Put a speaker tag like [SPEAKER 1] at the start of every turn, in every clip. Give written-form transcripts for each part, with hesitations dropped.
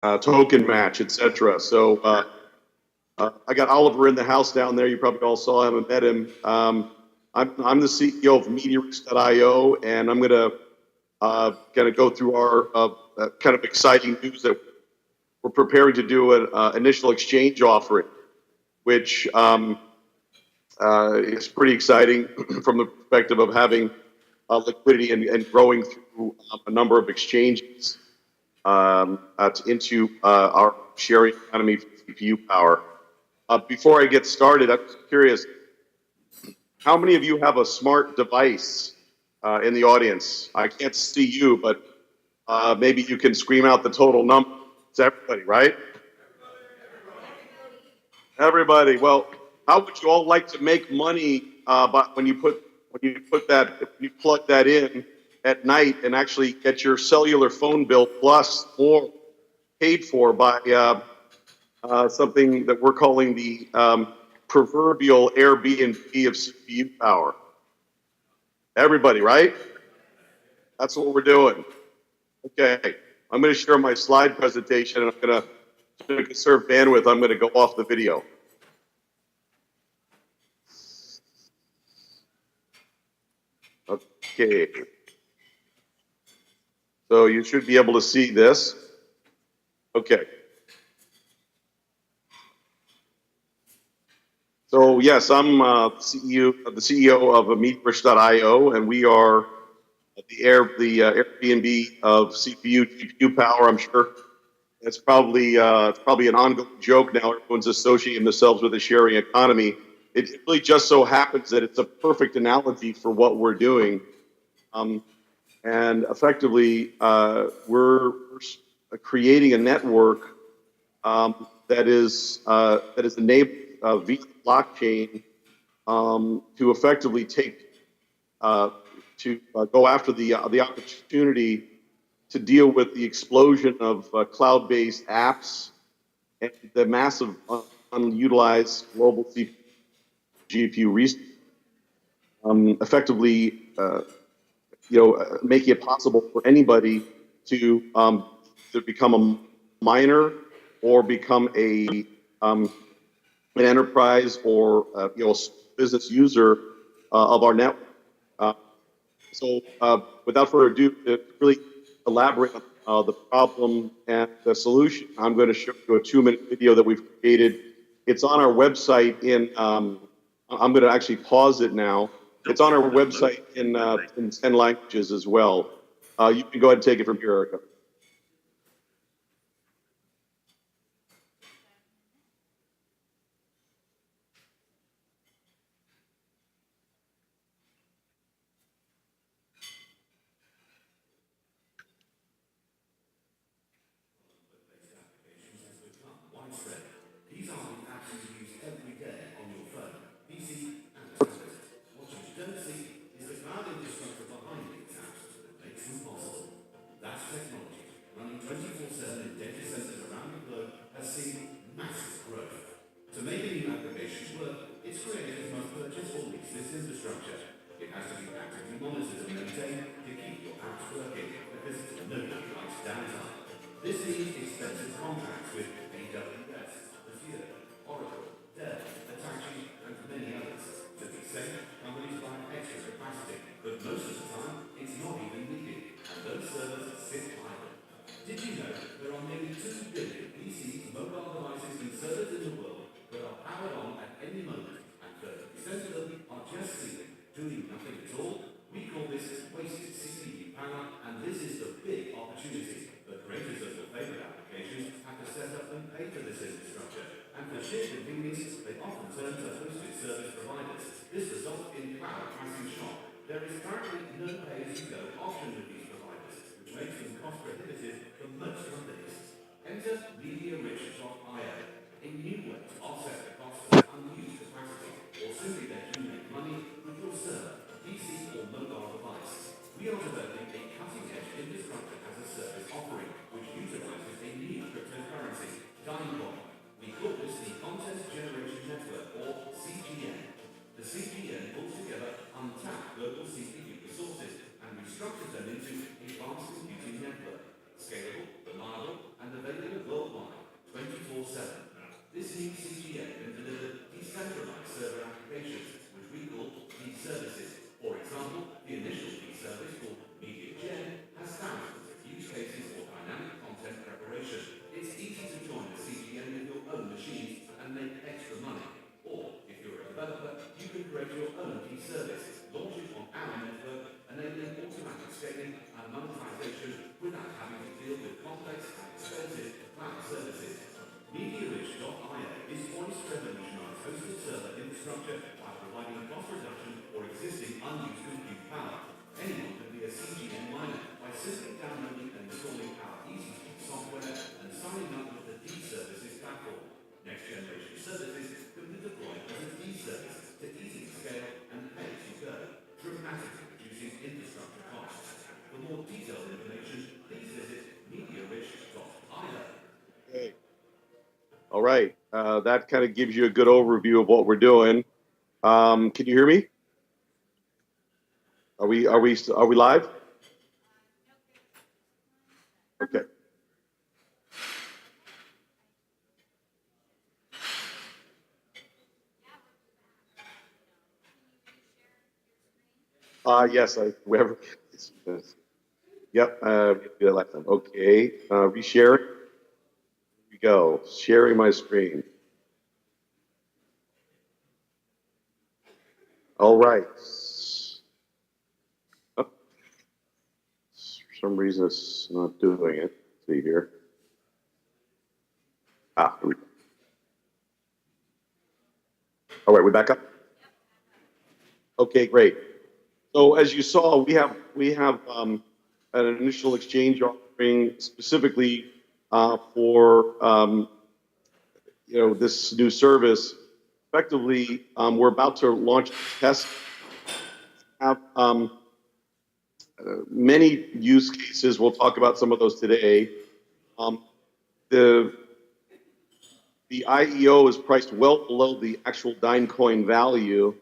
[SPEAKER 1] token match, etc. So I got Oliver in the house down there. You probably all saw him and met him. I'm the CEO of Meteorix.io, and I'm going to go through our kind of exciting news that we're preparing to do an initial exchange offering, which is pretty exciting from the perspective of having liquidity and growing through a number of exchanges into our sharing economy for CPU power. Before I get started, I'm curious, how many of you have a smart device in the audience? I can't see you, but maybe you can scream out the total number. It's everybody, right? Everybody. Well, how would you all like to make money when you plug that in at night and actually get your cellular phone bill plus more paid for by something that we're calling the proverbial Airbnb of CPU power? Everybody, right? That's what we're doing. Okay, I'm going to share my slide presentation, and I'm going to conserve bandwidth. I'm going to go off the video. Okay. So you should be able to see this. Okay. So yes, I'm the CEO of Meteorix.io, and we are the Airbnb of GPU power. I'm sure it's probably an ongoing joke now. Everyone's associating themselves with the sharing economy. It really just so happens that it's a perfect analogy for what we're doing, and effectively we're creating a network that is enabled via blockchain to effectively go after the opportunity to deal with the explosion of cloud-based apps and the massive unutilized global GPU resources. Effectively, making it possible for anybody to become a miner or become an enterprise or business user of our network. So without further ado, to really elaborate on the problem and the solution, I'm going to show you a 2-minute video that we've created. It's on our website I'm going to actually pause it now. It's on our website in 10 languages as well. You can go ahead and take it from here, Erica.
[SPEAKER 2] service launches on our network, enabling automatic scaling and monetization without having to deal with complex and expensive cloud services. MediaRich.io is poised to revolutionize hosted server infrastructure by providing cost reduction for existing unused compute power. Anyone can be a CGN miner by simply downloading and installing our easy-to-use software and signing up with the D-Services platform. Next-generation services can be deployed as a D-Service to easily scale and pay as you go, dramatically reducing infrastructure costs. For more detailed information, please visit MediaRich.io.
[SPEAKER 1] Okay. All right. That kind of gives you a good overview of what we're doing. Can you hear me? Are we live? Okay. Yes, whoever. Yep. Do that last time. Okay. Reshare. Here we go. Sharing my screen. All right. Oh, for some reason it's not doing it. Let's see here. Here we go. All right, we back up. Okay, great. So as you saw, we have an initial exchange offering specifically for this new service. Effectively, we're about to launch a test. Have many use cases. We'll talk about some of those today. The IEO is priced well below the actual Dimecoin value.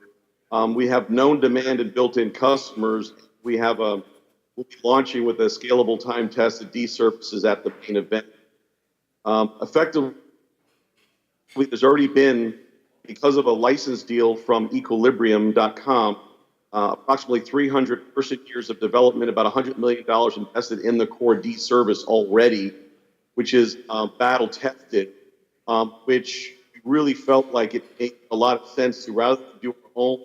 [SPEAKER 1] We have known demand and built-in customers. We'll be launching with a scalable time-tested D services at the main event. Effectively, there's already been, because of a license deal from Equilibrium.com, approximately 300 person-years of development, about $100 million invested in the core D service already, which is battle-tested, which really felt like it made a lot of sense to, rather than do our own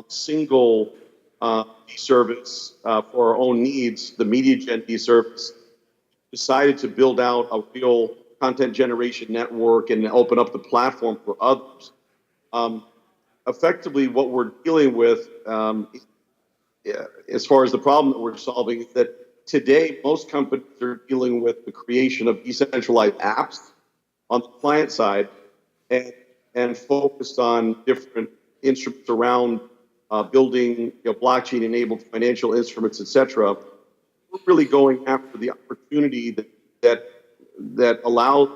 [SPEAKER 1] single D service for our own needs, the MediaGen D service, decided to build out a real content generation network and open up the platform for others. Effectively, what we're dealing with, as far as the problem that we're solving, is that today most companies are dealing with the creation of decentralized apps on the client side and focused on different instruments around building blockchain-enabled financial instruments, etc. We're really going after the opportunity that allows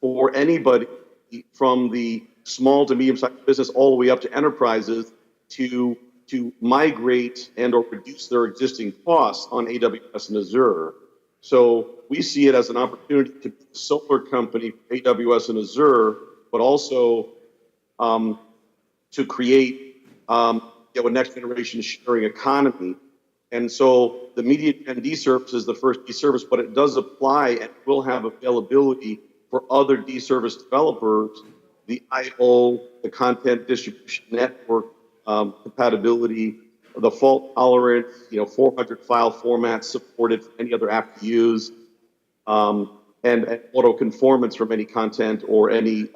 [SPEAKER 1] for anybody from the small to medium-sized business all the way up to enterprises to migrate and or reduce their existing costs on AWS and Azure. So we see it as an opportunity to be a solar company for AWS and Azure, but also to create a next generation sharing economy. And so the MediaGen D service is the first D service, but it does apply and will have availability for other D service developers, the I/O, the content distribution network compatibility, the fault tolerance, 400 file formats supported for any other app to use, and auto conformance from any content or any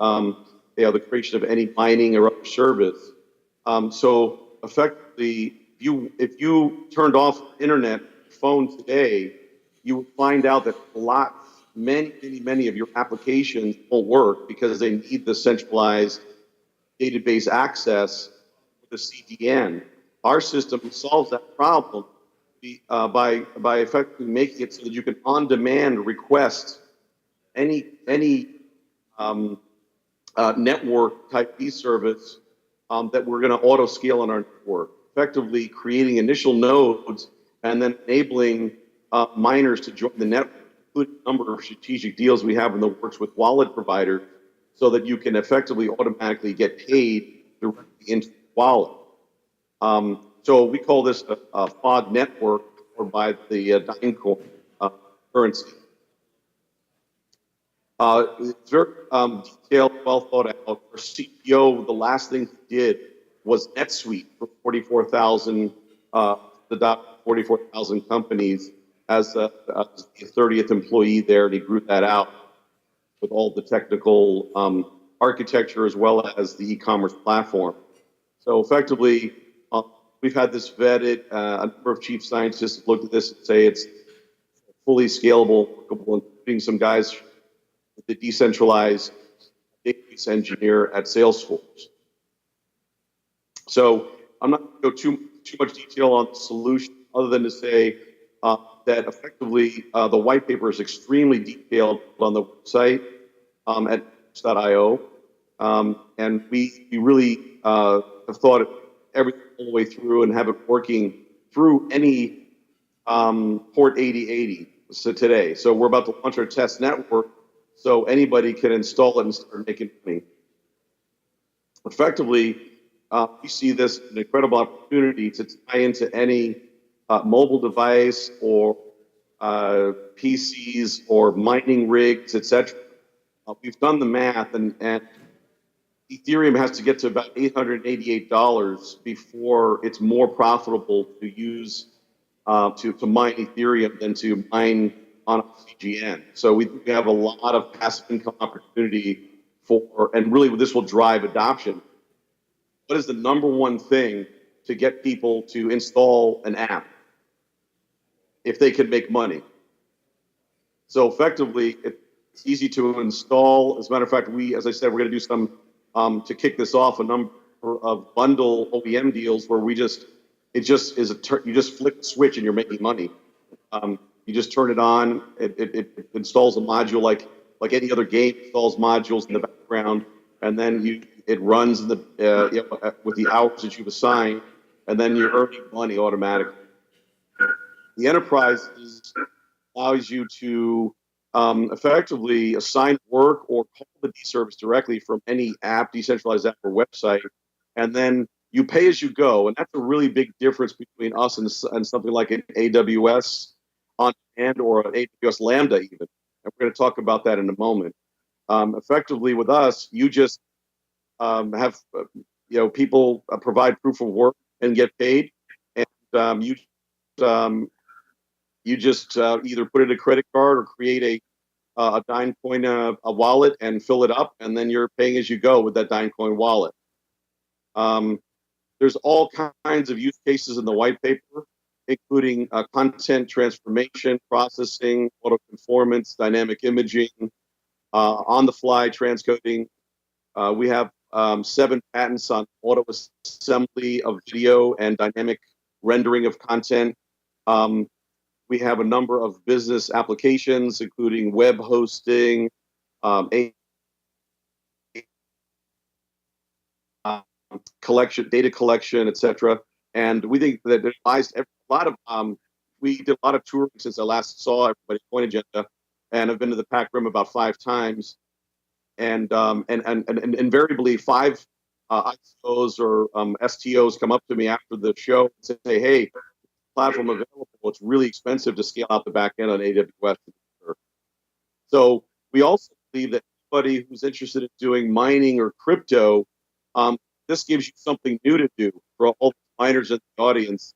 [SPEAKER 1] the creation of any mining or other service. So effectively, if you turned off the internet phone today, you would find out that many of your applications won't work because they need the centralized database access with the CDN. Our system solves that problem by effectively making it so that you can on-demand request any network type D service that we're going to auto scale on our network, effectively creating initial nodes and then enabling miners to join the network, including a number of strategic deals we have in the works with wallet providers, so that you can effectively automatically get paid directly into the wallet. So we call this a FOG network, or by the Dimecoin currency. It's very detailed, well thought out. Our CEO, the last thing he did was NetSuite for 44,000, the dot 44,000 companies as the 30th employee there, and he grew that out with all the technical architecture as well as the e-commerce platform. So effectively, we've had this vetted. A number of chief scientists have looked at this and say it's fully scalable, including some guys with the decentralized database engineer at Salesforce. So I'm not going to go too much detail on the solution, other than to say that effectively the white paper is extremely detailed on the website at .io, and we really have thought everything all the way through and have it working through any port 8080 today. So we're about to launch our test network, so anybody can install it and start making money. Effectively, we see this as an incredible opportunity to tie into any mobile device or PCs or mining rigs, etc. We've done the math, and Ethereum has to get to about $888 before it's more profitable to use to mine Ethereum than to mine on CGN. So we have a lot of passive income opportunity for, and really this will drive adoption. What is the number one thing to get people to install an app if they can make money? So effectively, it's easy to install. As a matter of fact, as I said, we're going to do some to kick this off, a number of bundle OEM deals where you just flick the switch and you're making money. You just turn it on. It installs a module like any other game installs modules in the background, and then it runs with the hours that you've assigned, and then you're earning money automatically. The enterprise allows you to effectively assign work or call the D service directly from any app, decentralized app or website, and then you pay as you go. And that's a really big difference between us and something like an AWS on demand or an AWS Lambda even. And we're going to talk about that in a moment. Effectively with us, you just have people provide proof of work and get paid, and you just either put in a credit card or create a Dimecoin a wallet and fill it up, and then you're paying as you go with that Dimecoin wallet. There's all kinds of use cases in the white paper, including content transformation, processing, auto conformance, dynamic imaging, on-the-fly transcoding. We have 7 patents on auto assembly of video and dynamic rendering of content. We have a number of business applications, including web hosting, data collection, etc. And we think that it applies to a lot of. We did a lot of touring since I last saw everybody CoinAgenda, and I've been to the PAC room about 5 times, and invariably 5 ICOs or STOs come up to me after the show and say, "Hey, platform available. It's really expensive to scale out the back end on AWS." So we also believe that anybody who's interested in doing mining or crypto, this gives you something new to do for all the miners in the audience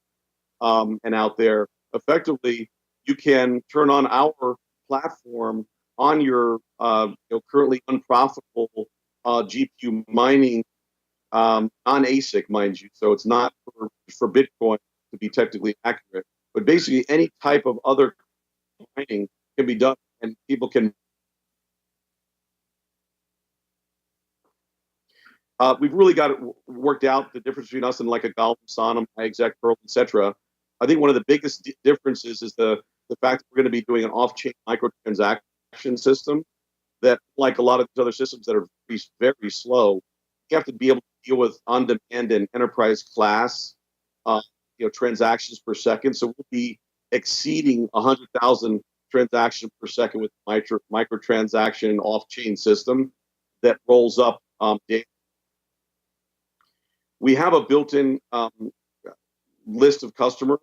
[SPEAKER 1] and out there. Effectively, you can turn on our platform on your currently unprofitable GPU mining, non-ASIC, mind you. So it's not for Bitcoin to be technically accurate, but basically any type of other mining can be done, and people can. We've really got it worked out, the difference between us and like a Golem, Sonum, Exec, Pearl, etc. I think one of the biggest differences is the fact that we're going to be doing an off-chain microtransaction system that, like a lot of these other systems that are very, very slow, you have to be able to deal with on-demand and enterprise class transactions per second. So we'll be exceeding 100,000 transactions per second with microtransaction off-chain system that rolls up data. We have a built-in list of customers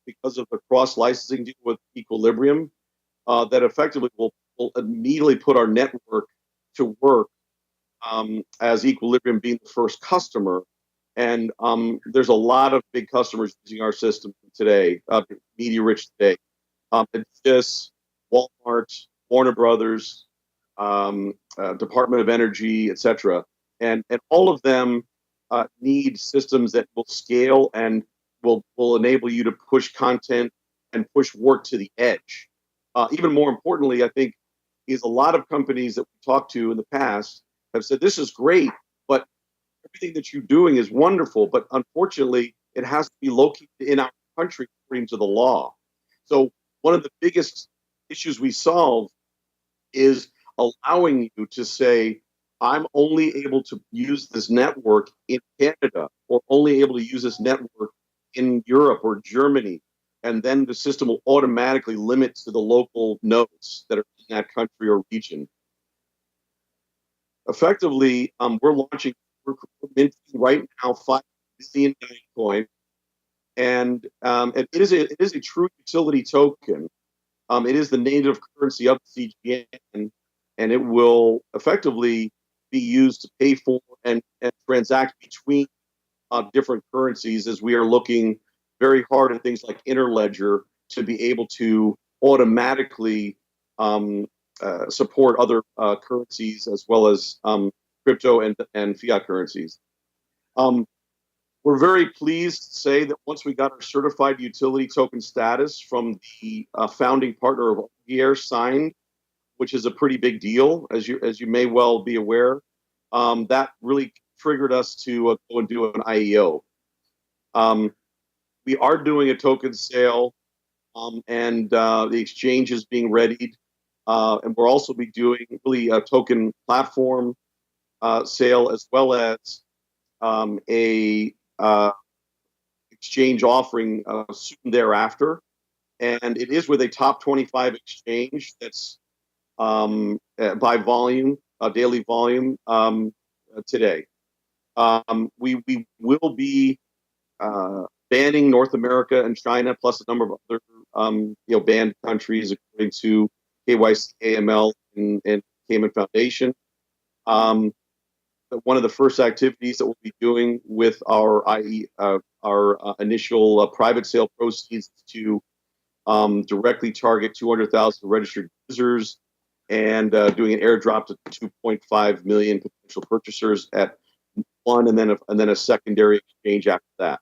[SPEAKER 1] because of the cross-licensing deal with Equilibrium that effectively will immediately put our network to work as Equilibrium being the first customer. And there's a lot of big customers using our system today, Media Rich today. It's just Walmart, Warner Brothers, Department of Energy, etc. And all of them need systems that will scale and will enable you to push content and push work to the edge. Even more importantly, I think, is a lot of companies that we talked to in the past have said this is great, but everything that you're doing is wonderful, but unfortunately, it has to be located in our country according to the law. So one of the biggest issues we solve is allowing you to say, I'm only able to use this network in Canada, or only able to use this network in Europe or Germany. And then the system will automatically limit to the local nodes that are in that country or region. Effectively, we're minting right now 5 billion coin, and it is a true utility token. It is the native currency of the CGN, and it will effectively be used to pay for and transact between different currencies, as we are looking very hard at things like Interledger to be able to automatically support other currencies, as well as crypto and fiat currencies. Um, we're very pleased to say that once we got our certified utility token status from the founding partner of Air signed, which is a pretty big deal, as you may well be aware, that really triggered us to go and do an IEO. We are doing a token sale, and the exchange is being readied, and we'll also be doing really a token platform sale, as well as a exchange offering soon thereafter. And it is with a top 25 exchange that's by volume, daily volume, today. We will be banning North America and China, plus a number of other banned countries according to KYC, AML, and Cayman Foundation. One of the first activities that we'll be doing with our initial private sale proceeds to directly target 200,000 registered users, and doing an airdrop to 2.5 million potential purchasers at one, and then a secondary exchange after that.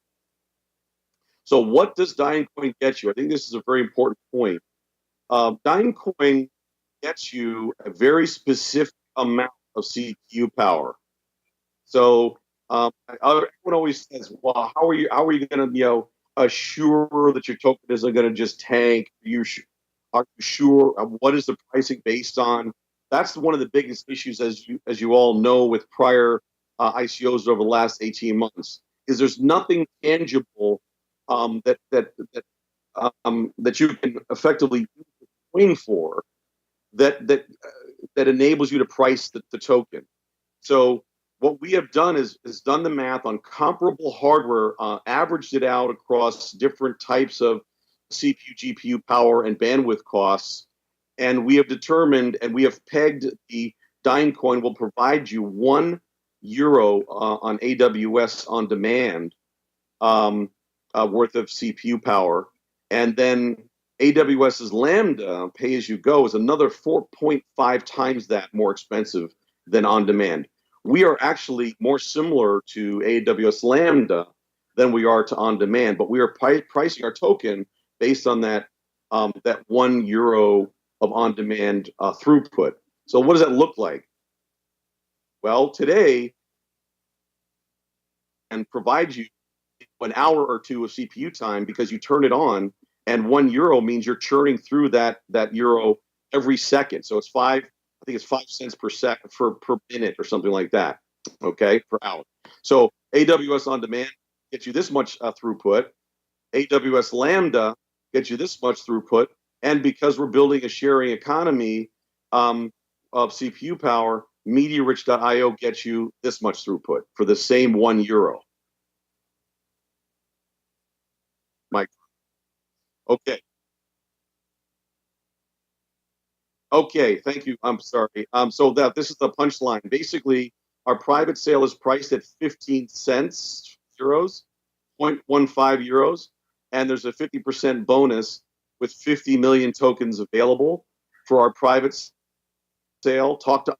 [SPEAKER 1] So what does DineCoin get you? I think this is a very important point. DineCoin gets you a very specific amount of CPU power. So everyone always says, "Well, how are you going to assure that your token isn't going to just tank? Are you sure? What is the pricing based on?" That's one of the biggest issues, as you all know, with prior ICOs over the last 18 months, is there's nothing tangible that you can effectively use the coin for that enables you to price the token. So what we have done is done the math on comparable hardware, averaged it out across different types of CPU, GPU power, and bandwidth costs, and we have determined, and we have pegged the DineCoin will provide you €1 on AWS on demand worth of CPU power, and then AWS's Lambda pay as you go is another 4.5 times that more expensive than on demand. We are actually more similar to AWS Lambda than we are to on demand, but we are pricing our token based on that €1 of on demand throughput. So what does that look like? Well, today, and provides you an hour or two of CPU time because you turn it on, and €1 means you're churning through that euro every second. So it's I think it's 5 cents per second per minute or something like that. Okay, per hour. So AWS on demand gets you this much throughput. AWS Lambda gets you this much throughput, and because we're building a sharing economy of CPU power, MediaRich.io gets you this much throughput for the same €1. Mike. Okay. Okay, thank you. I'm sorry. So this is the punchline. Basically, our private sale is priced at 15 cents euros, 0.15 euros, and there's a 50% bonus with 50 million tokens available for our private sale. Talk to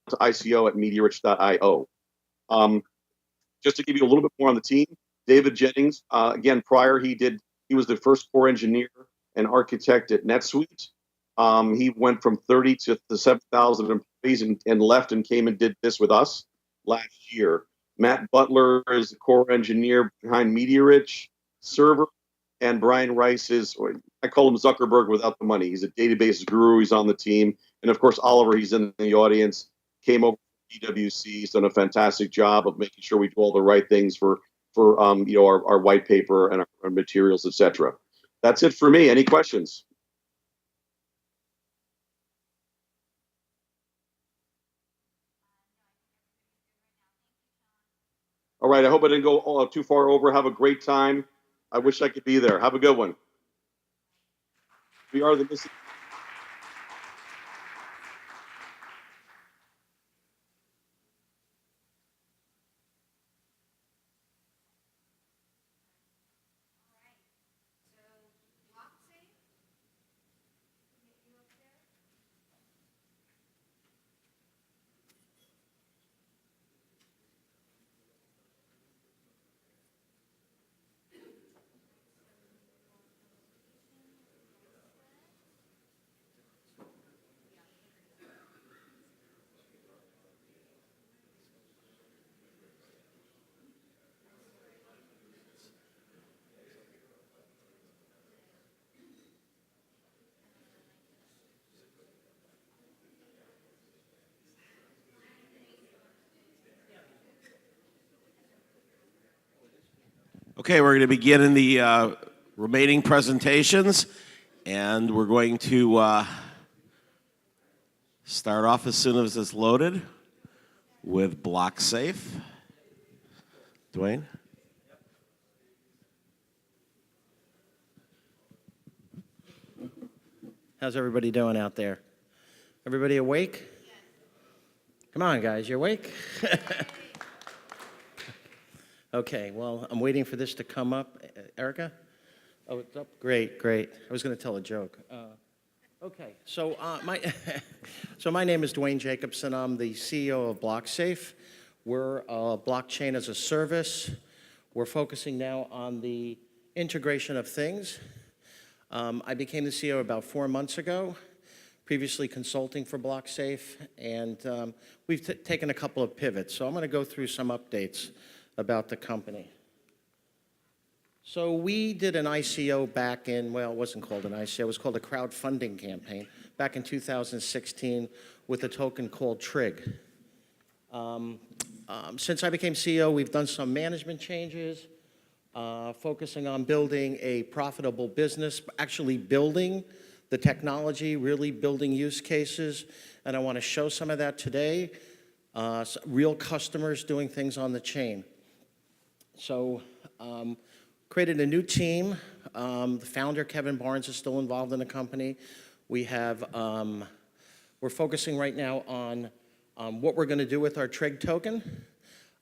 [SPEAKER 1] ICO at MediaRich.io. Just to give you a little bit more on the team, David Jennings, again, prior he was the first core engineer and architect at NetSuite. He went from 30 to 7,000 employees and left and came and did this with us last year. Matt Butler is the core engineer behind MediaRich Server, and Brian Rice is, I call him Zuckerberg without the money. He's a database guru. He's on the team. And of course, Oliver, he's in the audience, came over from PwC. He's done a fantastic job of making sure we do all the right things for our white paper and our materials, etc. That's it for me. Any questions? All right. I hope I didn't go too far over. Have a great time. I wish I could be there. Have a good one. We are the missing.
[SPEAKER 3] Okay, we're going to begin in the remaining presentations, and we're going to start off as soon as it's loaded with BlockSafe. Dwayne?
[SPEAKER 4] How's everybody doing out there? Everybody awake? Come on, guys, you awake? Okay, well, I'm waiting for this to come up. Erica? Oh, it's up? Great, great. I was going to tell a joke. Okay, so my name is Dwayne Jacobson. I'm the CEO of BlockSafe. We're a blockchain as a service. We're focusing now on the integration of things. I became the CEO about 4 months ago, previously consulting for BlockSafe, and we've taken a couple of pivots. So I'm going to go through some updates about the company. So we did an ICO back in, well, it wasn't called an ICO, it was called a crowdfunding campaign back in 2016 with a token called TRIG. Since I became CEO, we've done some management changes, focusing on building a profitable business, actually building the technology, really building use cases, and I want to show some of that today. Real customers doing things on the chain. So created a new team. The founder, Kevin Barnes, is still involved in the company. We're focusing right now on what we're going to do with our TRIG token.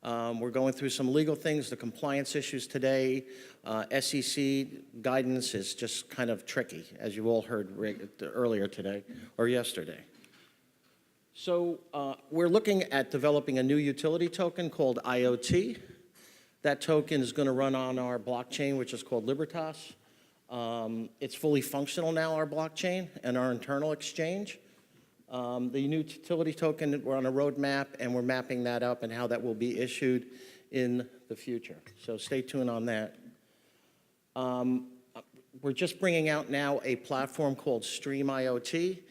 [SPEAKER 4] We're going through some legal things, the compliance issues today. SEC guidance is just kind of tricky, as you all heard earlier today or yesterday. So we're looking at developing a new utility token called IoT. That token is going to run on our blockchain, which is called Libertas. It's fully functional now, our blockchain, and our internal exchange. The new utility token, we're on a roadmap, and we're mapping that up and how that will be issued in the future. So stay tuned on that. We're just bringing out now a platform called Stream IoT,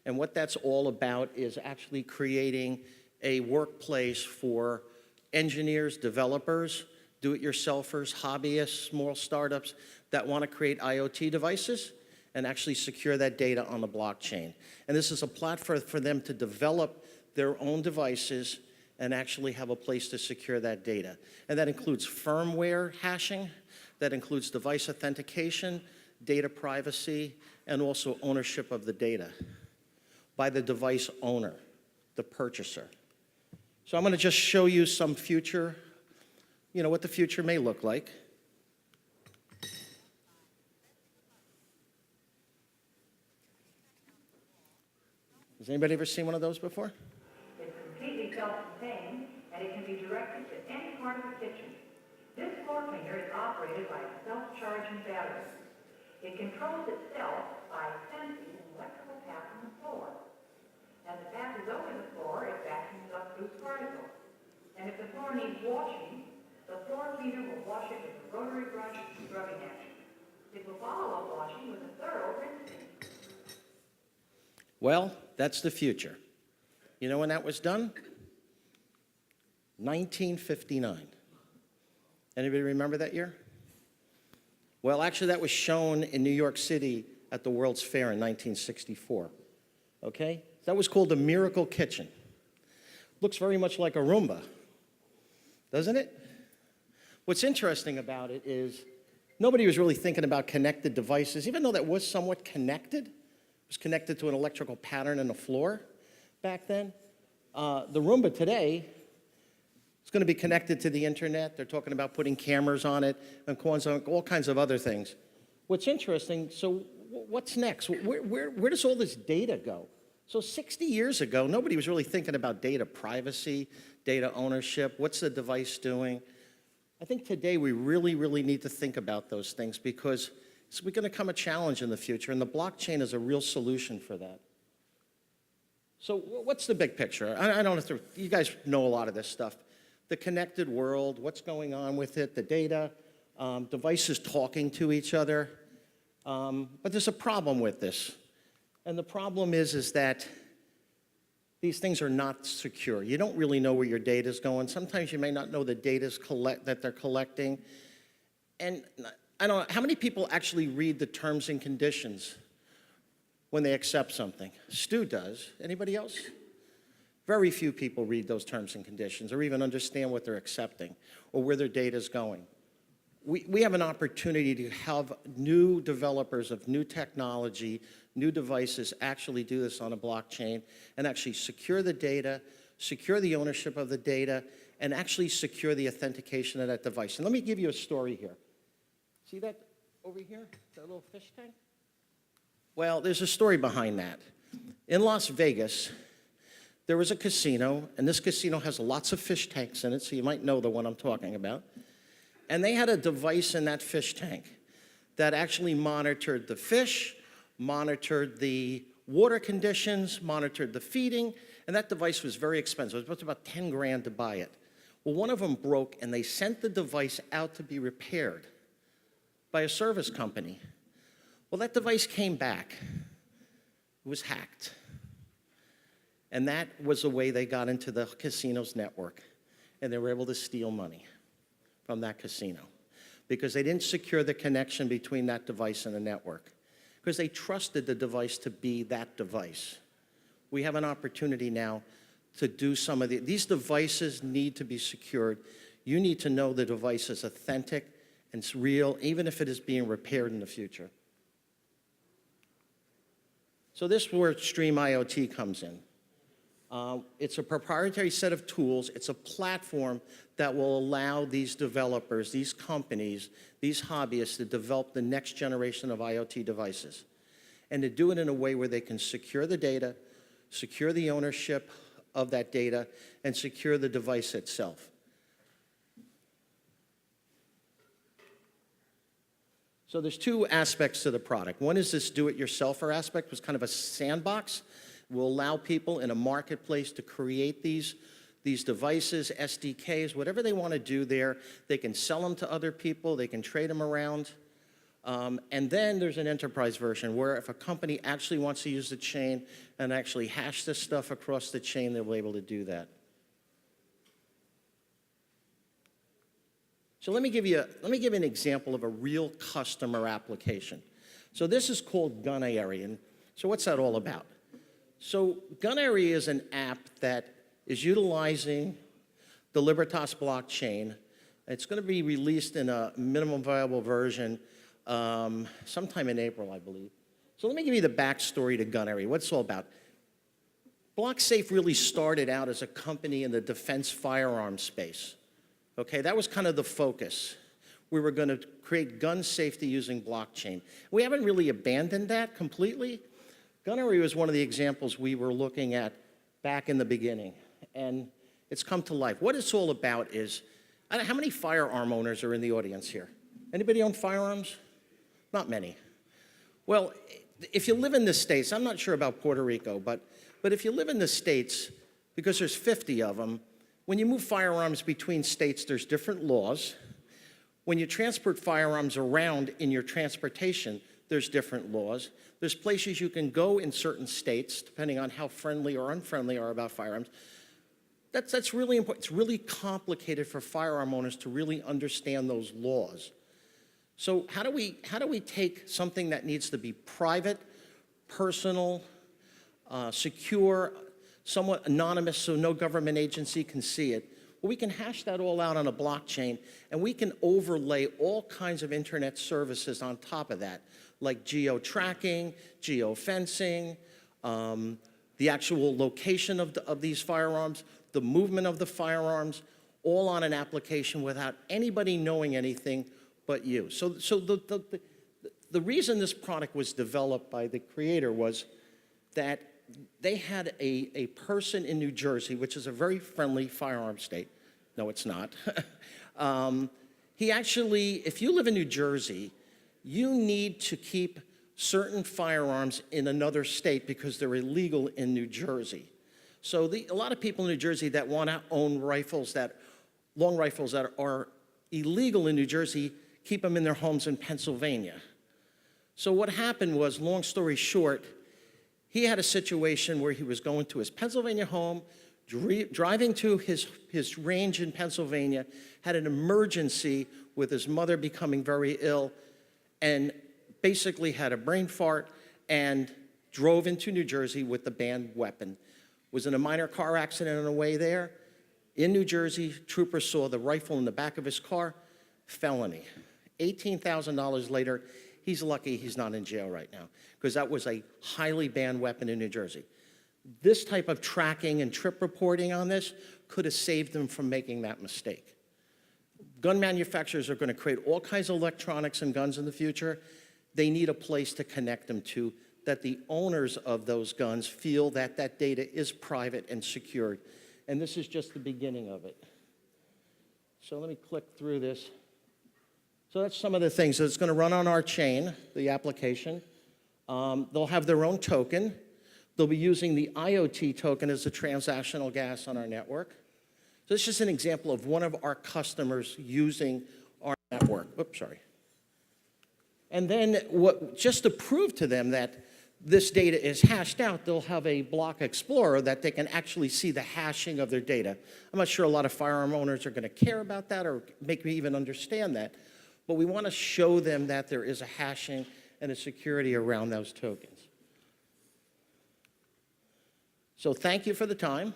[SPEAKER 4] and what that's all about is actually creating a workplace for engineers, developers, do-it-yourselfers, hobbyists, small startups that want to create IoT devices and actually secure that data on the blockchain. And this is a platform for them to develop their own devices and actually have a place to secure that data. And that includes firmware hashing, that includes device authentication, data privacy, and also ownership of the data by the device owner, the purchaser. So I'm going to just show you some future, what the future may look like. Has anybody ever seen one of those before?
[SPEAKER 5] It's completely self-contained, and it can be directed to any part of the kitchen. This floor cleaner is operated by a self-charging battery. It controls itself by sensing an electrical tap on the floor. As the tap is over the floor, it vacuums up loose particles. And if the floor needs washing, the floor cleaner will wash it with a rotary brush scrubbing action. It will follow up washing with a thorough rinsing.
[SPEAKER 4] Well, that's the future. You know when that was done? 1959. Anybody remember that year? Well, actually, that was shown in New York City at the World's Fair in 1964. Okay? That was called the Miracle Kitchen. Looks very much like a Roomba, doesn't it? What's interesting about it is nobody was really thinking about connected devices, even though that was somewhat connected. It was connected to an electrical pattern in the floor back then. The Roomba today is going to be connected to the internet. They're talking about putting cameras on it and all kinds of other things. What's interesting, so what's next? Where does all this data go? So 60 years ago, nobody was really thinking about data privacy, data ownership, what's the device doing? I think today we really, really need to think about those things because it's going to become a challenge in the future, and the blockchain is a real solution for that. So what's the big picture? I don't have to, you guys know a lot of this stuff. The connected world, what's going on with it, the data, devices talking to each other. But there's a problem with this. And the problem is that these things are not secure. You don't really know where your data is going. Sometimes you may not know the data that they're collecting. And I don't know, how many people actually read the terms and conditions when they accept something? Stu does. Anybody else? Very few people read those terms and conditions or even understand what they're accepting or where their data is going. We have an opportunity to have new developers of new technology, new devices actually do this on a blockchain and actually secure the data, secure the ownership of the data, and actually secure the authentication of that device. And let me give you a story here. See that over here, that little fish tank? Well, there's a story behind that. In Las Vegas, there was a casino, and this casino has lots of fish tanks in it, so you might know the one I'm talking about. And they had a device in that fish tank that actually monitored the fish, monitored the water conditions, monitored the feeding, and that device was very expensive. It was about 10 grand to buy it. Well, one of them broke, and they sent the device out to be repaired by a service company. Well, that device came back. It was hacked. And that was the way they got into the casino's network. And they were able to steal money from that casino because they didn't secure the connection between that device and the network because they trusted the device to be that device. We have an opportunity now to do some of these devices need to be secured. You need to know the device is authentic and it's real, even if it is being repaired in the future. So this is where Stream IoT comes in. It's a proprietary set of tools. It's a platform that will allow these developers, these companies, these hobbyists to develop the next generation of IoT devices and to do it in a way where they can secure the data, secure the ownership of that data, and secure the device itself. So there's two aspects to the product. One is this do-it-yourselfer aspect, which is kind of a sandbox. Will allow people in a marketplace to create these devices, SDKs, whatever they want to do there. They can sell them to other people. They can trade them around. And then there's an enterprise version where if a company actually wants to use the chain and actually hash this stuff across the chain, they'll be able to do that. So let me give you an example of a real customer application. So this is called Gunary. And so what's that all about? So Gunary is an app that is utilizing the Libertas blockchain. It's going to be released in a minimum viable version sometime in April, I believe. So let me give you the backstory to Gunary, what it's all about. BlockSafe really started out as a company in the defense firearms space. Okay, that was kind of the focus. We were going to create gun safety using blockchain. We haven't really abandoned that completely. Gunnery was one of the examples we were looking at back in the beginning, and it's come to life. What it's all about is, how many firearm owners are in the audience here? Anybody own firearms? Not many. Well, if you live in the States, I'm not sure about Puerto Rico, but if you live in the States, because there's 50 of them, when you move firearms between states, there's different laws. When you transport firearms around in your transportation, there's different laws. There's places you can go in certain states, depending on how friendly or unfriendly you are about firearms. That's really important. It's really complicated for firearm owners to really understand those laws. So how do we take something that needs to be private, personal, secure, somewhat anonymous so no government agency can see it? Well, we can hash that all out on a blockchain, and we can overlay all kinds of internet services on top of that, like geo-tracking, geo-fencing, the actual location of these firearms, the movement of the firearms, all on an application without anybody knowing anything but you. So the reason this product was developed by the creator was that they had a person in New Jersey, which is a very friendly firearm state. No, it's not. He actually, if you live in New Jersey, you need to keep certain firearms in another state because they're illegal in New Jersey. So a lot of people in New Jersey that want to own long rifles that are illegal in New Jersey, keep them in their homes in Pennsylvania. So what happened was, long story short, he had a situation where he was going to his Pennsylvania home, driving to his range in Pennsylvania, had an emergency with his mother becoming very ill, and basically had a brain fart and drove into New Jersey with the banned weapon. Was in a minor car accident on the way there. In New Jersey, troopers saw the rifle in the back of his car, felony. $18,000 later, he's lucky he's not in jail right now, because that was a highly banned weapon in New Jersey. This type of tracking and trip reporting on this could have saved them from making that mistake. Gun manufacturers are going to create all kinds of electronics and guns in the future. They need a place to connect them to, that the owners of those guns feel that that data is private and secured. And this is just the beginning of it. So let me click through this. So that's some of the things. So it's going to run on our chain, the application. They'll have their own token. They'll be using the IoT token as a transactional gas on our network. So this is just an example of one of our customers using our network. Oops, sorry. And then just to prove to them that this data is hashed out, they'll have a block explorer that they can actually see the hashing of their data. I'm not sure a lot of firearm owners are going to care about that or make me even understand that, but we want to show them that there is a hashing and a security around those tokens. So thank you for the time.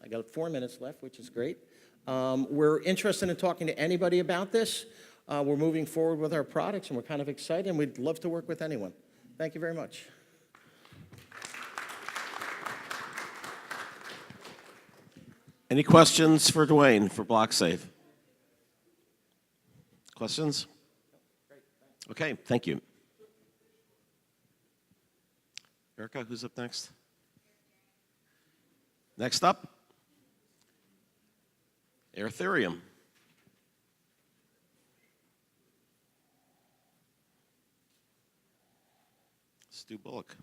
[SPEAKER 4] I got 4 minutes left, which is great. We're interested in talking to anybody about this. We're moving forward with our products, and we're kind of excited, and we'd love to work with anyone. Thank you very much.
[SPEAKER 3] Any questions for Dwayne for BlockSafe? Questions? Okay, thank you. Erica, who's up next? Next up, Ethereum. Stu Bullock.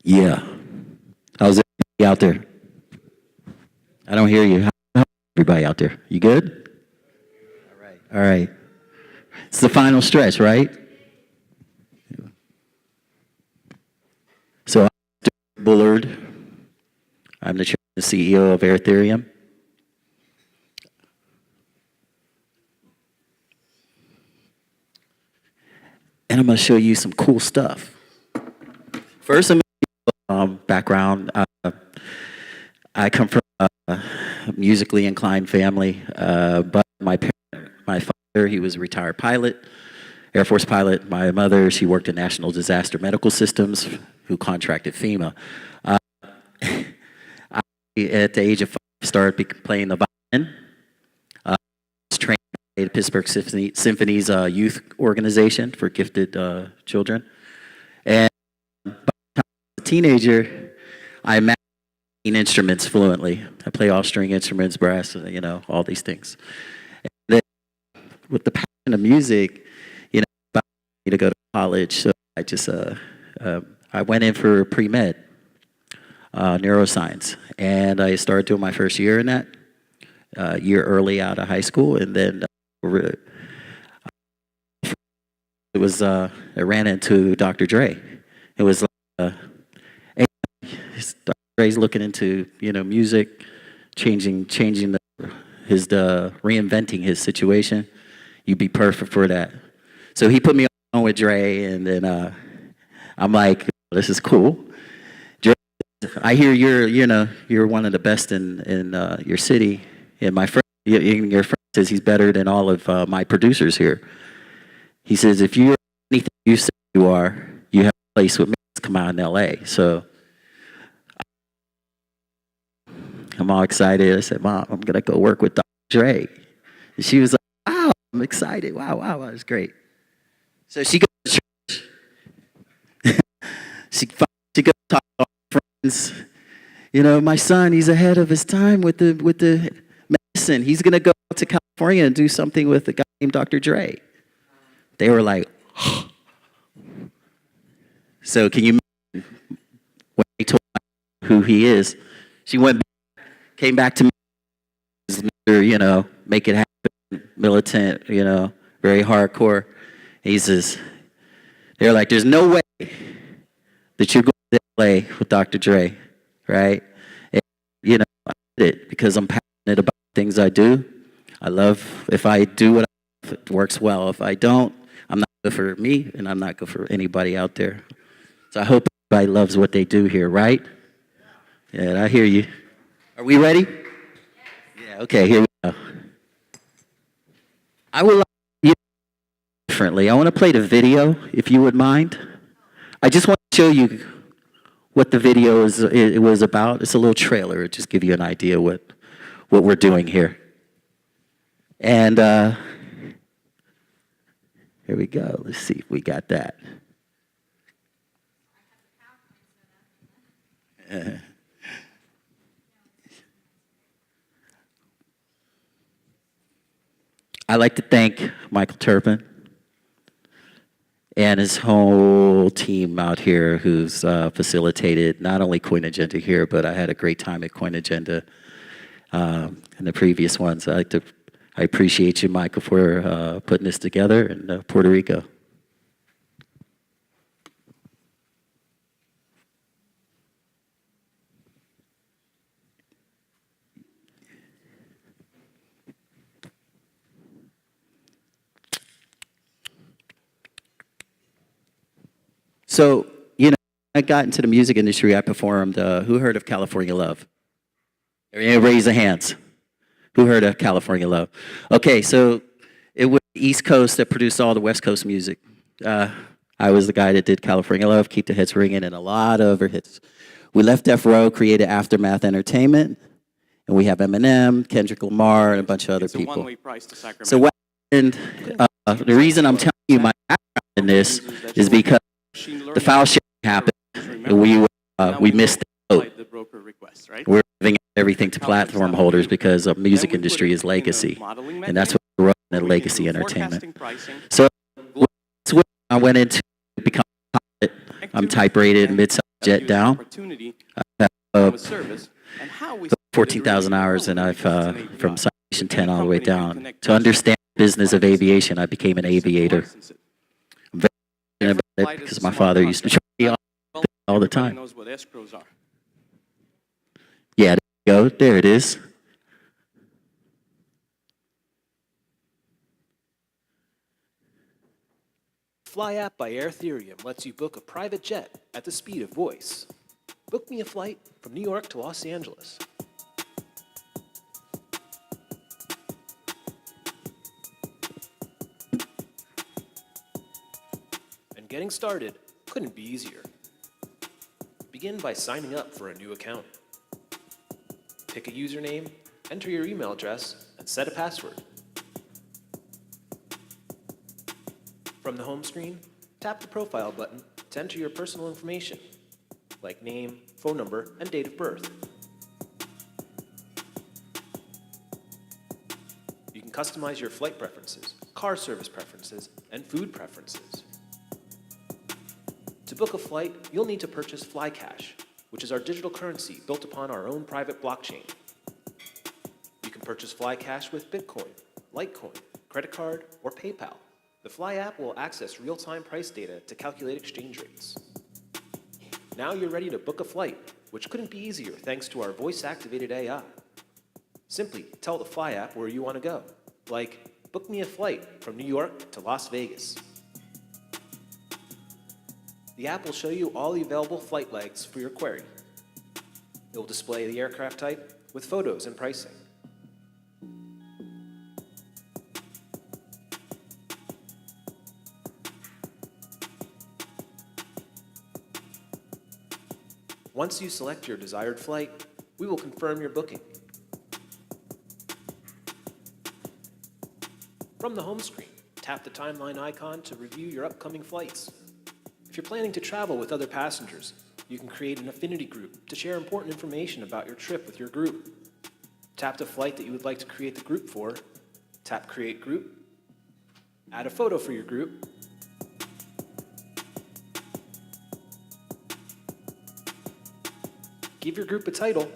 [SPEAKER 6] Yeah. How's everybody out there? I don't hear you. How's everybody out there? You good? All right. All right. It's the final stretch, right? So I'm Mr. Bullard. I'm the chairman and CEO of Ethereum. and I'm going to show you some cool stuff. First, I'm background. I come from a musically inclined family, but my father, he was a retired pilot, Air Force pilot. My mother, she worked in National Disaster Medical Systems, who contracted FEMA. At the age of 5, started playing the violin. I was trained by the Pittsburgh Symphony's youth organization for gifted children. And by the time I was a teenager, I mastered instruments fluently. I play all string instruments, brass, you know, all these things. And then with the passion of music, you know, I need to go to college. So I just, I went in for pre-med, neuroscience. And I started doing my first year in that, year early out of high school. And then I ran into Dr. Dre. It was like, hey, Dr. Dre's looking into, you know, music, changing reinventing his situation. You'd be perfect for that. So he put me on with Dre, and then I'm like, this is cool. Dre, I hear you're one of the best in your city, and my friend, your friend says he's better than all of my producers here. He says, if you're anything you say you are, you have a place with me to come out in L.A. So I'm all excited. I said, Mom, I'm going to go work with Dr. Dre. And she was like, wow, I'm excited. Wow, that was great. So she goes to church. she goes to talk to all her friends. You know, my son, he's ahead of his time with the medicine. He's going to go to California and do something with a guy named Dr. Dre. They were like, so can you imagine when they told her who he is? She went back, came back to me, you know, make it happen, militant, you know, very hardcore. He says, they're like, there's no way that you're going to LA with Dr. Dre, right? And, you know, I did it because I'm passionate about things I do. I love, if I do what I love, it works well. If I don't, I'm not good for me, and I'm not good for anybody out there. So I hope everybody loves what they do here, right? Yeah, I hear you. Are we ready? Yeah, okay, here we go. I would like you differently. I want to play the video, if you would mind. I just want to show you what the video was about. It's a little trailer. It'll just give you an idea what we're doing here. And here we go. Let's see if we got that. I'd like to thank Michael Turpin and his whole team out here who's facilitated not only CoinAgenda here, but I had a great time at CoinAgenda in the previous ones. I appreciate you, Michael, for putting this together in Puerto Rico. So, you know, I got into the music industry. I performed, who heard of California Love? Raise the hands. Who heard of California Love? Okay, so it was the East Coast that produced all the West Coast music. I was the guy that did California Love, Keep the Hits Ringing, and a lot of other hits. We left Death Row, created Aftermath Entertainment, and we have Eminem, Kendrick Lamar, and a bunch of other people.
[SPEAKER 7] It's a one-way price to Sacramento.
[SPEAKER 6] So what happened, the reason I'm telling you my background in this is because the file sharing happened, and we missed the boat. We're giving everything to platform holders because the music industry is legacy, and that's what we're running, legacy entertainment. So I went into become a pilot. I'm type rated, mid-size jet down. I have 14,000 hours, and I've from Citation 10 all the way down. To understand the business of aviation, I became an aviator. I'm very passionate about it because my father used to show me all the time. Yeah, there you go. There it is.
[SPEAKER 7] Fly app by Ethereum lets you book a private jet at the speed of voice. Book me a flight from New York to Los Angeles. And getting started couldn't be easier. Begin by signing up for a new account. Pick a username, enter your email address, and set a password. From the home screen, tap the profile button to enter your personal information, like name, phone number, and date of birth. You can customize your flight preferences, car service preferences, and food preferences. To book a flight, you'll need to purchase FlyCash, which is our digital currency built upon our own private blockchain. You can purchase FlyCash with Bitcoin, Litecoin, credit card, or PayPal. The Fly app will access real-time price data to calculate exchange rates. Now you're ready to book a flight, which couldn't be easier thanks to our voice-activated AI. Simply tell the Fly app where you want to go, like, book me a flight from New York to Las Vegas. The app will show you all the available flight legs for your query. It will display the aircraft type with photos and pricing. Once you select your desired flight, we will confirm your booking. From the home screen, tap the timeline icon to review your upcoming flights. If you're planning to travel with other passengers, you can create an affinity group to share important information about your trip with your group. Tap the flight that you would like to create the group for, tap Create Group, add a photo for your group, give your group a title,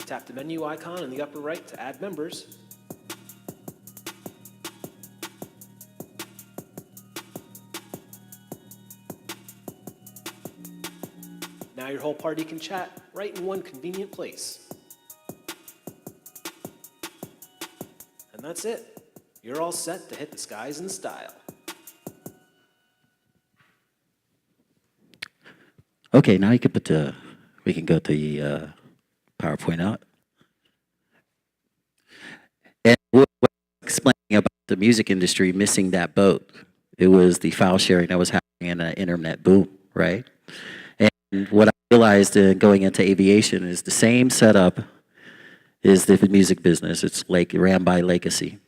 [SPEAKER 7] tap the menu icon in the upper right to add members, now your whole party can chat right in one convenient place. And that's it. You're all set to hit the skies in style.
[SPEAKER 6] Okay, now you can put we can go to the PowerPoint out. And what I was explaining about the music industry missing that boat, it was the file sharing that was happening in the internet boom, right? And what I realized in going into aviation is the same setup is the music business. It's like ran by legacy.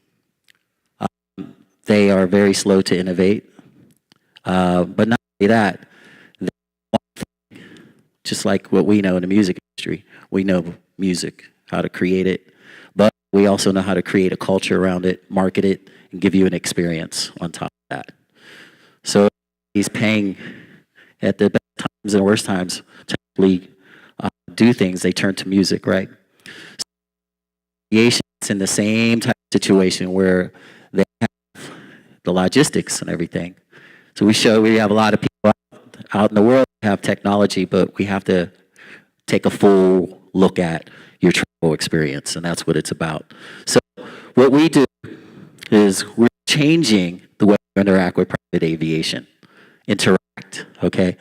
[SPEAKER 6] They are very slow to innovate, but not only that, just like what we know in the music industry. We know music, how to create it, but we also know how to create a culture around it, market it, and give you an experience on top of that. So he's paying at the best times and worst times to actually do things. They turn to music, right? So aviation is in the same type of situation where they have the logistics and everything. So we have a lot of people out in the world have technology, but we have to take a full look at your travel experience, and that's what it's about. So what we do is we're changing the way we interact with private aviation. Interact, okay?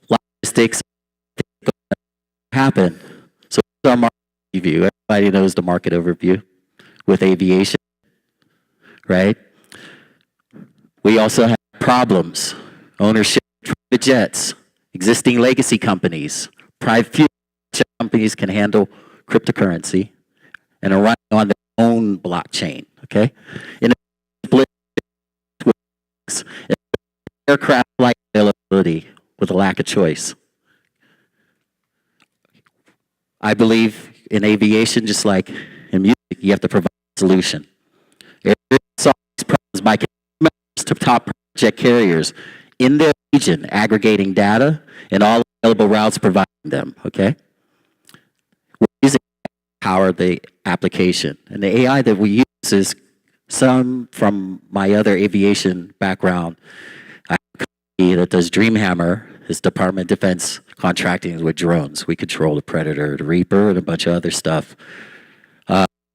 [SPEAKER 6] Logistics happen. So what's our market overview? Everybody knows the market overview with aviation, right? We also have problems. Ownership, private jets, existing legacy companies, private fuel companies can handle cryptocurrency and are running on their own blockchain, okay? In a split aircraft flight availability with a lack of choice. I believe in aviation, just like in music, you have to provide a solution. Solve these problems by members to top jet carriers in their region, aggregating data and all available routes, providing them, okay? We're using to power the application. And the AI that we use is some from my other aviation background. I have a company that does Dreamhammer, is Department of Defense contracting with drones. We control the Predator, the Reaper, and a bunch of other stuff.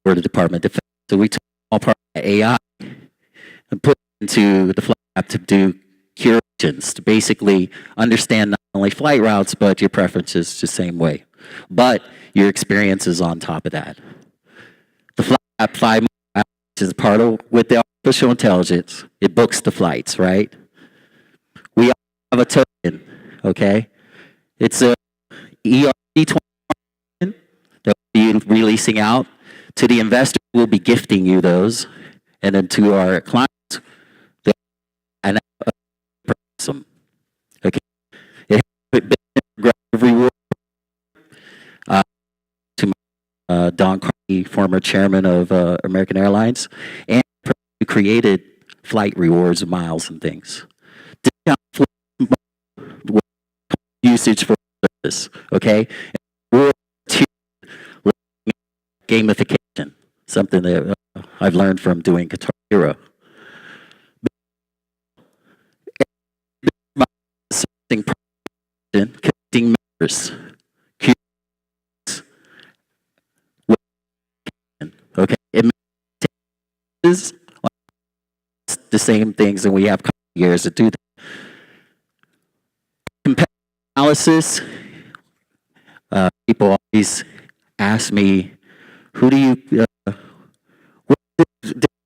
[SPEAKER 6] for the Department of Defense. So we took all part of AI and put it into the flight app to do curations, to basically understand not only flight routes, but your preferences the same way. But your experiences on top of that. The flight app 5 is part of with the artificial intelligence. It books the flights, right? We also have a token, okay? It's a ERC20 that we'll be releasing out. To the investor, we'll be gifting you those. And then to our clients, and them. Okay. It has been a progressive reward to Don Carney, former chairman of American Airlines, and created flight rewards, miles, and things. Discount usage for this, okay? Reward to gamification, something that I've learned from doing Guitar Hero. Connecting members. Okay, it is the same things, and we have years to do that. Competitive analysis. People always ask me, "Who do you? What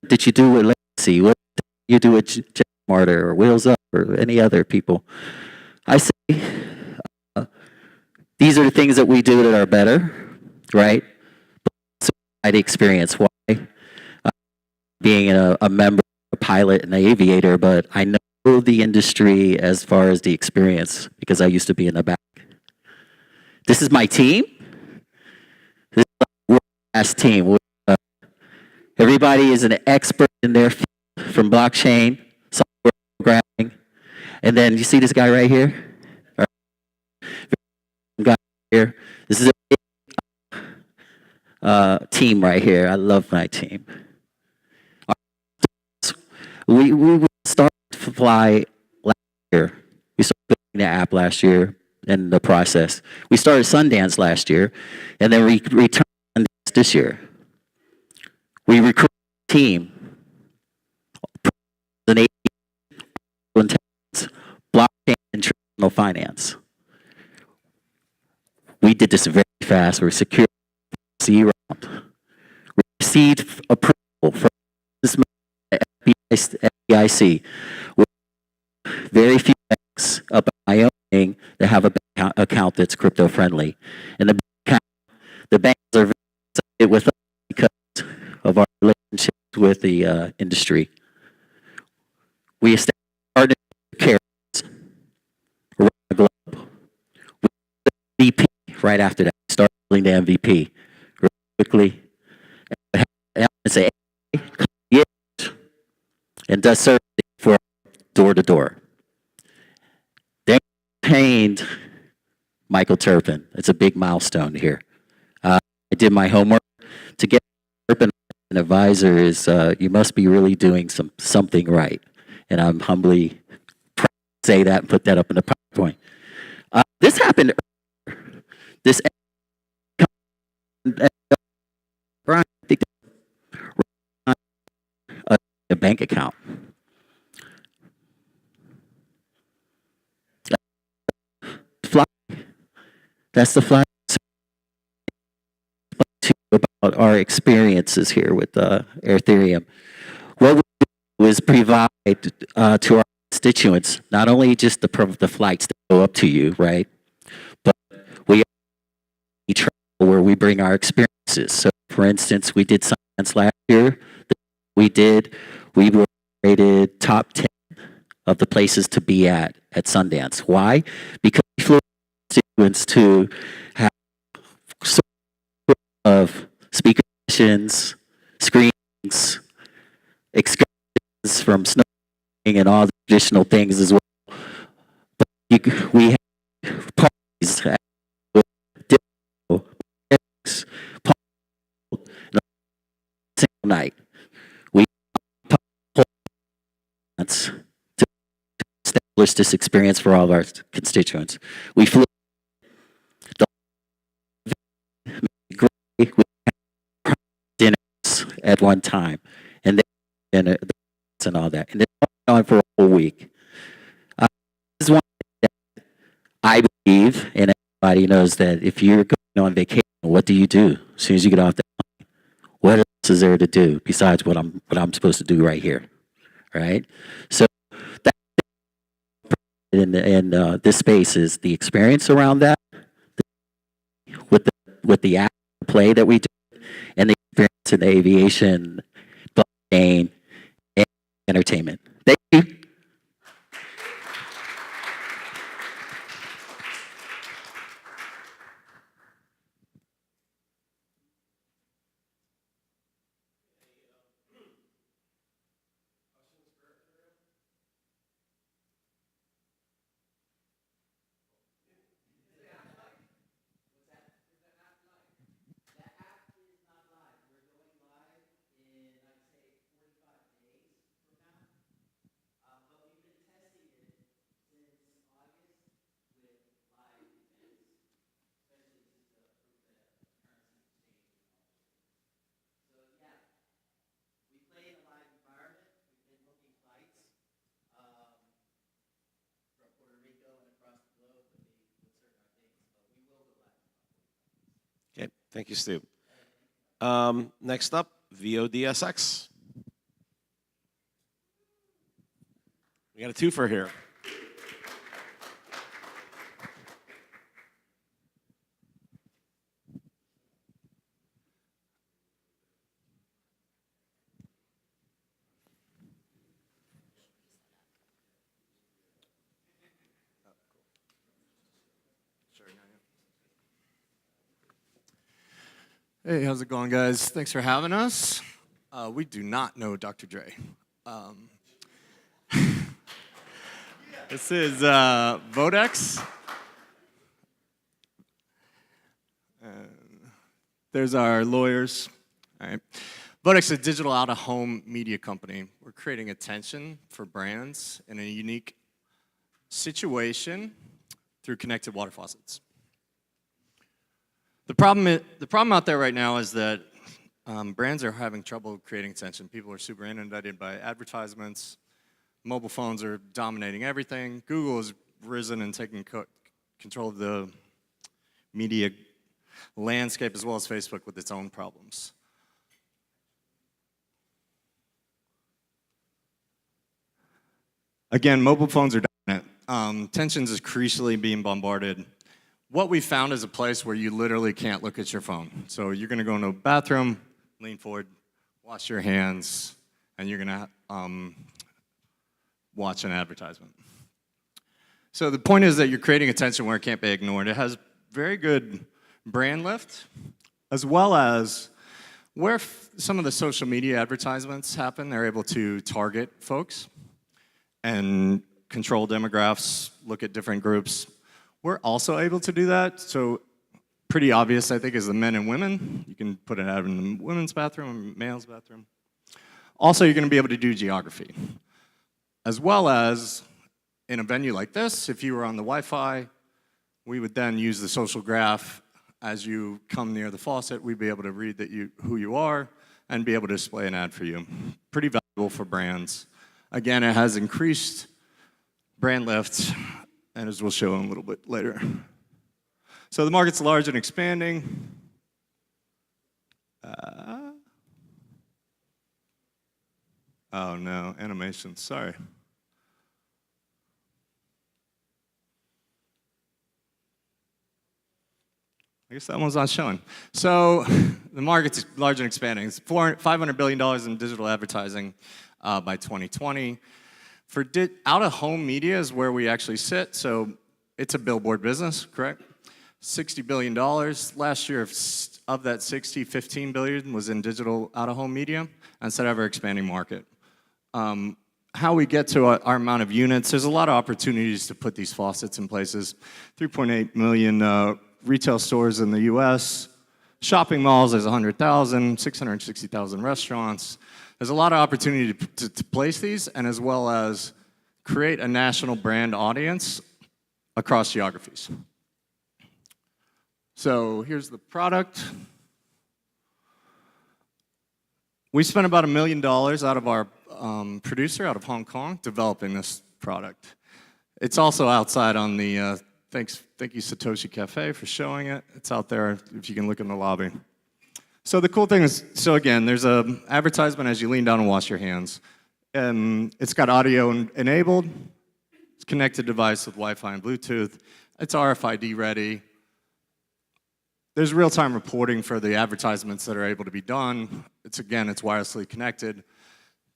[SPEAKER 6] did you do with Legacy? What did you do with Jack Martyr or Wheels Up or any other people?" I say, these are the things that we do that are better, right? But the experience. Why? Being a member, a pilot, and an aviator, but I know the industry as far as the experience because I used to be in the back. This is my team. This is a world-class team. Everybody is an expert in their field, from blockchain, software programming, and then you see this guy right here. Guy here. This is a team right here. I love my team. We started to fly last year. We started building the app last year in the process. We started Sundance last year, and then we returned Sundance this year. We recruited a team, an intelligence, blockchain, and traditional finance. We did this very fast. We're secure C round. We received approval from this FDIC with very few banks up in Wyoming that have a bank account that's crypto friendly. And the banks are very excited with us because of our relationships with the industry. We established partnerships with carriers around the globe. We did MVP right after that. We started building the MVP really quickly. And say, and does service for door to door. They paid Michael Turpin. It's a big milestone here. I did my homework to get Turpin an advisor. Is you must be really doing something right, and I'm humbly proud to say that and put that up in the PowerPoint. This happened. This Brian, a bank account. Fly. That's the fly. About our experiences here with Ethereum. What we do is provide to our constituents not only just the flights that go up to you, right? But we travel where we bring our experiences. So, for instance, we did science last year. We were rated top 10 of the places to be at Sundance. Why? Because we flew constituents to have sort of speaker sessions, screenings, excursions from snowboarding and all the additional things as well. But we have parties with single night. To establish this experience for all of our constituents. We flew dinner at one time, and then and all that, and it's going on for a whole week. This is one thing that I believe, and everybody knows that if you're going on vacation, what do you do as soon as you get off the plane? What else is there to do besides what I'm supposed to do right here, right? So that in this space is the experience around that with the actual play that we do, and the experience in the aviation, blockchain, and entertainment. Thank you.
[SPEAKER 3] Okay, thank you, Stu. Next up, VODSX. We got a twofer here.
[SPEAKER 8] Hey, how's it going, guys? Thanks for having us. We do not know Dr. Dre. This is Vodex. There's our lawyers. All right. Vodex is a digital out-of-home media company. We're creating attention for brands in a unique situation through connected water faucets. The problem out there right now is that brands are having trouble creating attention. People are super inundated by advertisements. Mobile phones are dominating everything. Google has risen and taken control of the media landscape, as well as Facebook with its own problems. Again, mobile phones are dominant. Attention's increasingly being bombarded. What we found is a place where you literally can't look at your phone. So you're going to go into a bathroom, lean forward, wash your hands, and you're going to watch an advertisement. So the point is that you're creating attention where it can't be ignored. It has very good brand lift, as well as where some of the social media advertisements happen, they're able to target folks and control demographics, look at different groups. We're also able to do that. So pretty obvious, I think, is the men and women. You can put an ad in the women's bathroom, male's bathroom. Also, you're going to be able to do geography. As well as in a venue like this, if you were on the Wi-Fi, we would then use the social graph. As you come near the faucet, we'd be able to read that who you are and be able to display an ad for you. Pretty valuable for brands. Again, it has increased brand lift, and as we'll show in a little bit later. So the market's large and expanding. Oh no, animation, sorry. I guess that one's not showing. So the market's large and expanding. It's $500 billion in digital advertising by 2020. For out-of-home media is where we actually sit, so it's a billboard business, correct? $60 billion. Last year, of that 60, 15 billion was in digital out-of-home media, instead of our expanding market. How we get to our amount of units, there's a lot of opportunities to put these faucets in places. 3.8 million retail stores in the US, shopping malls, there's 100,000, 660,000 restaurants. There's a lot of opportunity to place these, and as well as create a national brand audience across geographies. So here's the product. We spent about $1 million out of our producer out of Hong Kong developing this product. It's also outside on the, thank you Satoshi Cafe for showing it. It's out there if you can look in the lobby. So the cool thing is, so again, there's an advertisement as you lean down and wash your hands. It's got audio enabled. It's connected device with Wi-Fi and Bluetooth. It's RFID ready. There's real-time reporting for the advertisements that are able to be done. It's wirelessly connected.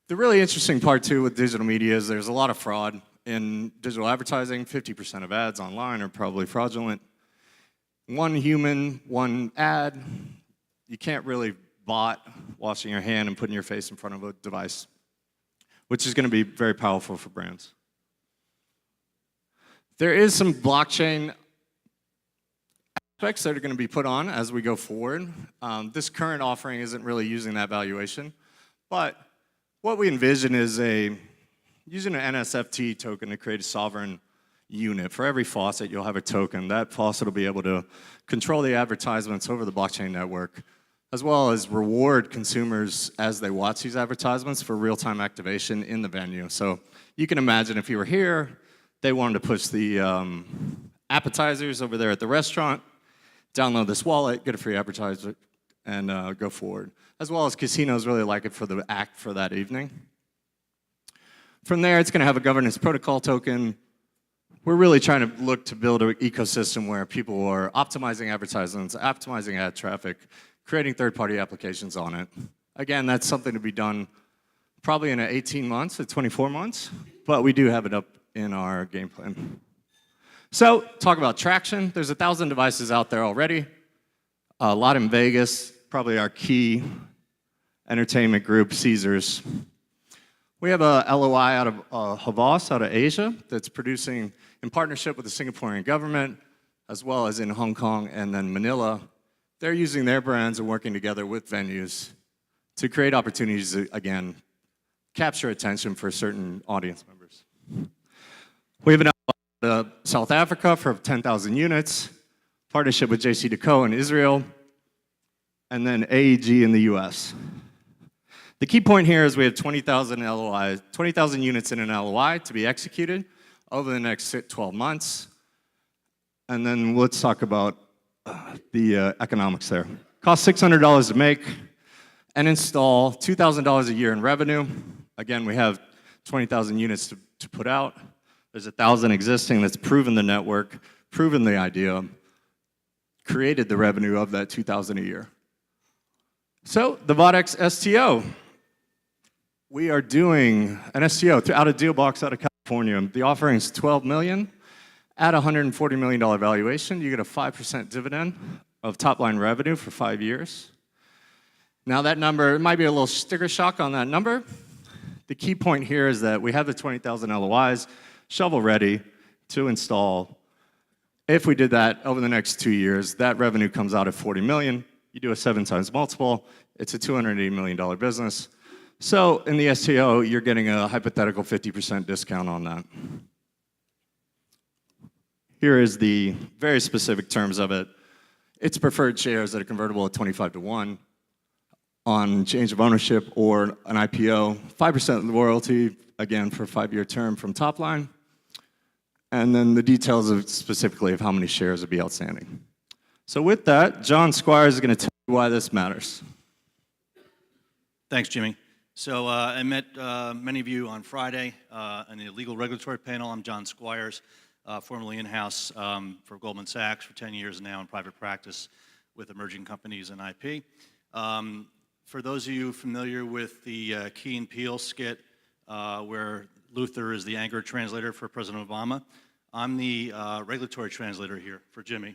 [SPEAKER 8] The really interesting part too with digital media is there's a lot of fraud in digital advertising. 50% of ads online are probably fraudulent. One human, one ad. You can't really bot washing your hand and putting your face in front of a device, which is going to be very powerful for brands. There is some blockchain aspects that are going to be put on as we go forward. This current offering isn't really using that valuation, but what we envision is using an NSFT token to create a sovereign unit. For every faucet, you'll have a token. That faucet will be able to control the advertisements over the blockchain network, as well as reward consumers as they watch these advertisements for real-time activation in the venue. So you can imagine if you were here, they wanted to push the appetizers over there at the restaurant, download this wallet, get a free appetizer, and go forward. As well as casinos really like it for the act for that evening. From there, it's going to have a governance protocol token. We're really trying to look to build an ecosystem where people are optimizing advertisements, optimizing ad traffic, creating third-party applications on it. Again, that's something to be done probably in 18 months to 24 months, but we do have it up in our game plan. So, talk about traction. There's 1,000 devices out there already. A lot in Vegas, probably our key entertainment group, Caesars. We have a LOI out of Havas, out of Asia, that's producing in partnership with the Singaporean government, as well as in Hong Kong and then Manila. They're using their brands and working together with venues to create opportunities to, again, capture attention for certain audience members. We have an LOI to South Africa for 10,000 units, partnership with JC in Israel, and then AEG in the US. The key point here is we have 20,000 LOIs, 20,000 units in an LOI to be executed over the next 12 months. And then let's talk about the economics there. Costs $600 to make and install, $2,000 a year in revenue. Again, we have 20,000 units to put out. There's 1,000 existing that's proven the network, proven the idea, created the revenue of that 2,000 a year. So, the Vodex STO. We are doing an STO out of Dealbox out of California. The offering is $12 million. At $140 million valuation, you get a 5% dividend of top-line revenue for 5 years. Now that number, it might be a little sticker shock on that number. The key point here is that we have the 20,000 LOIs, shovel-ready to install. If we did that over the next 2 years, that revenue comes out at $40 million. You do a 7 times multiple, it's a $280 million business. So in the STO, you're getting a hypothetical 50% discount on that. Here is the very specific terms of it. It's preferred shares that are convertible at 25-to-1 on change of ownership or an IPO. 5% royalty, again, for a 5-year term from top line. And then the details of specifically of how many shares would be outstanding. So with that, John Squires is going to tell you why this matters.
[SPEAKER 9] Thanks, Jimmy. So I met many of you on Friday in the legal regulatory panel. I'm John Squires. Formerly in-house for Goldman Sachs for 10 years now in private practice with emerging companies and IP. For those of you familiar with the Key and Peele skit where Luther is the anger translator for President Obama, I'm the regulatory translator here for Jimmy.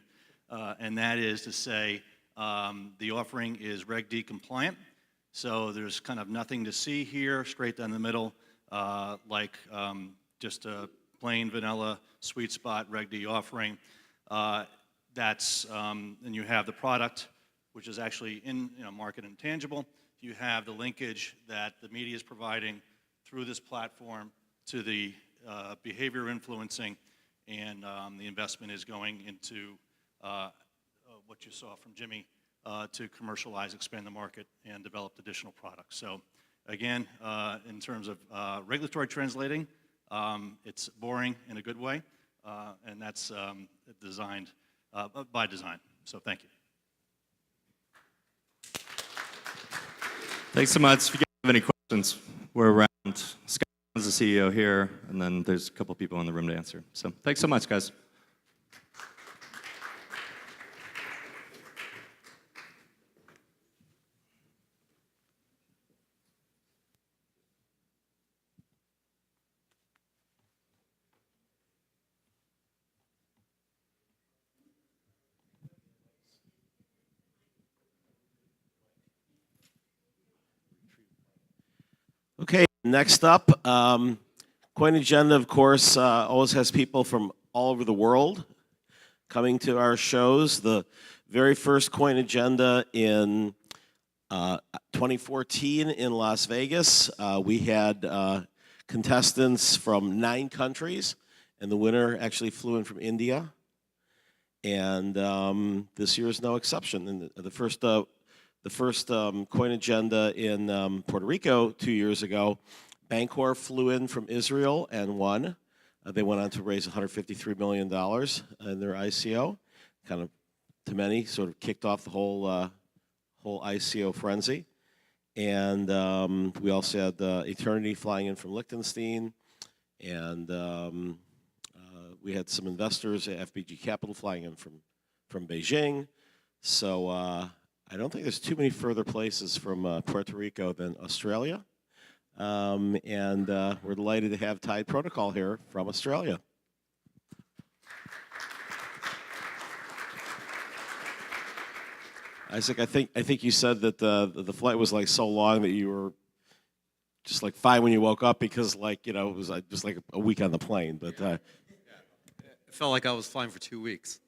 [SPEAKER 9] And that is to say the offering is Reg D compliant. So there's kind of nothing to see here, straight down the middle, like just a plain vanilla sweet spot Reg D offering. And you have the product, which is actually in market and tangible. You have the linkage that the media is providing through this platform to the behavior influencing, and the investment is going into what you saw from Jimmy to commercialize, expand the market, and develop additional products. So again, in terms of regulatory translating, it's boring in a good way, and that's designed by design. So thank you.
[SPEAKER 8] Thanks so much. If you guys have any questions, we're around. Scott is the CEO here, and then there's a couple people in the room to answer. So thanks so much, guys.
[SPEAKER 3] Okay, next up, CoinAgenda, of course, always has people from all over the world coming to our shows. The very first CoinAgenda in 2014 in Las Vegas, we had contestants from 9 countries, and the winner actually flew in from India. And this year is no exception. And the first CoinAgenda in Puerto Rico 2 years ago, Bancor flew in from Israel and won. They went on to raise $153 million in their ICO. Kind of, to many, sort of kicked off the whole ICO frenzy. And we also had Eternity flying in from Liechtenstein. And we had some investors at FBG Capital flying in from Beijing. So I don't think there's too many further places from Puerto Rico than Australia. And we're delighted to have Tide Protocol here from Australia. Isaac, I think you said that the flight was like so long that you were just like fine when you woke up because it was just like a week on the plane. But
[SPEAKER 10] it felt like I was flying for 2 weeks.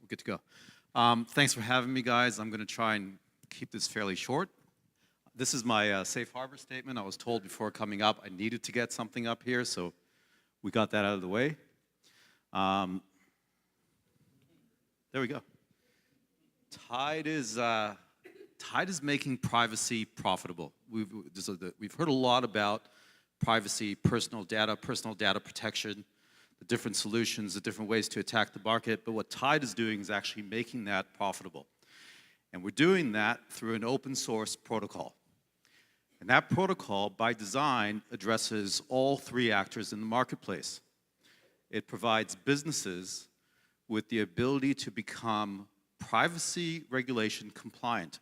[SPEAKER 10] Good to go. Thanks for having me, guys. I'm going to try and keep this fairly short. This is my safe harbor statement. I was told before coming up I needed to get something up here, so we got that out of the way. There we go. Tide is making privacy profitable. We've heard a lot about privacy, personal data protection, the different solutions, the different ways to attack the market, but what Tide is doing is actually making that profitable. And we're doing that through an open source protocol. And that protocol, by design, addresses all 3 actors in the marketplace. It provides businesses with the ability to become privacy regulation compliant.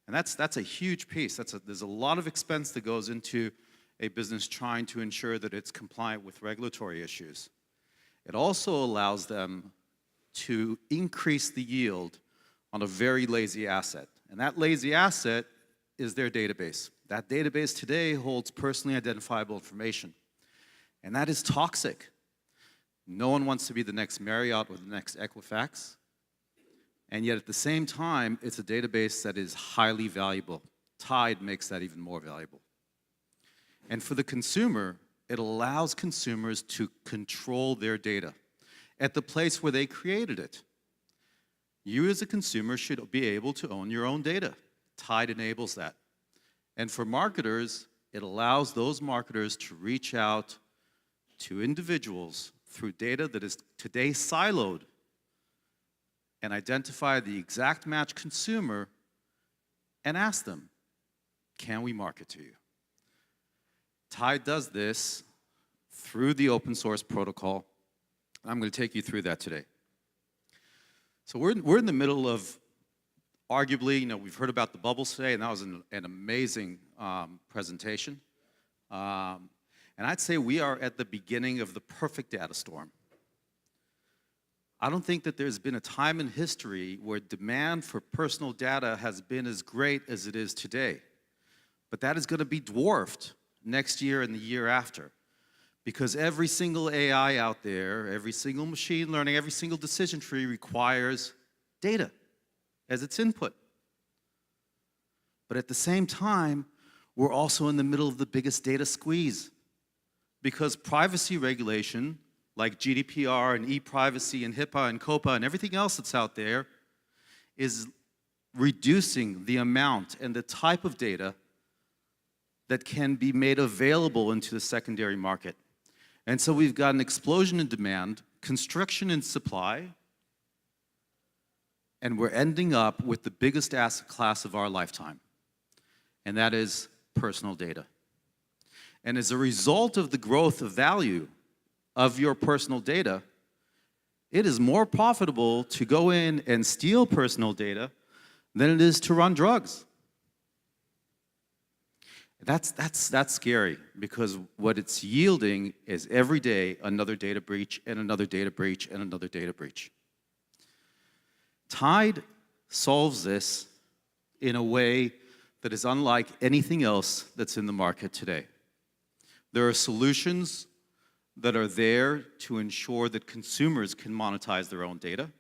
[SPEAKER 10] And that's a huge piece. There's a lot of expense that goes into a business trying to ensure that it's compliant with regulatory issues. It also allows them to increase the yield on a very lazy asset. And that lazy asset is their database. That database today holds personally identifiable information. And that is toxic. No one wants to be the next Marriott or the next Equifax. And yet at the same time, it's a database that is highly valuable. Tide makes that even more valuable. And for the consumer, it allows consumers to control their data at the place where they created it. You as a consumer should be able to own your own data. Tide enables that. And for marketers, it allows those marketers to reach out to individuals through data that is today siloed and identify the exact match consumer and ask them, can we market to you? Tide does this through the open source protocol. I'm going to take you through that today. So we're in the middle of, arguably, we've heard about the bubbles today, and that was an amazing presentation. And I'd say we are at the beginning of the perfect data storm. I don't think that there's been a time in history where demand for personal data has been as great as it is today. But that is going to be dwarfed next year, and the year after. Because every single AI out there, every single machine learning, every single decision tree requires data as its input. But at the same time, we're also in the middle of the biggest data squeeze. Because privacy regulation, like GDPR and e-privacy and HIPAA and COPA and everything else that's out there, is reducing the amount and the type of data that can be made available into the secondary market. And so we've got an explosion in demand, constriction in supply, and we're ending up with the biggest asset class of our lifetime, and that is personal data. And as a result of the growth of value of your personal data, it is more profitable to go in and steal personal data than it is to run drugs. That's scary, because what it's yielding is every day another data breach and another data breach and another data breach. Tide solves this in a way that is unlike anything else that's in the market today. There are solutions that are there to ensure that consumers can monetize their own data.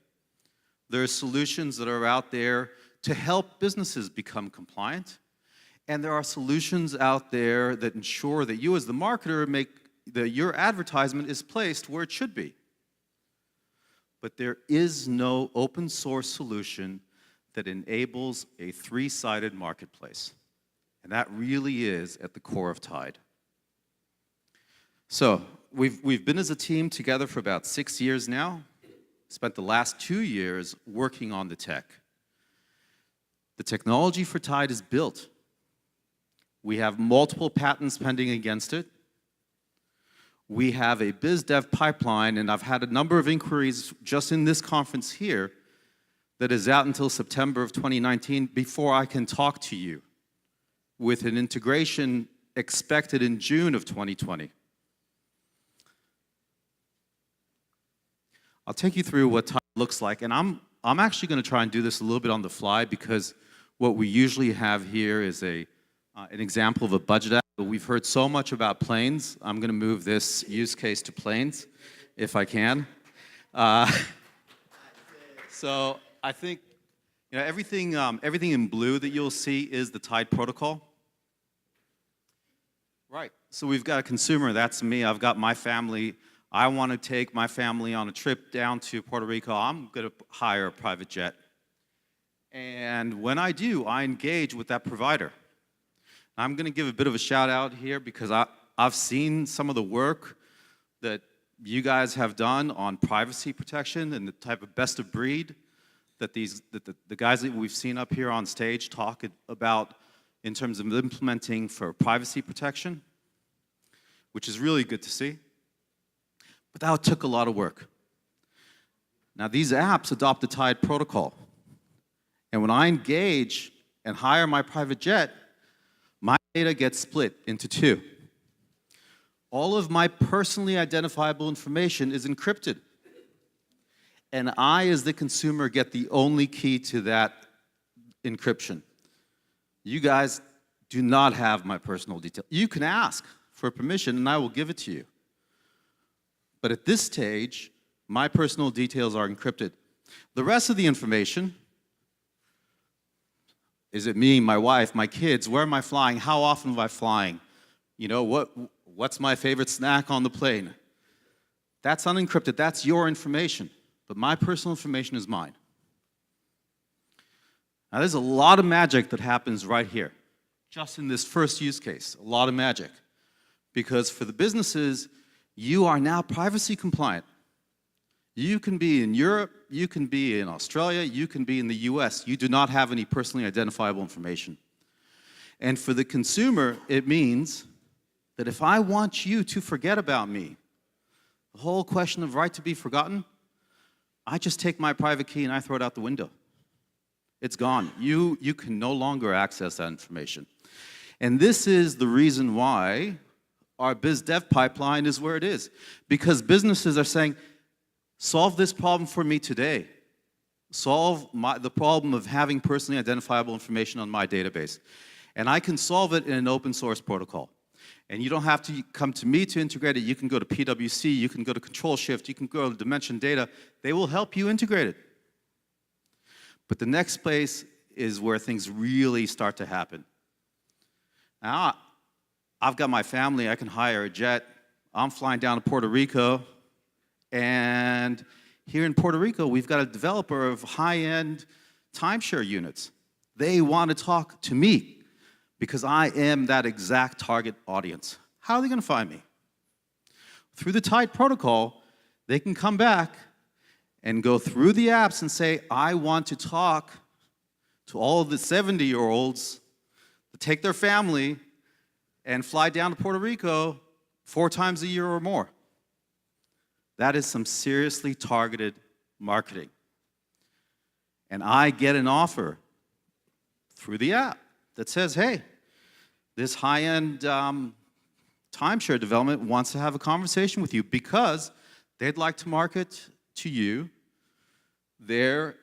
[SPEAKER 10] There are solutions that are out there to help businesses become compliant. And there are solutions out there that ensure that you as the marketer that your advertisement is placed where it should be. But there is no open source solution that enables a three-sided marketplace. And that really is at the core of Tide. So we've been as a team together for about 6 years now, spent the last 2 years working on the tech. The technology for Tide is built. We have multiple patents pending against it. We have a biz dev pipeline, and I've had a number of inquiries just in this conference here that is out until September of 2019 before I can talk to you, with an integration expected in June of 2020. I'll take you through what Tide looks like, and I'm actually going to try and do this a little bit on the fly, because what we usually have here is an example of a budget app, but we've heard so much about planes. I'm going to move this use case to planes, if I can. So I think everything in blue that you'll see is the Tide protocol. Right. So we've got a consumer. That's me. I've got my family. I want to take my family on a trip down to Puerto Rico. I'm going to hire a private jet. And when I do, I engage with that provider. I'm going to give a bit of a shout out here, because I've seen some of the work that you guys have done on privacy protection and the type of best of breed that the guys that we've seen up here on stage talk about in terms of implementing for privacy protection, which is really good to see. But that took a lot of work. Now, these apps adopt the Tide protocol. And when I engage and hire my private jet, my data gets split into two. All of my personally identifiable information is encrypted. And I, as the consumer, get the only key to that encryption. You guys do not have my personal details. You can ask for permission, and I will give it to you. But at this stage, my personal details are encrypted. The rest of the information, is it me, my wife, my kids, where am I flying, how often am I flying, what's my favorite snack on the plane? That's unencrypted, that's your information, but my personal information is mine. Now there's a lot of magic that happens right here, just in this first use case, a lot of magic. Because for the businesses, you are now privacy compliant. You can be in Europe, you can be in Australia, you can be in the US. You do not have any personally identifiable information. And for the consumer, it means that if I want you to forget about me, the whole question of right to be forgotten, I just take my private key and I throw it out the window. It's gone. You can no longer access that information. And this is the reason why our biz dev pipeline is where it is. Because businesses are saying, solve this problem for me today. Solve the problem of having personally identifiable information on my database. And I can solve it in an open source protocol. And you don't have to come to me to integrate it. You can go to PwC, you can go to Control Shift, you can go to Dimension Data. They will help you integrate it. But the next place is where things really start to happen. Now, I've got my family, I can hire a jet. I'm flying down to Puerto Rico, and here in Puerto Rico, we've got a developer of high-end timeshare units. They want to talk to me because I am that exact target audience. How are they going to find me? Through the Tide protocol, they can come back and go through the apps and say, I want to talk to all of the 70-year-olds to take their family and fly down to Puerto Rico 4 times a year or more. That is some seriously targeted marketing. And I get an offer through the app that says, hey, this high-end timeshare development wants to have a conversation with you because they'd like to market to you their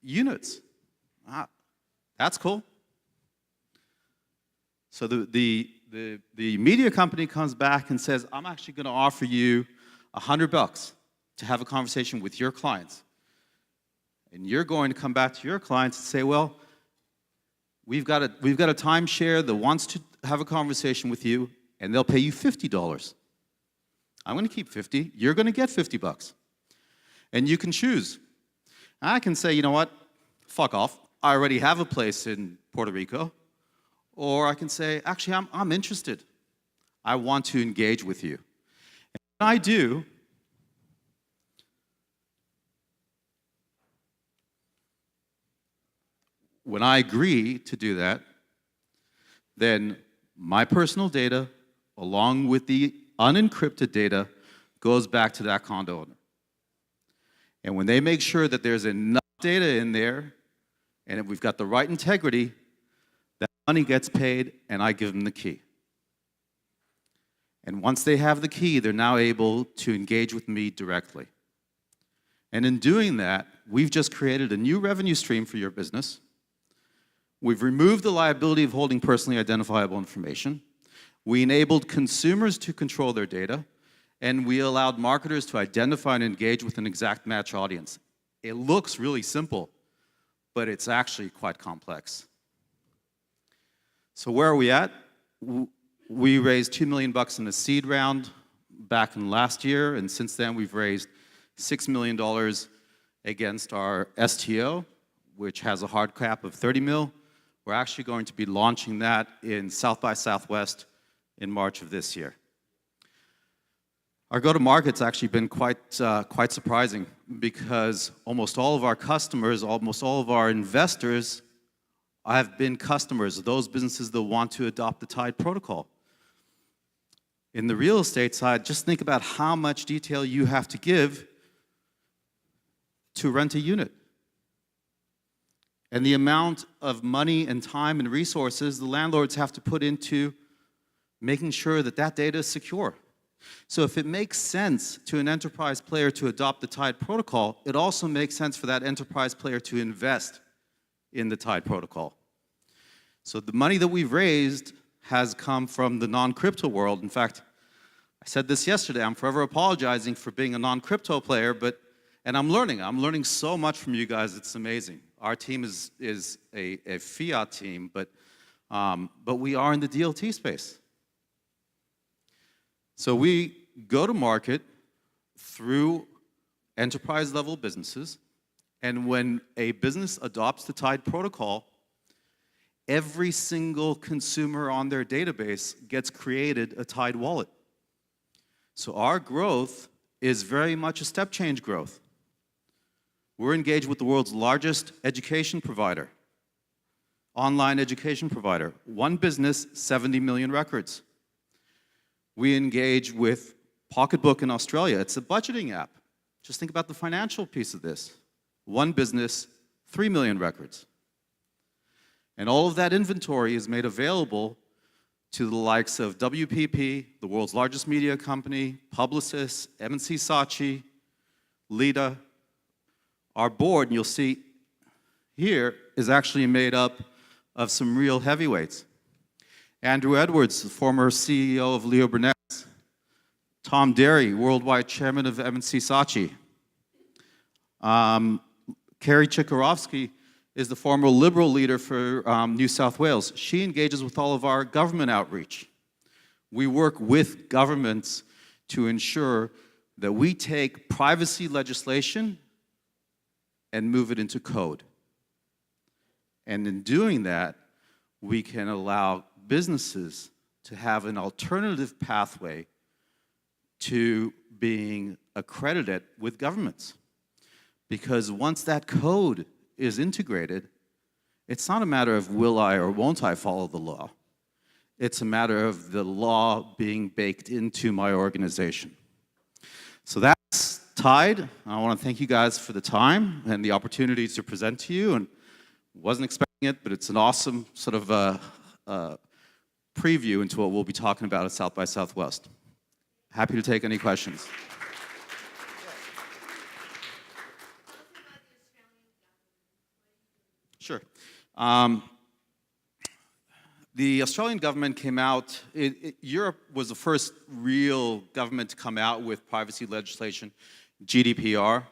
[SPEAKER 10] units. That's cool. So the media company comes back and says, I'm actually going to offer you $100 to have a conversation with your clients. And you're going to come back to your clients and say, well, we've got a timeshare that wants to have a conversation with you, and they'll pay you $50. I'm going to keep 50. You're going to get $50. And you can choose. I can say, you know what? Fuck off. I already have a place in Puerto Rico. Or I can say, actually, I'm interested. I want to engage with you. And when I do, when I agree to do that, then my personal data, along with the unencrypted data, goes back to that condo owner. And when they make sure that there's enough data in there, and if we've got the right integrity, that money gets paid, and I give them the key. And once they have the key, they're now able to engage with me directly. And in doing that, we've just created a new revenue stream for your business. We've removed the liability of holding personally identifiable information. We enabled consumers to control their data, and we allowed marketers to identify and engage with an exact match audience. It looks really simple, but it's actually quite complex. So where are we at? We raised $2 million in a seed round back in last year, and since then we've raised $6 million against our STO, which has a hard cap of 30 mil. We're actually going to be launching that in South by Southwest in March of this year. Our go-to-market's actually been quite surprising because almost all of our customers, almost all of our investors have been customers of those businesses that want to adopt the Tide protocol. In the real estate side, just think about how much detail you have to give to rent a unit. And the amount of money and time and resources the landlords have to put into making sure that that data is secure. So if it makes sense to an enterprise player to adopt the Tide protocol, it also makes sense for that enterprise player to invest in the Tide protocol. So the money that we've raised has come from the non-crypto world. In fact, I said this yesterday, I'm forever apologizing for being a non-crypto player, and I'm learning so much from you guys, it's amazing. Our team is a fiat team, but we are in the DLT space. So we go to market through enterprise-level businesses, and when a business adopts the Tide protocol, every single consumer on their database gets created a Tide wallet. So our growth is very much a step change growth. We're engaged with the world's largest education provider, online education provider. One business, 70 million records. We engage with Pocketbook in Australia. It's a budgeting app. Just think about the financial piece of this. One business, 3 million records. And all of that inventory is made available to the likes of WPP, the world's largest media company, Publicis, M&C Saatchi, Lita. Our board, and you'll see here, is actually made up of some real heavyweights. Andrew Edwards, the former CEO of Leo Burnett. Tom Derry, worldwide chairman of M&C Saatchi. Carrie Chikarovsky is the former Liberal leader for New South Wales. She engages with all of our government outreach. We work with governments to ensure that we take privacy legislation and move it into code. And in doing that, we can allow businesses to have an alternative pathway to being accredited with governments. Because once that code is integrated, it's not a matter of will I or won't I follow the law. It's a matter of the law being baked into my organization. So that's Tide. I want to thank you guys for the time and the opportunity to present to you. And wasn't expecting it, but it's an awesome sort of preview into what we'll be talking about at South by Southwest. Happy to take any questions. Sure. The Australian government came out, Europe was the first real government to come out with privacy legislation, GDPR,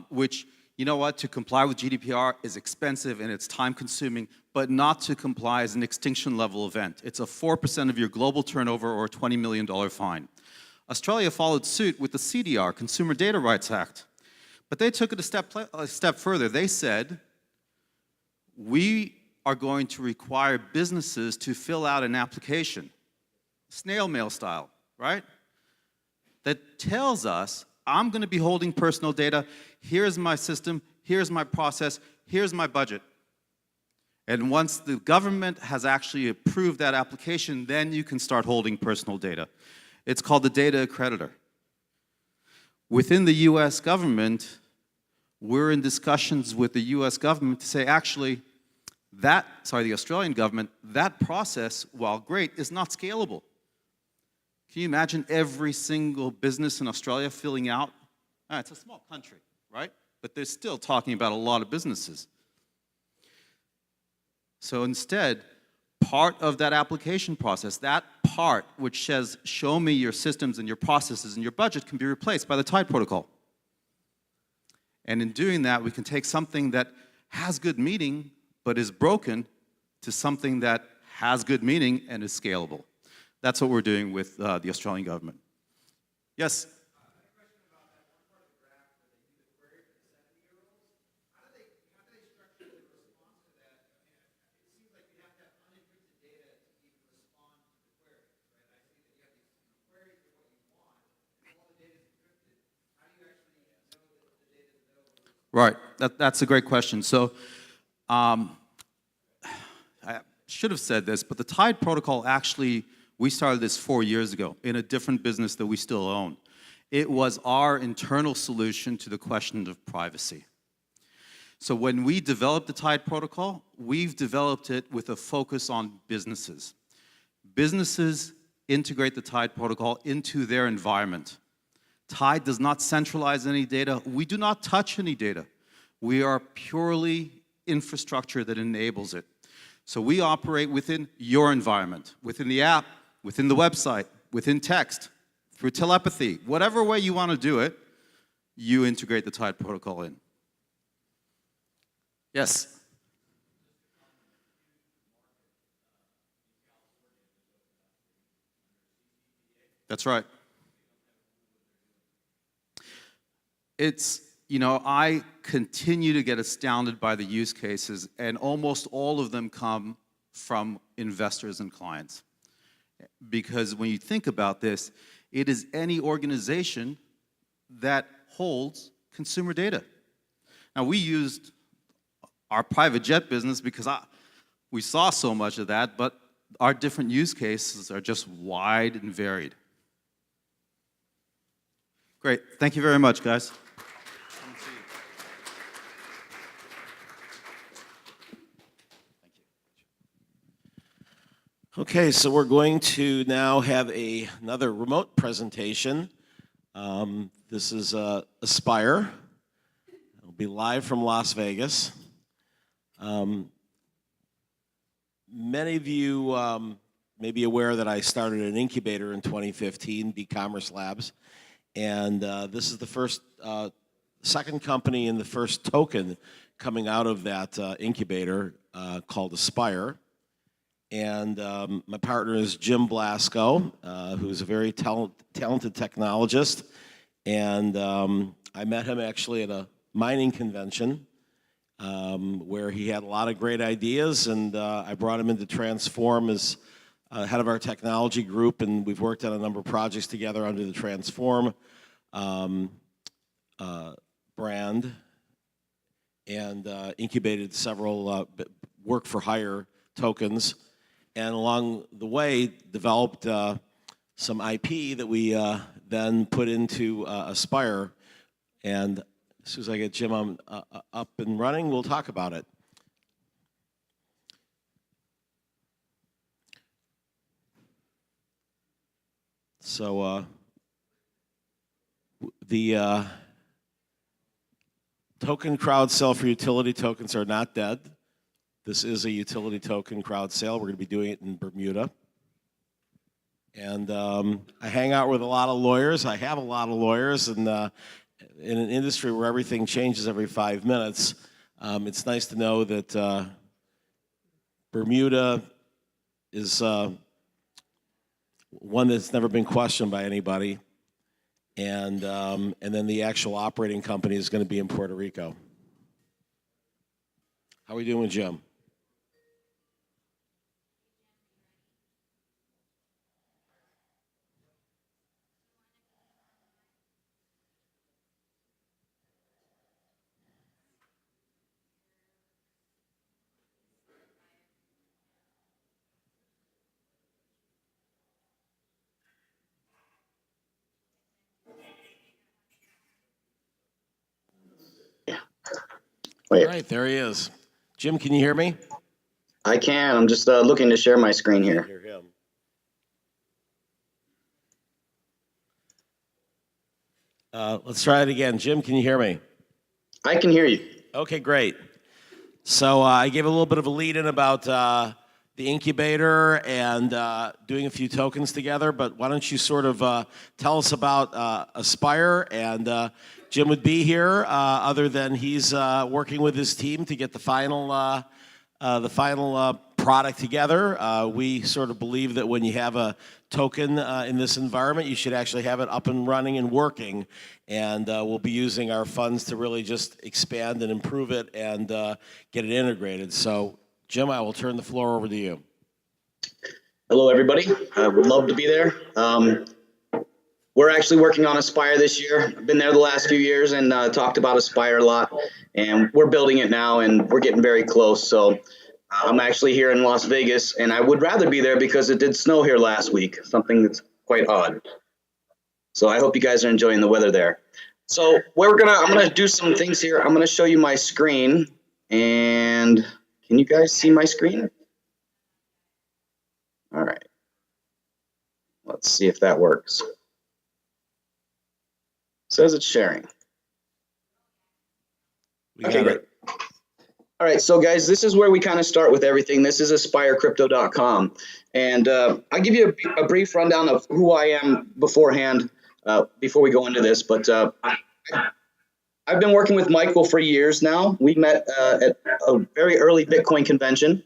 [SPEAKER 10] which, you know what, to comply with GDPR is expensive and it's time consuming, but not to comply is an extinction level event. It's a 4% of your global turnover or a $20 million fine. Australia followed suit with the CDR, Consumer Data Rights Act. But they took it a step further. They said, we are going to require businesses to fill out an application, snail mail style, right? That tells us, I'm going to be holding personal data, here's my system, here's my process, here's my budget. And once the government has actually approved that application, then you can start holding personal data. It's called the data accreditor. Within the US government, we're in discussions with the US government to say, actually, the Australian government, that process, while great, is not scalable. Can you imagine every single business in Australia filling out? It's a small country, right? But they're still talking about a lot of businesses. So instead, part of that application process, that part which says, show me your systems and your processes and your budget, can be replaced by the Tide protocol. And in doing that, we can take something that has good meaning, but is broken, to something that has good meaning and is scalable. That's what we're doing with the Australian government. Yes? Right, that's a great question. So, I should have said this, but the Tide protocol actually, we started this 4 years ago in a different business that we still own. It was our internal solution to the question of privacy. So when we developed the Tide protocol, we've developed it with a focus on businesses. Businesses integrate the Tide protocol into their environment. Tide does not centralize any data. We do not touch any data. We are purely infrastructure that enables it. So we operate within your environment, within the app, within the website, within text, through telepathy. Whatever way you want to do it, you integrate the Tide protocol in. Yes? That's right. It's, you know, I continue to get astounded by the use cases, and almost all of them come from investors and clients. Because when you think about this, it is any organization that holds consumer data. Now, we used our private jet business because we saw so much of that, but our different use cases are just wide and varied. Great. Thank you very much, guys.
[SPEAKER 3] Okay, so we're going to now have another remote presentation. This is Aspire. It'll be live from Las Vegas. Many of you may be aware that I started an incubator in 2015, B-Commerce Labs, and this is the first, second company and the first token coming out of that incubator called Aspire. And my partner is Jim Blasco, who's a very talented technologist. And I met him actually at a mining convention where he had a lot of great ideas, and I brought him into Transform as head of our technology group, and we've worked on a number of projects together under the Transform brand, and incubated several work-for-hire tokens, and along the way developed some IP that we then put into Aspire. And as soon as I get Jim up and running, we'll talk about it. So the token crowd sale for utility tokens are not dead. This is a utility token crowd sale. We're going to be doing it in Bermuda. And I hang out with a lot of lawyers. I have a lot of lawyers, and in an industry where everything changes every 5 minutes, it's nice to know that Bermuda is one that's never been questioned by anybody, and then the actual operating company is going to be in Puerto Rico. How are we doing, Jim?
[SPEAKER 11] Wait.
[SPEAKER 3] All right, there he is. Jim, can you hear me?
[SPEAKER 11] I can. I'm just looking to share my screen here.
[SPEAKER 3] Hear him. Let's try it again. Jim, can you hear me?
[SPEAKER 11] I can hear you.
[SPEAKER 3] Okay, great. So I gave a little bit of a lead in about the incubator and doing a few tokens together, but why don't you sort of tell us about Aspire, and Jim would be here other than he's working with his team to get the final product together. We sort of believe that when you have a token in this environment, you should actually have it up and running and working, and we'll be using our funds to really just expand and improve it and get it integrated. So, Jim, I will turn the floor over to you.
[SPEAKER 11] Hello, everybody. I would love to be there. We're actually working on Aspire this year. I've been there the last few years and talked about Aspire a lot, and we're building it now, and we're getting very close. So I'm actually here in Las Vegas, and I would rather be there because it did snow here last week, something that's quite odd. So I hope you guys are enjoying the weather there. So I'm gonna do some things here. I'm gonna show you my screen, and can you guys see my screen? All right. Let's see if that works. Says it's sharing. Okay, great. All right, so guys, this is where we kind of start with everything. This is aspirecrypto.com. And I'll give you a brief rundown of who I am beforehand, before we go into this. But I've been working with Michael for years now. We met at a very early Bitcoin convention.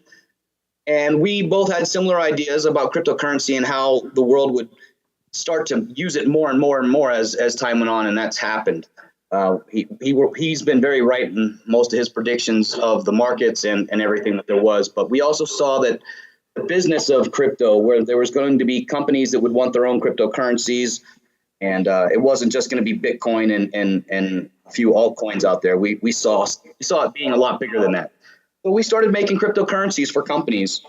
[SPEAKER 11] And we both had similar ideas about cryptocurrency and how the world would start to use it more and more and more as time went on, and that's happened. He's been very right in most of his predictions of the markets and everything that there was. But we also saw that the business of crypto, where there was going to be companies that would want their own cryptocurrencies, and it wasn't just going to be Bitcoin and a few altcoins out there. We saw it being a lot bigger than that. So we started making cryptocurrencies for companies.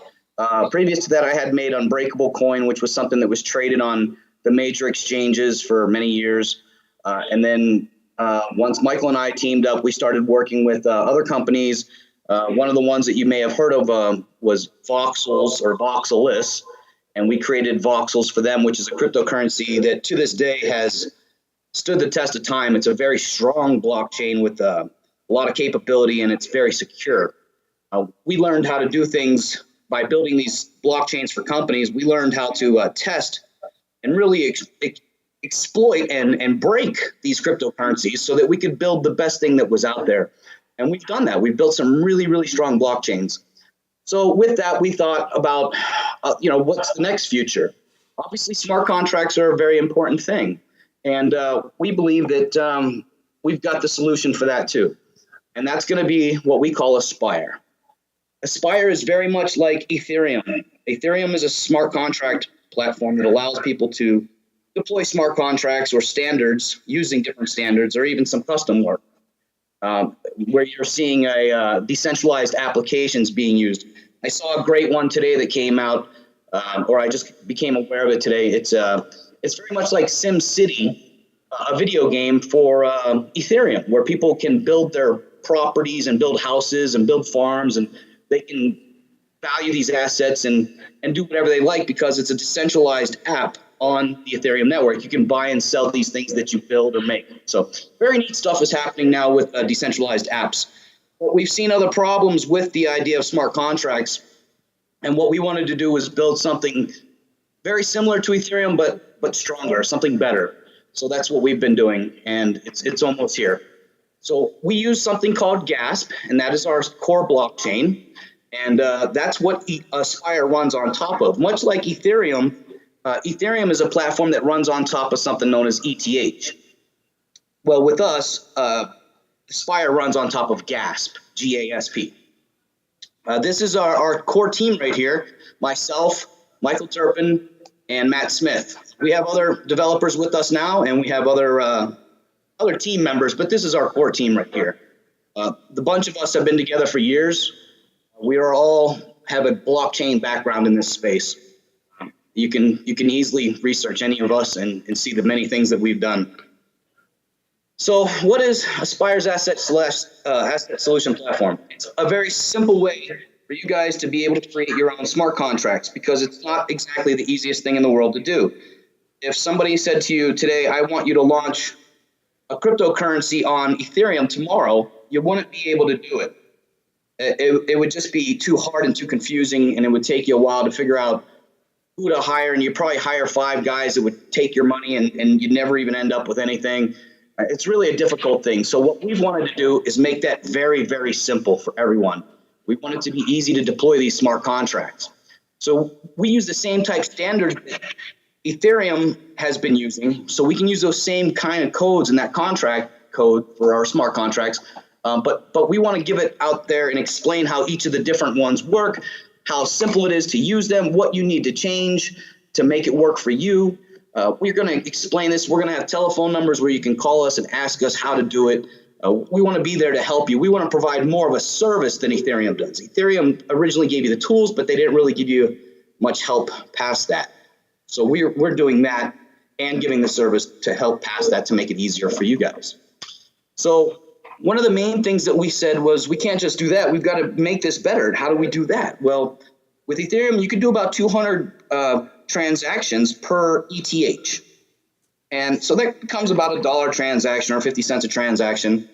[SPEAKER 11] Previous to that, I had made Unbreakable Coin, which was something that was traded on the major exchanges for many years. And then once Michael and I teamed up, we started working with other companies. One of the ones that you may have heard of was Voxels or Voxelis, and we created Voxels for them, which is a cryptocurrency that to this day has stood the test of time. It's a very strong blockchain with a lot of capability, and it's very secure. We learned how to do things by building these blockchains for companies, we learned how to test and really exploit and break these cryptocurrencies so that we could build the best thing that was out there. And we've done that. We've built some really, really strong blockchains. So with that, we thought about, what's the next future? Obviously, smart contracts are a very important thing. And we believe that we've got the solution for that too. And that's going to be what we call Aspire. Aspire is very much like Ethereum. Ethereum is a smart contract platform that allows people to deploy smart contracts or standards using different standards or even some custom work, where you're seeing a decentralized applications being used. I saw a great one today that came out, or I just became aware of it today. It's very much like SimCity, a video game for Ethereum, where people can build their properties and build houses and build farms, and they can value these assets and do whatever they like because it's a decentralized app on the Ethereum network. You can buy and sell these things that you build or make. So very neat stuff is happening now with decentralized apps. But we've seen other problems with the idea of smart contracts. And what we wanted to do was build something very similar to Ethereum, but stronger, something better. So that's what we've been doing, and it's almost here. So we use something called GASP, and that is our core blockchain. And that's what Aspire runs on top of. Much like Ethereum, Ethereum is a platform that runs on top of something known as ETH. Well, with us, Aspire runs on top of GASP, G-A-S-P. This is our core team right here, myself, Michael Turpin, and Matt Smith. We have other developers with us now, and we have other team members, but this is our core team right here. The bunch of us have been together for years. We are all have a blockchain background in this space. You can easily research any of us and see the many things that we've done. So what is Aspire's asset solution platform? It's a very simple way for you guys to be able to create your own smart contracts because it's not exactly the easiest thing in the world to do. If somebody said to you today, I want you to launch a cryptocurrency on Ethereum tomorrow, you wouldn't be able to do it. It would just be too hard and too confusing, and it would take you a while to figure out who to hire, and you'd probably hire 5 guys that would take your money, and you'd never even end up with anything. It's really a difficult thing. So what we've wanted to do is make that very, very simple for everyone. We want it to be easy to deploy these smart contracts. So we use the same type standards that Ethereum has been using, so we can use those same kind of codes in that contract code for our smart contracts. But we want to give it out there and explain how each of the different ones work, how simple it is to use them, what you need to change to make it work for you. We're going to explain this. We're going to have telephone numbers where you can call us and ask us how to do it. We want to be there to help you. We want to provide more of a service than Ethereum does. Ethereum originally gave you the tools, but they didn't really give you much help past that. So we're doing that and giving the service to help past that to make it easier for you guys. So one of the main things that we said was we can't just do that. We've got to make this better. How do we do that? Well, with Ethereum, you could do about 200 transactions per ETH. And so that becomes about $1 transaction or 50 cents a transaction.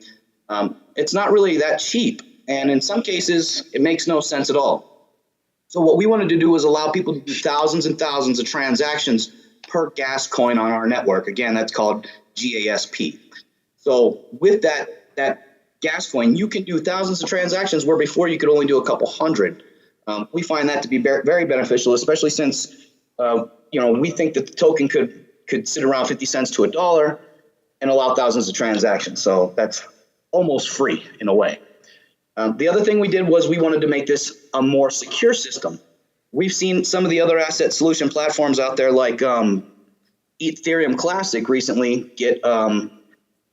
[SPEAKER 11] It's not really that cheap. And in some cases, it makes no sense at all. So what we wanted to do was allow people to do thousands and thousands of transactions per gas coin on our network. Again, that's called GASP. So with that gas coin, you can do thousands of transactions where before you could only do a couple hundred. We find that to be very beneficial, especially since we think that the token could sit around 50 cents to $1 and allow thousands of transactions. So that's almost free in a way. The other thing we did was we wanted to make this a more secure system. We've seen some of the other asset solution platforms out there like Ethereum Classic recently get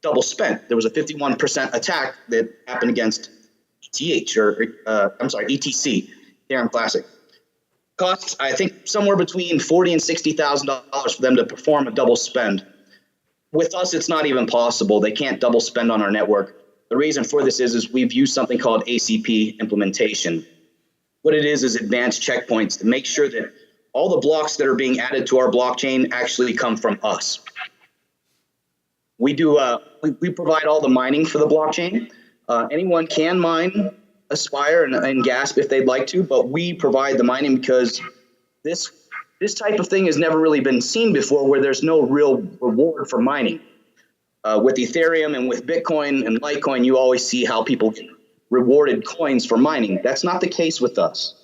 [SPEAKER 11] double spent. There was a 51% attack that happened against ETH ETC, Ethereum Classic. Costs, I think, somewhere between $40,000 and $60,000 for them to perform a double spend. With us, it's not even possible. They can't double spend on our network. The reason for this is we've used something called ACP implementation. What it is advanced checkpoints to make sure that all the blocks that are being added to our blockchain actually come from us. We provide all the mining for the blockchain. Anyone can mine Aspire and Gasp if they'd like to, but we provide the mining because this type of thing has never really been seen before, where there's no real reward for mining. With Ethereum and with Bitcoin and Litecoin, you always see how people get rewarded coins for mining. That's not the case with us.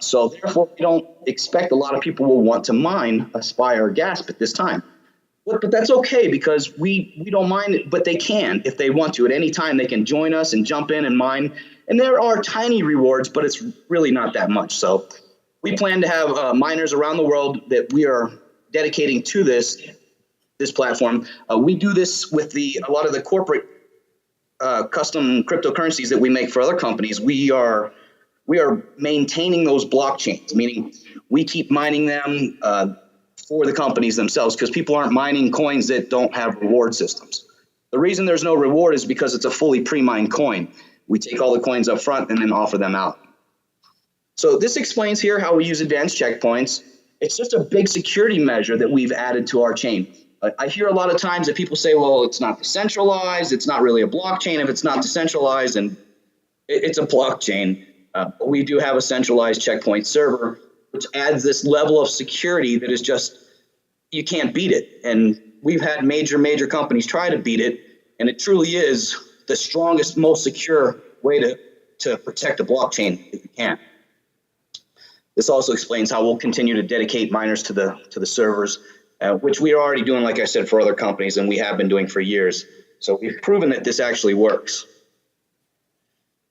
[SPEAKER 11] So therefore, we don't expect a lot of people will want to mine Aspire or Gasp at this time. But that's okay, because we don't mind it, but they can if they want to. At any time, they can join us and jump in and mine. And there are tiny rewards, but it's really not that much. So we plan to have miners around the world that we are dedicating to this platform. We do this with a lot of the corporate custom cryptocurrencies that we make for other companies. We are maintaining those blockchains, meaning we keep mining them for the companies themselves, because people aren't mining coins that don't have reward systems. The reason there's no reward is because it's a fully pre-mined coin. We take all the coins up front and then offer them out. So this explains here how we use advanced checkpoints. It's just a big security measure that we've added to our chain. I hear a lot of times that people say, well, it's not decentralized, it's not really a blockchain if it's not decentralized, and it's a blockchain. But we do have a centralized checkpoint server, which adds this level of security that is just, you can't beat it. And we've had major companies try to beat it, and it truly is the strongest, most secure way to protect a blockchain if you can. This also explains how we'll continue to dedicate miners to the servers, which we are already doing, like I said, for other companies, and we have been doing for years. So we've proven that this actually works.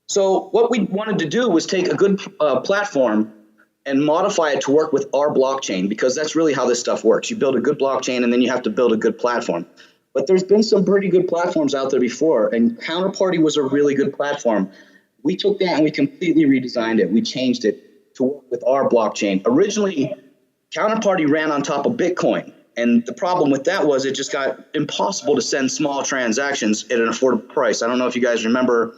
[SPEAKER 11] So what we wanted to do was take a good platform and modify it to work with our blockchain, because that's really how this stuff works. You build a good blockchain, and then you have to build a good platform. But there's been some pretty good platforms out there before, and Counterparty was a really good platform. We took that and we completely redesigned it. We changed it to work with our blockchain. Originally, Counterparty ran on top of Bitcoin, and the problem with that was it just got impossible to send small transactions at an affordable price. I don't know if you guys remember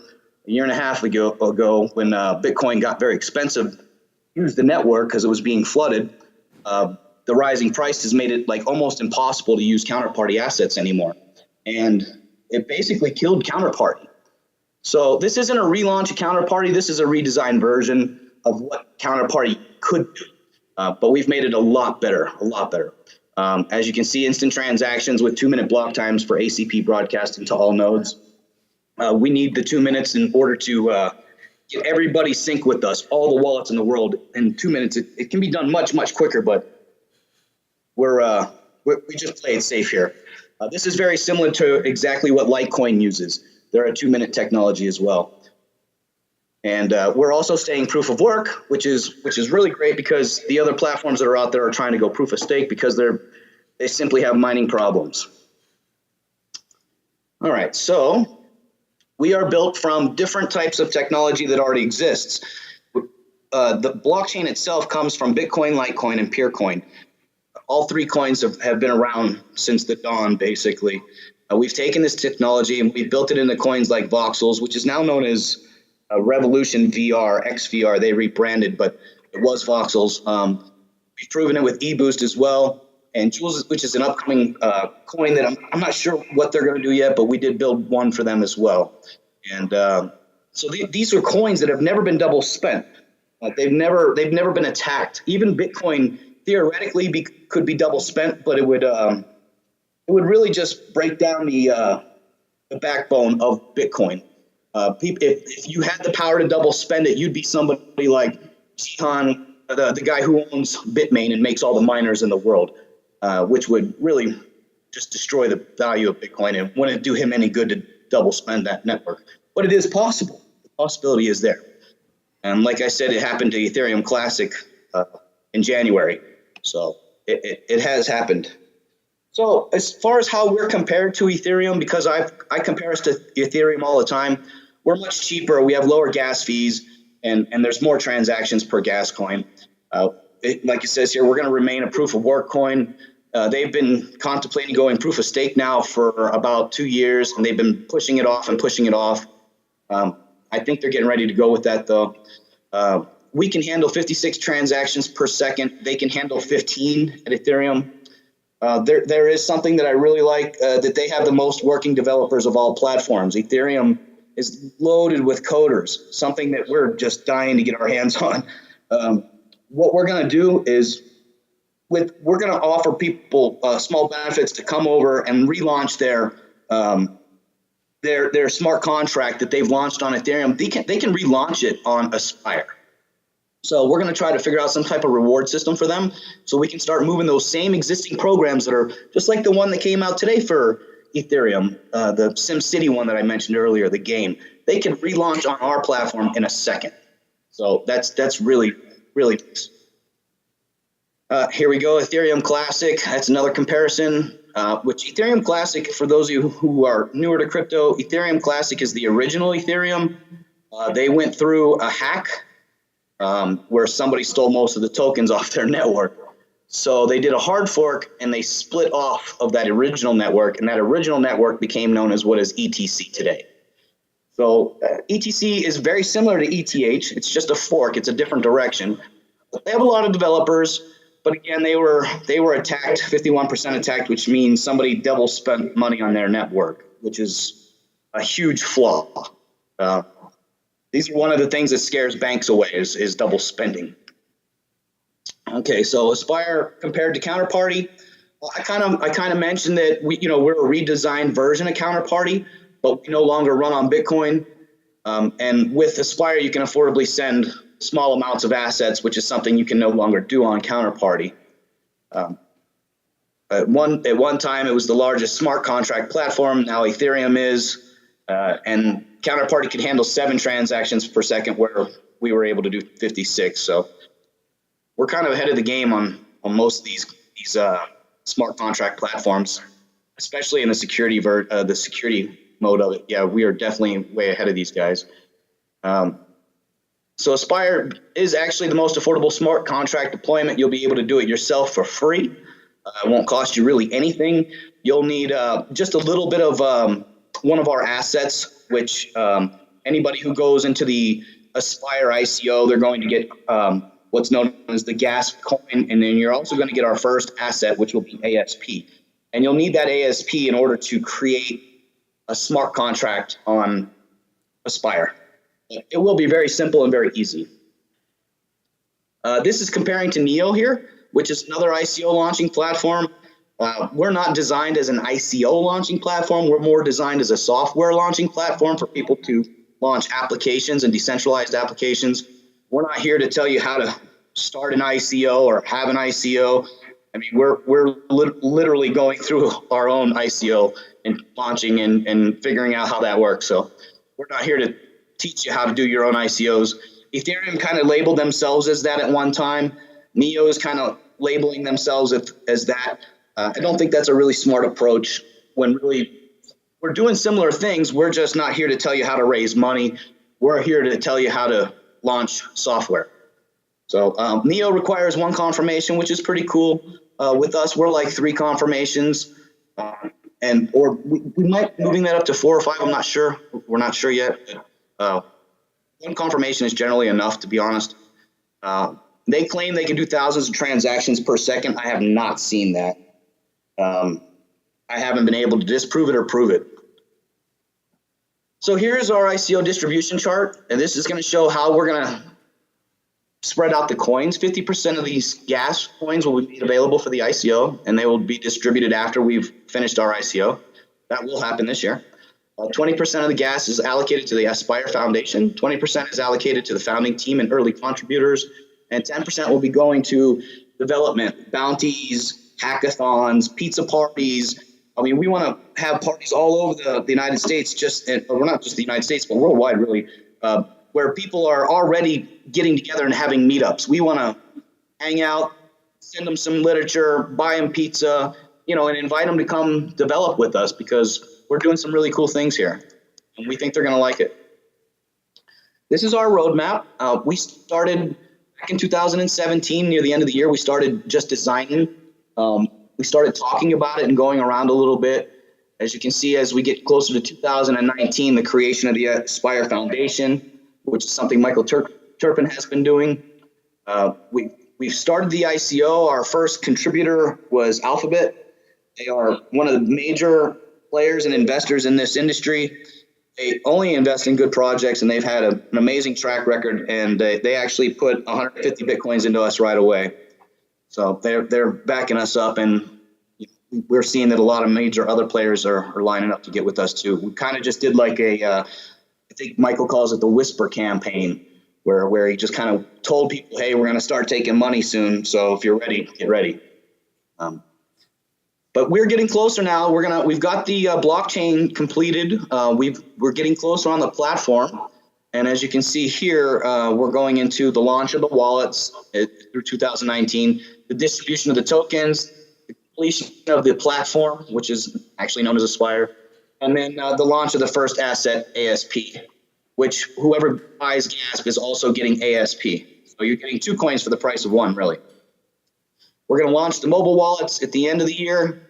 [SPEAKER 11] a year and a half ago when Bitcoin got very expensive, use the network because it was being flooded. The rising prices made it like almost impossible to use Counterparty assets anymore. And it basically killed Counterparty. So this isn't a relaunch of Counterparty. This is a redesigned version of what Counterparty could do. But we've made it a lot better, a lot better. As you can see, instant transactions with 2-minute block times for ACP broadcasting to all nodes. We need the 2 minutes in order to get everybody sync with us, all the wallets in the world. In 2 minutes, it can be done much quicker, but we just play it safe here. This is very similar to exactly what Litecoin uses. They're a 2-minute technology as well. And we're also staying proof of work, which is really great, because the other platforms that are out there are trying to go proof of stake because they simply have mining problems. All right, so we are built from different types of technology that already exists. The blockchain itself comes from Bitcoin, Litecoin, and Peercoin. All three coins have been around since the dawn, basically. We've taken this technology and we've built it into coins like Voxels, which is now known as Revolution VR, XVR. They rebranded, but it was Voxels. We've proven it with eBoost as well, and Jules, which is an upcoming coin that I'm not sure what they're going to do yet, but we did build one for them as well. And so these are coins that have never been double spent. They've never been attacked. Even Bitcoin theoretically could be double spent, but it would really just break down the backbone of Bitcoin. If you had the power to double spend it, you'd be somebody like Jihan, the guy who owns Bitmain and makes all the miners in the world, which would really just destroy the value of Bitcoin and wouldn't do him any good to double spend that network. But it is possible. The possibility is there. And like I said, it happened to Ethereum Classic in January. So it has happened. So as far as how we're compared to Ethereum, because I compare us to Ethereum all the time, we're much cheaper. We have lower gas fees, and there's more transactions per gas coin. Like it says here, we're going to remain a proof of work coin. They've been contemplating going proof of stake now for about 2 years, and they've been pushing it off and pushing it off. I think they're getting ready to go with that, though. We can handle 56 transactions per second. They can handle 15 at Ethereum. There is something that I really like, that they have the most working developers of all platforms. Ethereum is loaded with coders, something that we're just dying to get our hands on. What we're going to do is we're going to offer people small benefits to come over and relaunch their smart contract that they've launched on Ethereum. They can relaunch it on Aspire. So we're going to try to figure out some type of reward system for them so we can start moving those same existing programs that are just like the one that came out today for Ethereum, the SimCity one that I mentioned earlier, the game. They can relaunch on our platform in a second. So that's really, really nice. Here we go, Ethereum Classic. That's another comparison. Which Ethereum Classic, for those of you who are newer to crypto, Ethereum Classic is the original Ethereum. They went through a hack where somebody stole most of the tokens off their network. So they did a hard fork and they split off of that original network, and that original network became known as what is ETC today. So ETC is very similar to ETH. It's just a fork. It's a different direction. They have a lot of developers, but again, they were attacked, 51% attacked, which means somebody double spent money on their network, which is a huge flaw. These are one of the things that scares banks away is double spending. Okay, so Aspire compared to Counterparty. Well, I kind of mentioned that we're a redesigned version of Counterparty, but we no longer run on Bitcoin. And with Aspire, you can affordably send small amounts of assets, which is something you can no longer do on Counterparty. At one time, it was the largest smart contract platform. Now Ethereum is, and Counterparty could handle 7 transactions per second, where we were able to do 56. So we're kind of ahead of the game on most of these smart contract platforms, especially in the security mode of it. Yeah, we are definitely way ahead of these guys. So Aspire is actually the most affordable smart contract deployment. You'll be able to do it yourself for free. It won't cost you really anything. You'll need just a little bit of one of our assets, which anybody who goes into the Aspire ICO, they're going to get what's known as the gas coin, and then you're also going to get our first asset, which will be ASP. And you'll need that ASP in order to create a smart contract on Aspire. It will be very simple and very easy. This is comparing to Neo here, which is another ICO launching platform. We're not designed as an ICO launching platform. We're more designed as a software launching platform for people to launch applications and decentralized applications. We're not here to tell you how to start an ICO or have an ICO. I mean, we're literally going through our own ICO and launching and figuring out how that works. So we're not here to teach you how to do your own ICOs. Ethereum kind of labeled themselves as that at one time. Neo is kind of labeling themselves as that. I don't think that's a really smart approach when really we're doing similar things. We're just not here to tell you how to raise money. We're here to tell you how to launch software. So Neo requires 1 confirmation, which is pretty cool. With us, we're like 3 confirmations, or we might be moving that up to 4 or 5. I'm not sure. We're not sure yet. 1 confirmation is generally enough, to be honest. They claim they can do thousands of transactions per second. I have not seen that. I haven't been able to disprove it or prove it. So here's our ICO distribution chart, and this is going to show how we're going to spread out the coins. 50% of these gas coins will be made available for the ICO, and they will be distributed after we've finished our ICO. That will happen this year. 20% of the gas is allocated to the Aspire Foundation. 20% is allocated to the founding team and early contributors, and 10% will be going to development, bounties, hackathons, pizza parties. I mean, we want to have parties all over the United States, or not just the United States, but worldwide, really, where people are already getting together and having meetups. We want to hang out, send them some literature, buy them pizza, and invite them to come develop with us, because we're doing some really cool things here, and we think they're going to like it. This is our roadmap. We started back in 2017, near the end of the year. We started just designing. We started talking about it and going around a little bit. As you can see, as we get closer to 2019, the creation of the Aspire Foundation, which is something Michael Turpin has been doing. We've started the ICO. Our first contributor was Alphabet. They are one of the major players and investors in this industry. They only invest in good projects, and they've had an amazing track record. And they actually put 150 bitcoins into us right away. So they're backing us up, and we're seeing that a lot of major other players are lining up to get with us too. We kind of just did like I think Michael calls it the whisper campaign, where he just kind of told people, hey, we're going to start taking money soon. So if you're ready, get ready. But we're getting closer now. We've got the blockchain completed. We're getting closer on the platform. And as you can see here, we're going into the launch of the wallets through 2019, the distribution of the tokens, the completion of the platform, which is actually known as Aspire, and then the launch of the first asset, ASP, which whoever buys GASP is also getting ASP. So you're getting 2 coins for the price of 1, really. We're going to launch the mobile wallets at the end of the year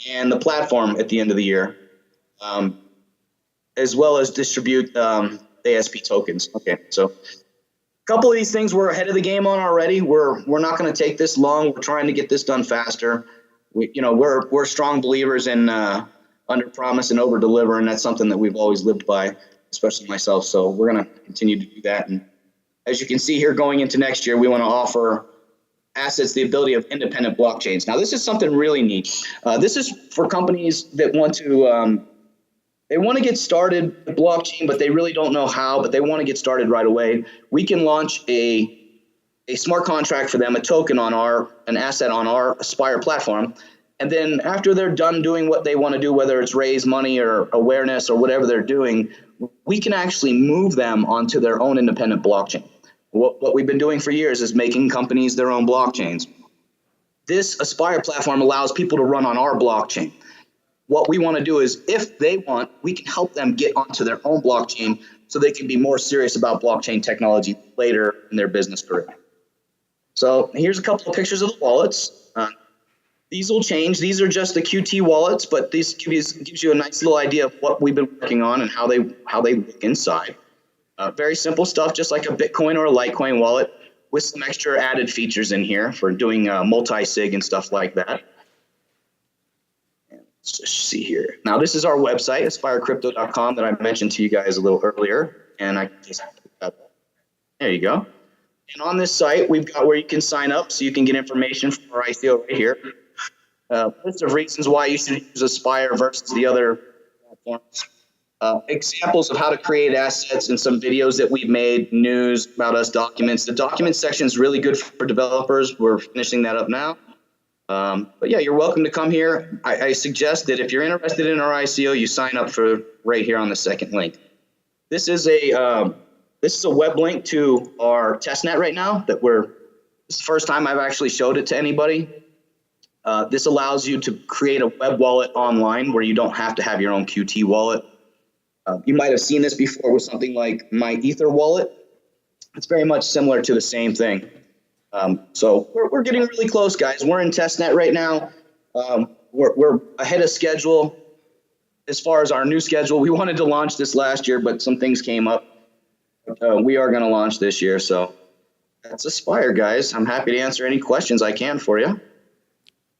[SPEAKER 11] and the platform at the end of the year, as well as distribute ASP tokens. Okay, so a couple of these things we're ahead of the game on already. We're not going to take this long. We're trying to get this done faster. We're strong believers in under promise and over deliver, and that's something that we've always lived by, especially myself. So we're going to continue to do that. And as you can see here, going into next year, we want to offer assets the ability of independent blockchains. Now, this is something really neat. This is for companies that want to they want to get started with blockchain, but they really don't know how, but they want to get started right away. We can launch a smart contract for them, a token on an asset on our Aspire platform. And then after they're done doing what they want to do, whether it's raise money or awareness or whatever they're doing, we can actually move them onto their own independent blockchain. What we've been doing for years is making companies their own blockchains. This Aspire platform allows people to run on our blockchain. What we want to do is, if they want, we can help them get onto their own blockchain so they can be more serious about blockchain technology later in their business career. So here's a couple of pictures of the wallets. These will change. These are just the QT wallets, but this gives you a nice little idea of what we've been working on and how they look inside. Very simple stuff, just like a Bitcoin or a Litecoin wallet, with some extra added features in here for doing multi-sig and stuff like that. Let's just see here. Now, this is our website, aspirecrypto.com, that I mentioned to you guys a little earlier. And I just there you go. And on this site, we've got where you can sign up so you can get information from our ICO right here. List of reasons why you should use Aspire versus the other platforms. Examples of how to create assets and some videos that we've made, news about us, documents. The documents section is really good for developers. We're finishing that up now. But yeah, you're welcome to come here. I suggest that if you're interested in our ICO, you sign up for right here on the second link. This is a web link to our testnet right now that this is the first time I've actually showed it to anybody. This allows you to create a web wallet online where you don't have to have your own QT wallet. You might have seen this before with something like my Ether wallet. It's very much similar to the same thing. So we're getting really close, guys. We're in testnet right now. We're ahead of schedule as far as our new schedule. We wanted to launch this last year, but some things came up. We are going to launch this year. So that's Aspire, guys. I'm happy to answer any questions I can for you.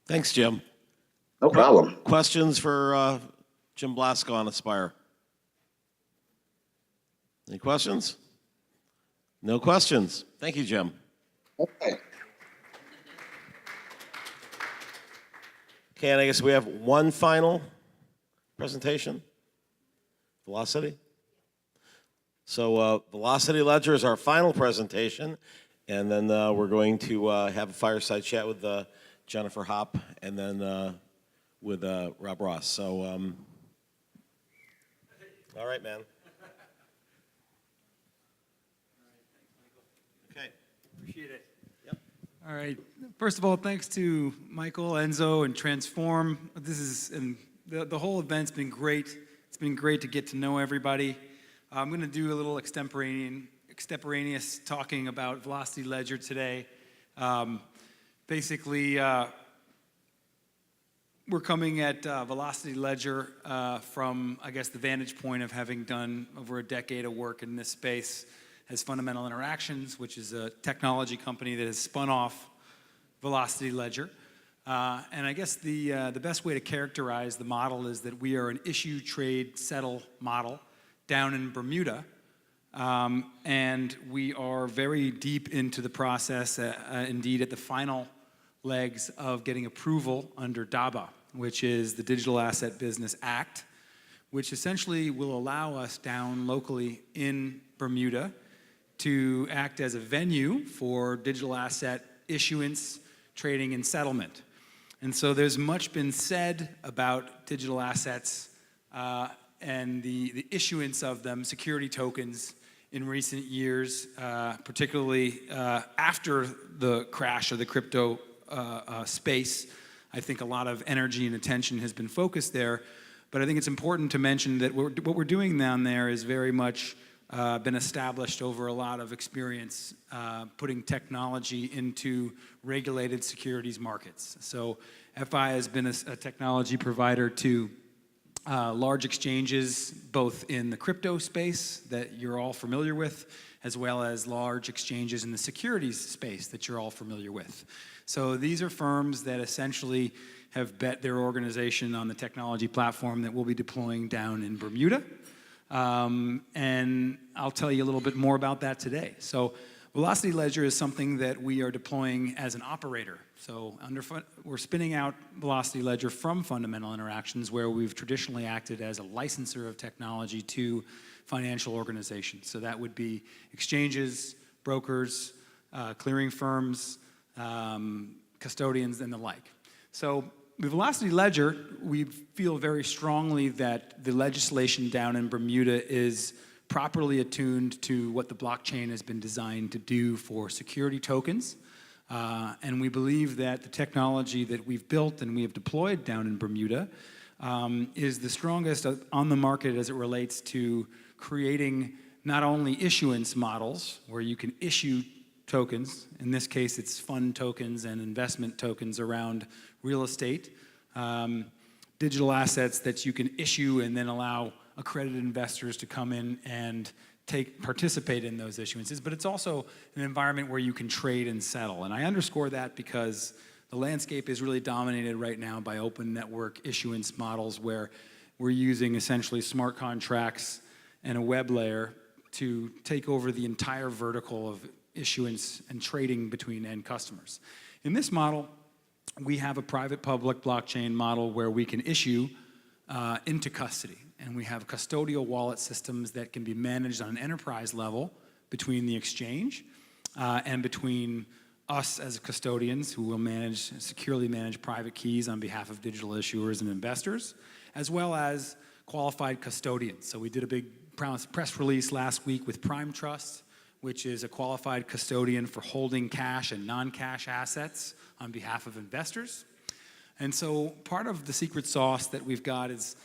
[SPEAKER 3] Thanks, Jim.
[SPEAKER 11] No problem.
[SPEAKER 3] Questions for Jim Blasco on Aspire? Any questions? No questions. Thank you, Jim.
[SPEAKER 11] Okay.
[SPEAKER 3] Okay, and I guess we have one final presentation. Velocity. So Velocity Ledger is our final presentation, and then we're going to have a fireside chat with Jennifer Hopp and then with Rob Ross. So, all right, man. Okay.
[SPEAKER 12] Appreciate it. Yep. All right. First of all, thanks to Michael, Enzo, and Transform. And the whole event's been great. It's been great to get to know everybody. I'm going to do a little extemporaneous talking about Velocity Ledger today. Basically, we're coming at Velocity Ledger from, I guess, the vantage point of having done over a decade of work in this space as Fundamental Interactions, which is a technology company that has spun off Velocity Ledger. And I guess the best way to characterize the model is that we are an issue, trade, settle model. down in Bermuda. And we are very deep into the process, indeed at the final legs of getting approval under DABA, which is the Digital Asset Business Act, which essentially will allow us down locally in Bermuda to act as a venue for digital asset issuance, trading, and settlement. And so there's much been said about digital assets and the issuance of them, security tokens, in recent years, particularly after the crash of the crypto space. I think a lot of energy and attention has been focused there. But I think it's important to mention that what we're doing down there is very much been established over a lot of experience putting technology into regulated securities markets. So FI has been a technology provider to large exchanges, both in the crypto space that you're all familiar with, as well as large exchanges in the securities space that you're all familiar with. So these are firms that essentially have bet their organization on the technology platform that we'll be deploying down in Bermuda. And I'll tell you a little bit more about that today. So Velocity Ledger is something that we are deploying as an operator. So we're spinning out Velocity Ledger from Fundamental Interactions, where we've traditionally acted as a licensor of technology to financial organizations. So that would be exchanges, brokers, clearing firms, custodians, and the like. So the Velocity Ledger, we feel very strongly that the legislation down in Bermuda is properly attuned to what the blockchain has been designed to do for security tokens. And we believe that the technology that we've built and we have deployed down in Bermuda is the strongest on the market as it relates to creating not only issuance models where you can issue tokens, in this case it's fund tokens and investment tokens around real estate, digital assets that you can issue and then allow accredited investors to come in and participate in those issuances, but it's also an environment where you can trade and settle. And I underscore that because the landscape is really dominated right now by open network issuance models where we're using essentially smart contracts and a web layer to take over the entire vertical of issuance and trading between end customers. In this model, we have a private-public blockchain model where we can issue into custody. And we have custodial wallet systems that can be managed on an enterprise level between the exchange and between us as custodians who will securely manage private keys on behalf of digital issuers and investors, as well as qualified custodians. So we did a big press release last week with Prime Trust, which is a qualified custodian for holding cash and non-cash assets on behalf of investors. And so part of the secret sauce that we've got is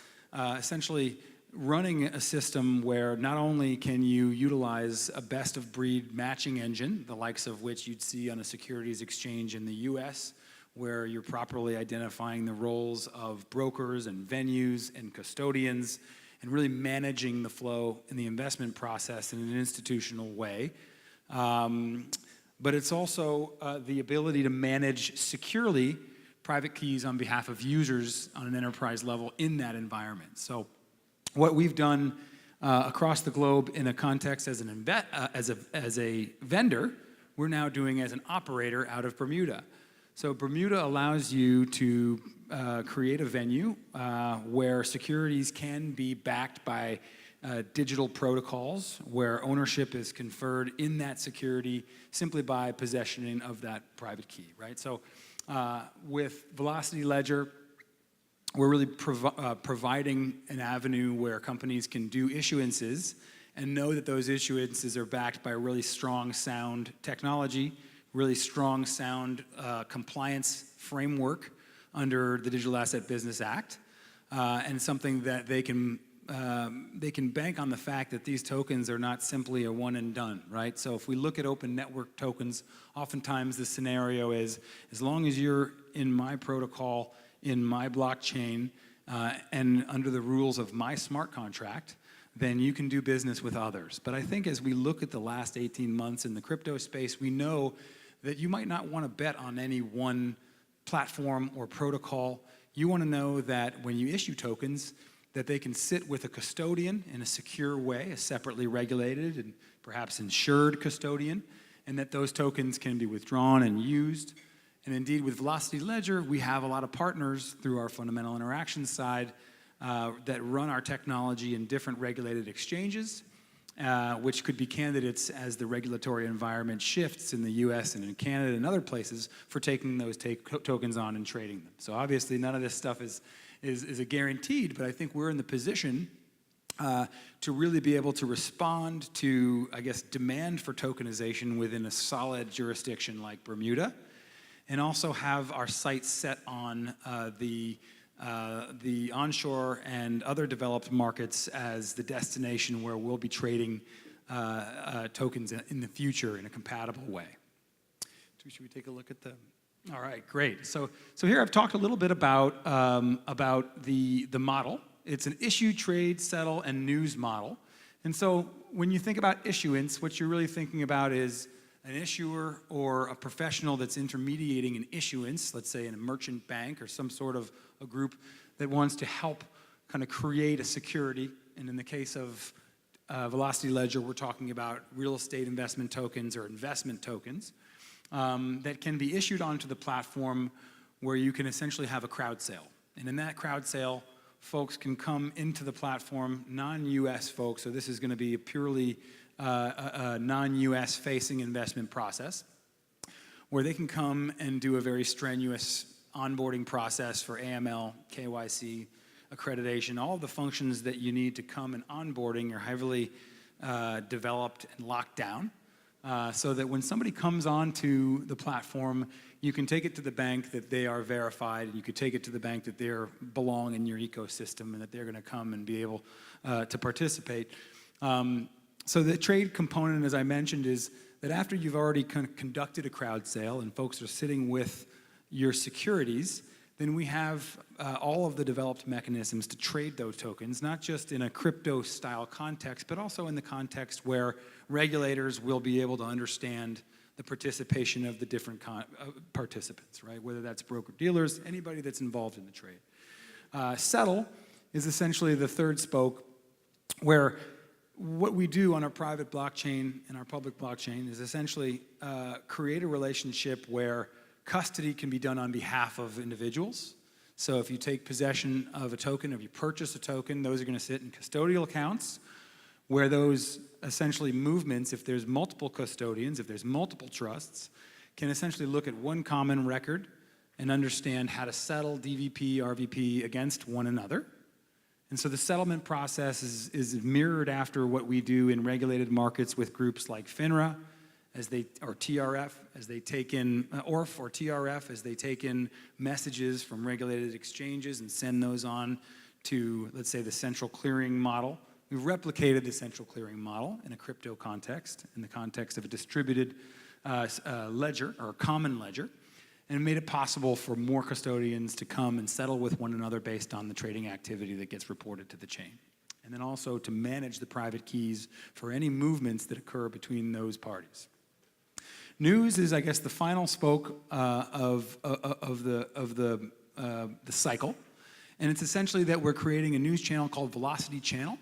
[SPEAKER 12] essentially running a system where not only can you utilize a best-of-breed matching engine, the likes of which you'd see on a securities exchange in the US, where you're properly identifying the roles of brokers and venues and custodians, and really managing the flow in the investment process in an institutional way. But it's also the ability to manage securely private keys on behalf of users on an enterprise level in that environment. So what we've done across the globe in a context as a vendor, we're now doing as an operator out of Bermuda. So Bermuda allows you to create a venue where securities can be backed by digital protocols where ownership is conferred in that security simply by possession of that private key, right? So with Velocity Ledger, we're really providing an avenue where companies can do issuances and know that those issuances are backed by really strong, sound technology, really strong, sound compliance framework under the Digital Asset Business Act, and something that they can bank on the fact that these tokens are not simply a one and done, right? So if we look at open network tokens, oftentimes the scenario is, as long as you're in my protocol, in my blockchain, and under the rules of my smart contract, then you can do business with others. But I think as we look at the last 18 months in the crypto space, we know that you might not want to bet on any one platform or protocol. You want to know that when you issue tokens, that they can sit with a custodian in a secure way, a separately regulated and perhaps insured custodian, and that those tokens can be withdrawn and used. And indeed, with Velocity Ledger, we have a lot of partners through our fundamental interactions side that run our technology in different regulated exchanges, which could be candidates as the regulatory environment shifts in the US and in Canada and other places for taking those tokens on and trading them. So obviously none of this stuff is a guaranteed, but I think we're in the position to really be able to respond to, I guess, demand for tokenization within a solid jurisdiction like Bermuda, and also have our sights set on the onshore and other developed markets as the destination where we'll be trading tokens in the future in a compatible way. Should we take a look at the? All right, great. So here I've talked a little bit about the model. It's an issue, trade, settle, and news model. And so when you think about issuance, what you're really thinking about is an issuer or a professional that's intermediating an issuance, let's say in a merchant bank or some sort of a group that wants to help kind of create a security. And in the case of Velocity Ledger, we're talking about real estate investment tokens or investment tokens that can be issued onto the platform where you can essentially have a crowd sale. And in that crowd sale, folks can come into the platform, non-US folks, so this is going to be a purely a non-US facing investment process, where they can come and do a very strenuous onboarding process for AML, KYC, accreditation, all of the functions that you need to come and onboarding are heavily developed and locked down, so that when somebody comes onto the platform, you can take it to the bank that they are verified, and you could take it to the bank that they belong in your ecosystem and that they're going to come and be able to participate. So the trade component, as I mentioned, is that after you've already conducted a crowd sale and folks are sitting with your securities, then we have all of the developed mechanisms to trade those tokens, not just in a crypto-style context, but also in the context where regulators will be able to understand the participation of the different participants, right? Whether that's broker-dealers, anybody that's involved in the trade. Settle is essentially the third spoke, where what we do on our private blockchain and our public blockchain is essentially create a relationship where custody can be done on behalf of individuals. So if you take possession of a token, if you purchase a token, those are going to sit in custodial accounts where those essentially movements, if there's multiple custodians, if there's multiple trusts, can essentially look at one common record and understand how to settle DVP, RVP against one another. And so the settlement process is mirrored after what we do in regulated markets with groups like FINRA, or TRF, as they take in, ORF or TRF, as they take in messages from regulated exchanges and send those on to, let's say, the central clearing model. We've replicated the central clearing model in a crypto context, in the context of a distributed ledger, or a common ledger, and made it possible for more custodians to come and settle with one another based on the trading activity that gets reported to the chain. And then also to manage the private keys for any movements that occur between those parties. News is, I guess, the final spoke of the cycle. And it's essentially that we're creating a news channel called Velocity Channel,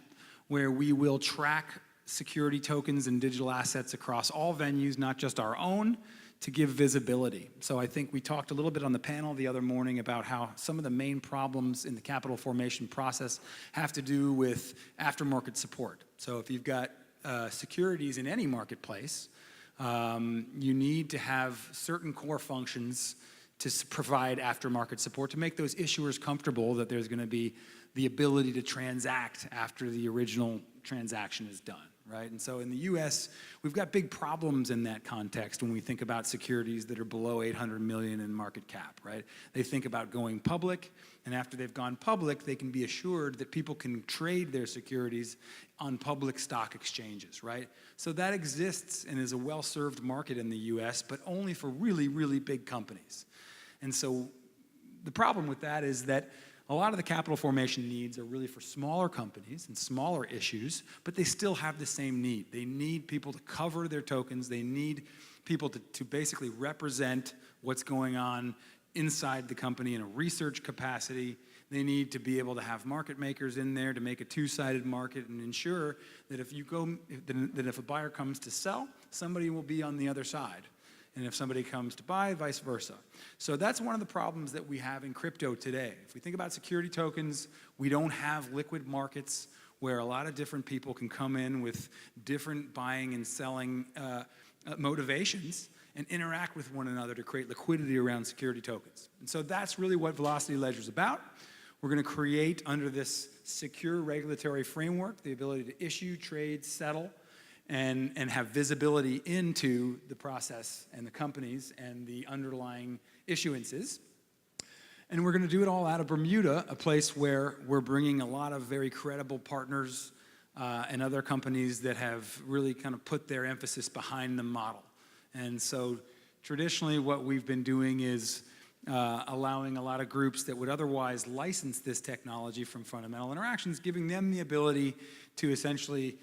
[SPEAKER 12] where we will track security tokens and digital assets across all venues, not just our own, to give visibility. So I think we talked a little bit on the panel the other morning about how some of the main problems in the capital formation process have to do with aftermarket support. So if you've got securities in any marketplace, you need to have certain core functions to provide aftermarket support to make those issuers comfortable that there's going to be the ability to transact after the original transaction is done, right? And so in the US, we've got big problems in that context when we think about securities that are below 800 million in market cap, right? They think about going public, and after they've gone public, they can be assured that people can trade their securities on public stock exchanges, right? So that exists and is a well-served market in the US, but only for really, really big companies. And so the problem with that is that a lot of the capital formation needs are really for smaller companies and smaller issues, but they still have the same need. They need people to cover their tokens. They need people to basically represent what's going on inside the company in a research capacity. They need to be able to have market makers in there to make a two-sided market and ensure that if a buyer comes to sell, somebody will be on the other side. And if somebody comes to buy, vice versa. So that's one of the problems that we have in crypto today. If we think about security tokens, we don't have liquid markets where a lot of different people can come in with different buying and selling motivations and interact with one another to create liquidity around security tokens. And so that's really what Velocity Ledger is about. We're going to create, under this secure regulatory framework, the ability to issue, trade, settle, and have visibility into the process and the companies and the underlying issuances. And we're going to do it all out of Bermuda, a place where we're bringing a lot of very credible partners and other companies that have really kind of put their emphasis behind the model. And so traditionally what we've been doing is allowing a lot of groups that would otherwise license this technology from Fundamental Interactions, giving them the ability to essentially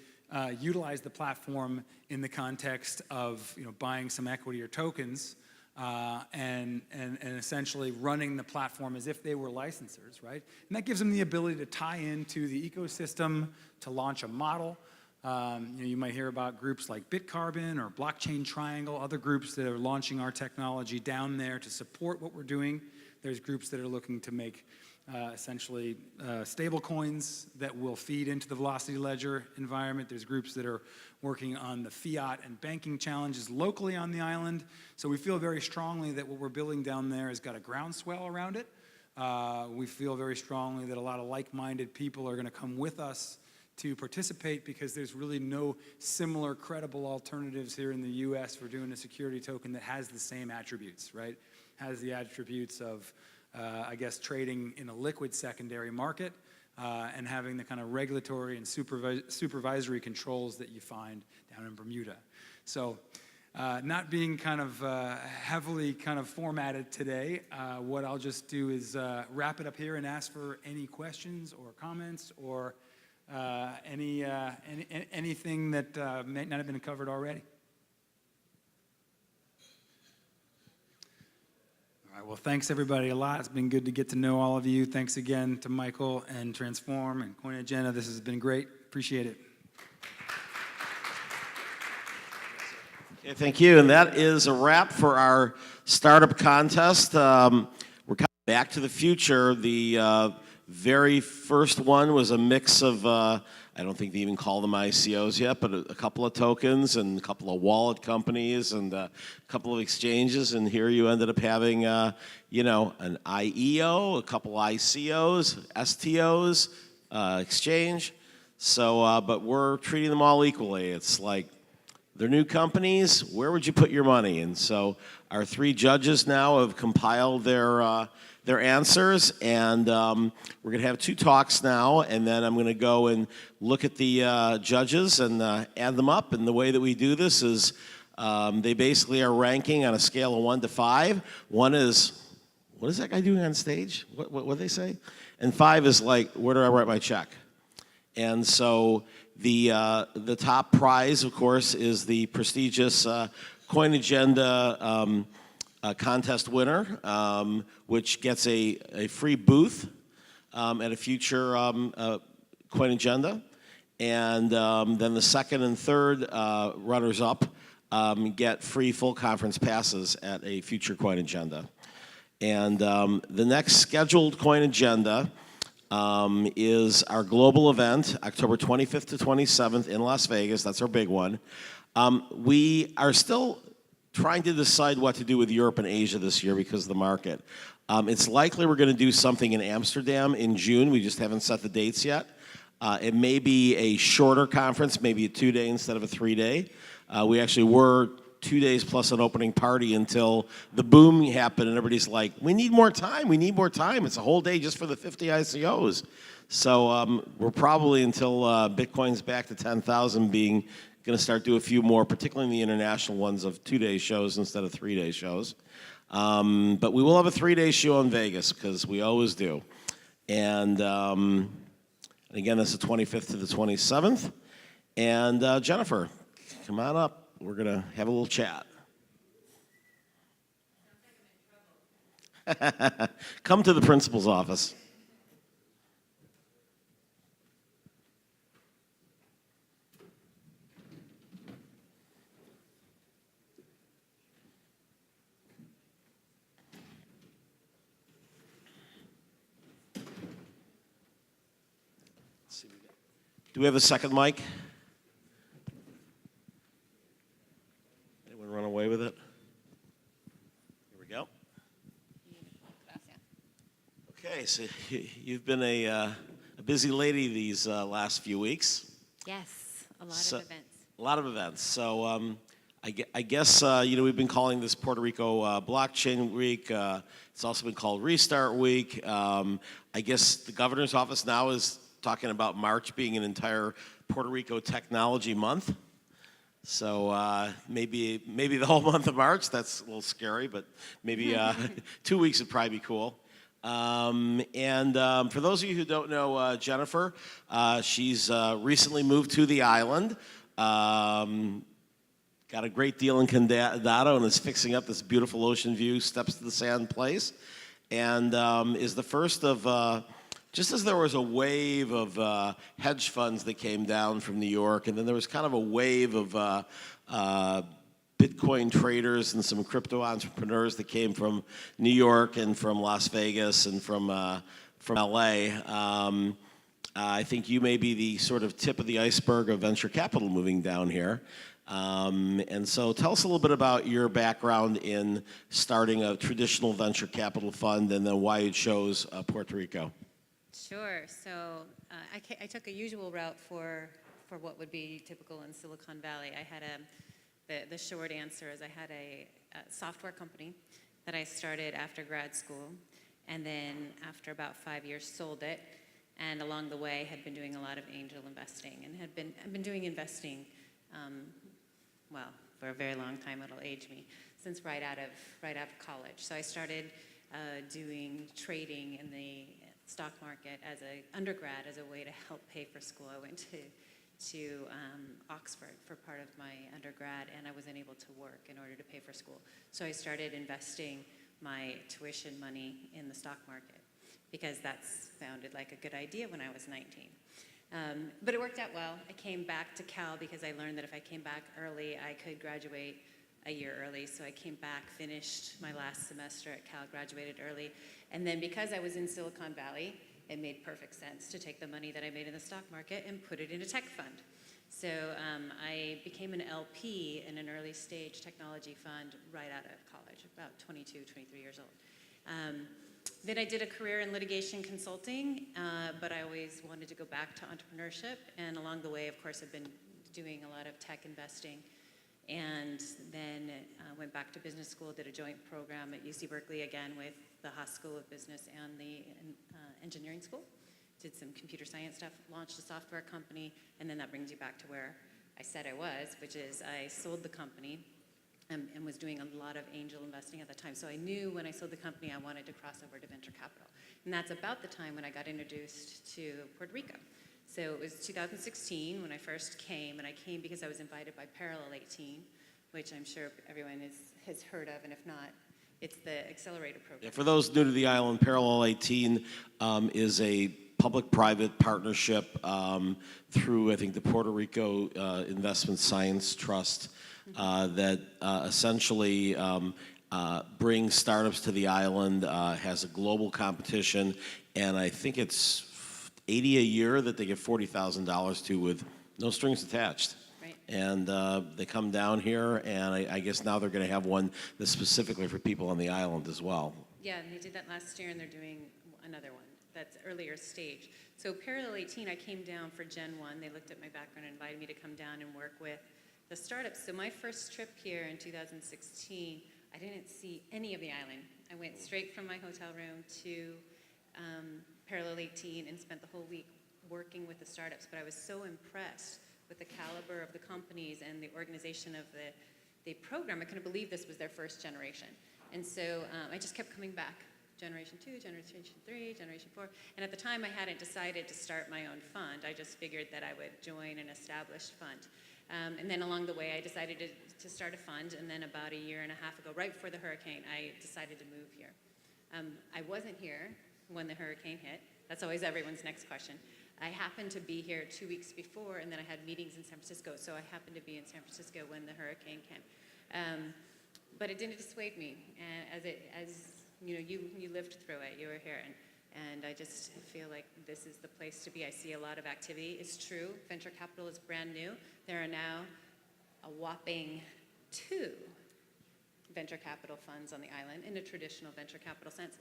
[SPEAKER 12] utilize the platform in the context of buying some equity or tokens and essentially running the platform as if they were licensors, right? And that gives them the ability to tie into the ecosystem, to launch a model. You might hear about groups like Bitcarbon or Blockchain Triangle, other groups that are launching our technology down there to support what we're doing. There's groups that are looking to make essentially stable coins that will feed into the Velocity Ledger environment. There's groups that are working on the fiat and banking challenges locally on the island. So we feel very strongly that what we're building down there has got a groundswell around it. We feel very strongly that a lot of like-minded people are going to come with us to participate because there's really no similar credible alternatives here in the US for doing a security token that has the same attributes, right? Has the attributes of I guess, trading in a liquid secondary market and having the kind of regulatory and supervisory controls that you find down in Bermuda. So not being kind of heavily kind of formatted today, what I'll just do is wrap it up here and ask for any questions or comments or anything that may not have been covered already. All right, well, thanks everybody a lot. It's been good to get to know all of you. Thanks again to Michael and Transform and CoinAgenda. This has been great. Appreciate it.
[SPEAKER 3] Okay, thank you. And that is a wrap for our startup contest. We're kind of back to the future. The very first one was a mix of, I don't think they even call them ICOs yet, but a couple of tokens and a couple of wallet companies and a couple of exchanges. And here you ended up having, an IEO, a couple ICOs, STOs, exchange. So, but we're treating them all equally. It's like they're new companies. Where would you put your money? And so our three judges now have compiled their answers, and we're going to have two talks now, and then I'm going to go and look at the judges and add them up. And the way that we do this is they basically are ranking on a scale of 1 to 5. 1 is, what is that guy doing on stage? What do they say? And 5 is like, where do I write my check? And so the top prize, of course, is the prestigious CoinAgenda contest winner, which gets a free booth at a future CoinAgenda. And then the second and third runners-up get free full conference passes at a future CoinAgenda. And the next scheduled CoinAgenda is our global event, October 25th to 27th in Las Vegas. That's our big one. We are still trying to decide what to do with Europe and Asia this year because of the market. It's likely we're going to do something in Amsterdam in June. We just haven't set the dates yet. It may be a shorter conference, maybe a 2-day instead of a 3-day. We actually were 2 days plus an opening party until the boom happened and everybody's like, we need more time, we need more time. It's a whole day just for the 50 ICOs. So we're probably until Bitcoin's back to 10,000 going to start do a few more, particularly in the international ones of 2-day shows instead of 3-day shows. But we will have a 3-day show in Vegas because we always do. And again, that's the 25th to the 27th. And Jennifer, come on up. We're going to have a little chat. Come to the principal's office. Do we have a second mic? Anyone run away with it? Here we go. Okay, so you've been a busy lady these last few weeks.
[SPEAKER 13] Yes, a lot
[SPEAKER 3] So-
[SPEAKER 13] of events.
[SPEAKER 3] A lot of events. So I guess we've been calling this Puerto Rico Blockchain Week. It's also been called Restart Week. I guess the governor's office now is talking about March being an entire Puerto Rico Technology Month. So maybe the whole month of March. That's a little scary, but maybe 2 weeks would probably be cool. For those of you who don't know Jennifer, she's recently moved to the island. Got a great deal in Condado and is fixing up this beautiful ocean view, steps to the sand place, and is the first of, just as there was a wave of hedge funds that came down from New York, and then there was kind of a wave of Bitcoin traders and some crypto entrepreneurs that came from New York and from Las Vegas and from LA. I think you may be the sort of tip of the iceberg of venture capital moving down here. And so tell us a little bit about your background in starting a traditional venture capital fund and then why you chose Puerto Rico.
[SPEAKER 13] Sure. So I took a usual route for what would be typical in Silicon Valley. I had the short answer is I had a software company that I started after grad school, and then after about 5 years sold it, and along the way had been doing a lot of angel investing and I've been doing investing well, for a very long time. It'll age me, since right out of college. So I started doing trading in the stock market as an undergrad as a way to help pay for school. I went to Oxford for part of my undergrad, and I wasn't able to work in order to pay for school. So I started investing my tuition money in the stock market because that sounded like a good idea when I was 19. But it worked out well. I came back to Cal because I learned that if I came back early, I could graduate a year early. So I came back, finished my last semester at Cal, graduated early. And then because I was in Silicon Valley, it made perfect sense to take the money that I made in the stock market and put it in a tech fund. So I became an LP in an early stage technology fund right out of college, about 22, 23 years old. Then I did a career in litigation consulting, but I always wanted to go back to entrepreneurship. And along the way, of course, I've been doing a lot of tech investing. And then went back to business school, did a joint program at UC Berkeley again with the Haas School of Business and the engineering school. Did some computer science stuff, launched a software company, and then that brings you back to where I said I was, which is I sold the company and was doing a lot of angel investing at the time. So I knew when I sold the company I wanted to cross over to venture capital. And that's about the time when I got introduced to Puerto Rico. So it was 2016 when I first came, and I came because I was invited by Parallel 18, which I'm sure everyone has heard of, and if not, it's the accelerator program.
[SPEAKER 3] Yeah, for those new to the island, Parallel 18 is a public-private partnership through, I think, the Puerto Rico Investment Science Trust that essentially brings startups to the island, has a global competition, and I think it's $80 a year that they give $40,000 to with no strings attached.
[SPEAKER 13] Right.
[SPEAKER 3] And they come down here, and I guess now they're going to have one that's specifically for people on the island as well.
[SPEAKER 13] Yeah, and they did that last year, and they're doing another one that's earlier stage. So Parallel 18, I came down for Gen 1. They looked at my background and invited me to come down and work with the startups. So my first trip here in 2016, I didn't see any of the island. I went straight from my hotel room to Parallel 18 and spent the whole week working with the startups. But I was so impressed with the caliber of the companies and the organization of the program. I couldn't believe this was their first generation. And so I just kept coming back. Generation 2, Generation 3, Generation 4. And at the time, I hadn't decided to start my own fund. I just figured that I would join an established fund. And then along the way, I decided to start a fund. And then about a year and a half ago, right before the hurricane, I decided to move here. I wasn't here when the hurricane hit. That's always everyone's next question. I happened to be here 2 weeks before, and then I had meetings in San Francisco. So I happened to be in San Francisco when the hurricane came. But it didn't dissuade me. And as you lived through it, you were here. And And I just feel like this is the place to be. I see a lot of activity. It's true, venture capital is brand new. There are now a whopping 2 venture capital funds on the island in a traditional venture capital sense.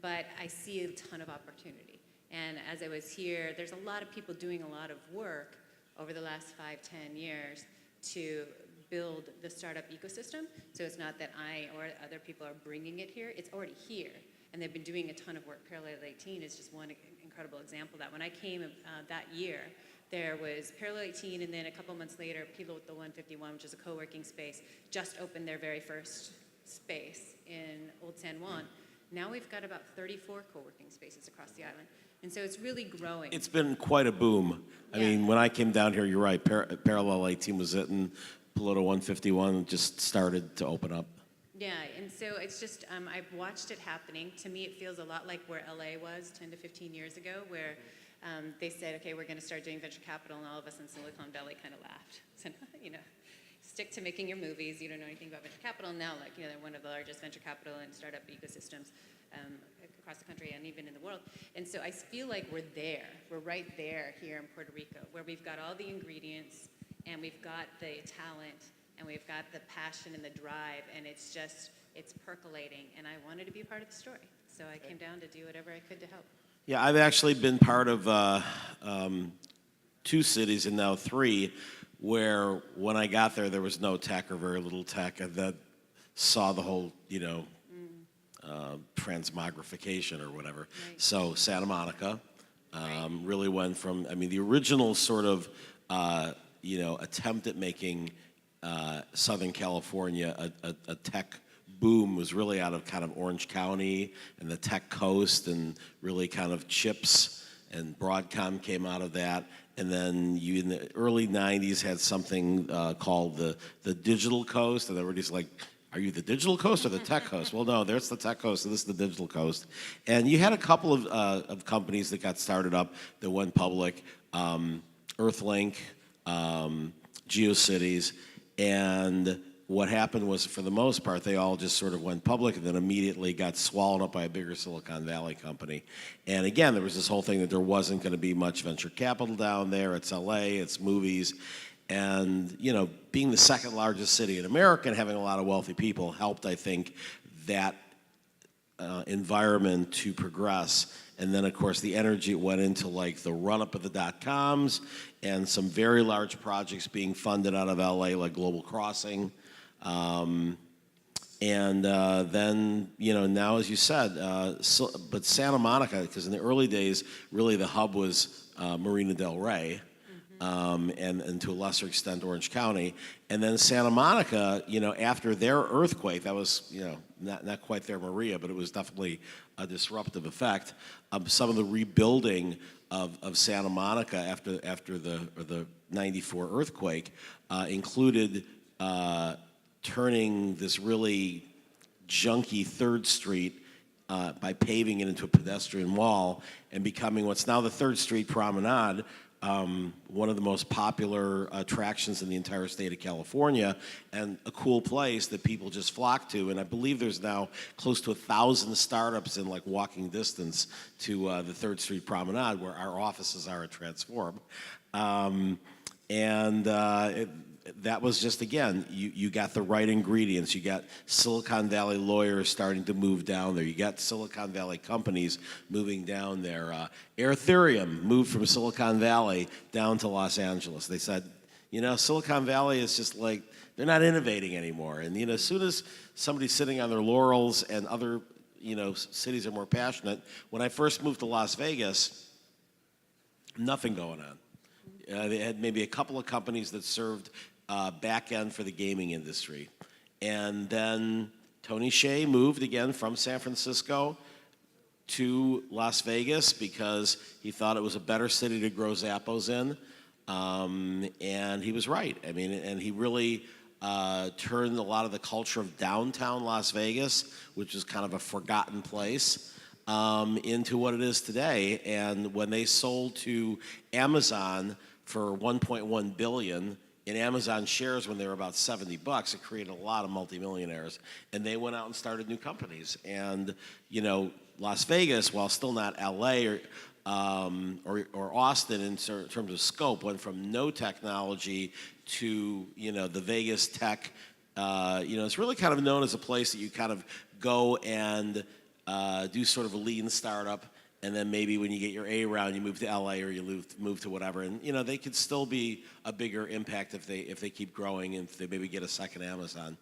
[SPEAKER 13] But I see a ton of opportunity. And as I was here, there's a lot of people doing a lot of work over the last 5-10 years to build the startup ecosystem. So it's not that I or other people are bringing it here, it's already here. And they've been doing a ton of work. Parallel 18 is just one incredible example of that. When I came that year, there was Parallel 18, and then a couple months later, Piloto 151, which is a co-working space, just opened their very first space in Old San Juan. Now we've got about 34 co-working spaces across the island. And so it's really growing.
[SPEAKER 3] It's been quite a boom. I mean, when I came down here, you're right, Parallel 18 was it, and Piloto 151 just started to open up.
[SPEAKER 13] Yeah, and so it's just, I've watched it happening. To me, it feels a lot like where LA was 10 to 15 years ago, where they said, okay, we're going to start doing venture capital, and all of us in Silicon Valley kind of laughed. So, you know, stick to making your movies. You don't know anything about venture capital. Now, like, you know, they're one of the largest venture capital and startup ecosystems across the country and even in the world. And so I feel like we're there. We're right there here in Puerto Rico, where we've got all the ingredients, and we've got the talent, and we've got the passion and the drive, and it's just, it's percolating, and I wanted to be a part of the story. So I came down to do whatever I could to help.
[SPEAKER 3] Yeah, I've actually been part of 2 cities and now 3, where when I got there, there was no tech or very little tech, and that saw the whole, you know, transmogrification or whatever. Right. So Santa Monica really went from, I mean, the original sort of, you know, attempt at making Southern California a tech boom was really out of kind of Orange County and the tech coast, and really kind of chips and Broadcom came out of that. And then you, in the early 90s, had something called the digital coast, and everybody's like, are you the digital coast or the tech coast? Well, no, there's the tech coast, and this is the digital coast. And you had a couple of companies that got started up that went public, Earthlink, GeoCities, and what happened was, for the most part, they all just sort of went public and then immediately got swallowed up by a bigger Silicon Valley company. And again, there was this whole thing that there wasn't going to be much venture capital down there. It's LA, it's movies. And, you know, being the 2nd largest city in America and having a lot of wealthy people helped, I think, that environment to progress. And then, of course, the energy went into, like, the run-up of the dot-coms and some very large projects being funded out of LA, like Global Crossing. Then, you know, now, as you said, but Santa Monica, because in the early days, really the hub was Marina del Rey, and to a lesser extent, Orange County. And then Santa Monica, you know, after their earthquake, that was, you know, not quite their Maria, but it was definitely a disruptive effect. Some of the rebuilding of Santa Monica after the '94 earthquake included turning this really junky 3rd Street by paving it into a pedestrian wall and becoming what's now the 3rd Street Promenade, one of the most popular attractions in the entire state of California, and a cool place that people just flock to. And I believe there's now close to 1,000 startups in like walking distance to the 3rd Street Promenade, where our offices are at Transform. That was just, again, you got the right ingredients. You got Silicon Valley lawyers starting to move down there. You got Silicon Valley companies moving down there. Ethereum moved from Silicon Valley down to Los Angeles. They said, you know, Silicon Valley is just like, they're not innovating anymore. And, you know, as soon as somebody's sitting on their laurels and other, you know, cities are more passionate. When I first moved to Las Vegas, nothing going on. They had maybe a couple of companies that served back end for the gaming industry. And then Tony Hsieh moved again from San Francisco to Las Vegas because he thought it was a better city to grow Zappos in. And he was right. I mean, and he really turned a lot of the culture of downtown Las Vegas, which is kind of a forgotten place, into what it is today. And when they sold to Amazon for $1.1 billion in Amazon shares when they were about $70, it created a lot of multimillionaires. And they went out and started new companies. And, you know, Las Vegas, while still not LA or Austin in terms of scope, went from no technology to, the Vegas tech. It's really kind of known as a place that you kind of go and do sort of a lean startup, and then maybe when you get your A round, you move to LA or you move to whatever. And they could still be a bigger impact if they keep growing and if they maybe get a second Amazon.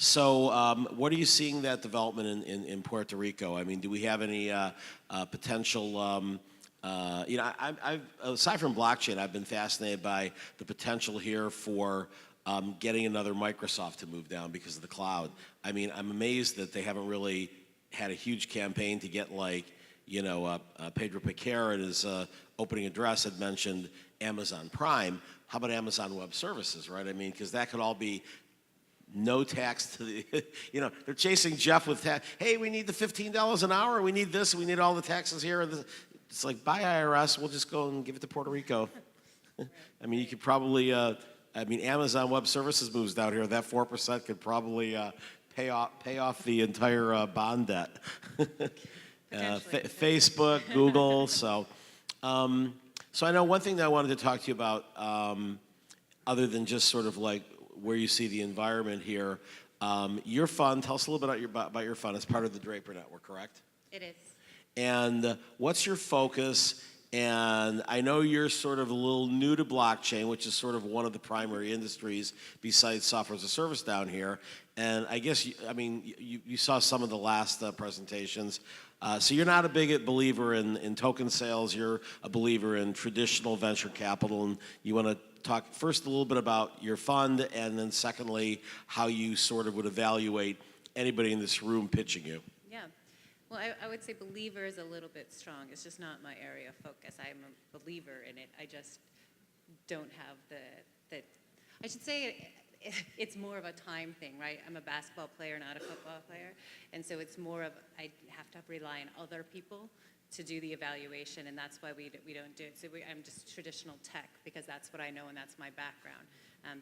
[SPEAKER 3] So, what are you seeing that development in Puerto Rico? I mean, do we have any potential? I've aside from blockchain, I've been fascinated by the potential here for getting another Microsoft to move down because of the cloud. I mean, I'm amazed that they haven't really had a huge campaign to get Pedro Piquer at his opening address had mentioned Amazon Prime. How about Amazon Web Services, right? I mean, because that could all be no tax to the, they're chasing Jeff with tax. Hey, we need the $15 an hour. We need this. We need all the taxes here. It's like, bye, IRS. We'll just go and give it to Puerto Rico. I mean, you could probably, Amazon Web Services moves down here. That 4% could probably pay off the entire bond debt. Facebook, Google. So I know one thing that I wanted to talk to you about, other than just sort of like where you see the environment here. Your fund, tell us a little bit about your fund. It's part of the Draper Network, correct?
[SPEAKER 13] It is.
[SPEAKER 3] And what's your focus? And I know you're sort of a little new to blockchain, which is sort of one of the primary industries besides software as a service down here. And I guess, you saw some of the last presentations. So you're not a big believer in token sales. You're a believer in traditional venture capital. And you want to talk first a little bit about your fund, and then secondly, how you sort of would evaluate anybody in this room pitching you.
[SPEAKER 13] Yeah. Well, I would say believer is a little bit strong. It's just not my area of focus. I'm a believer in it. I just don't have the I should say it's more of a time thing, right? I'm a basketball player, not a football player. And so it's more of, I have to rely on other people to do the evaluation, and that's why we don't do it. So I'm just traditional tech because that's what I know and that's my background,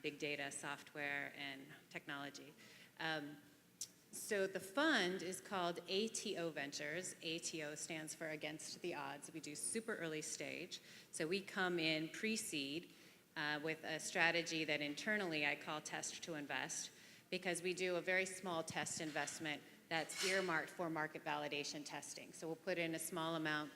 [SPEAKER 13] big data, software, and technology. So the fund is called ATO Ventures. ATO stands for Against the Odds. We do super early stage. So we come in pre-seed with a strategy that internally I call test to invest, because we do a very small test investment that's earmarked for market validation testing. So we'll put in a small amount,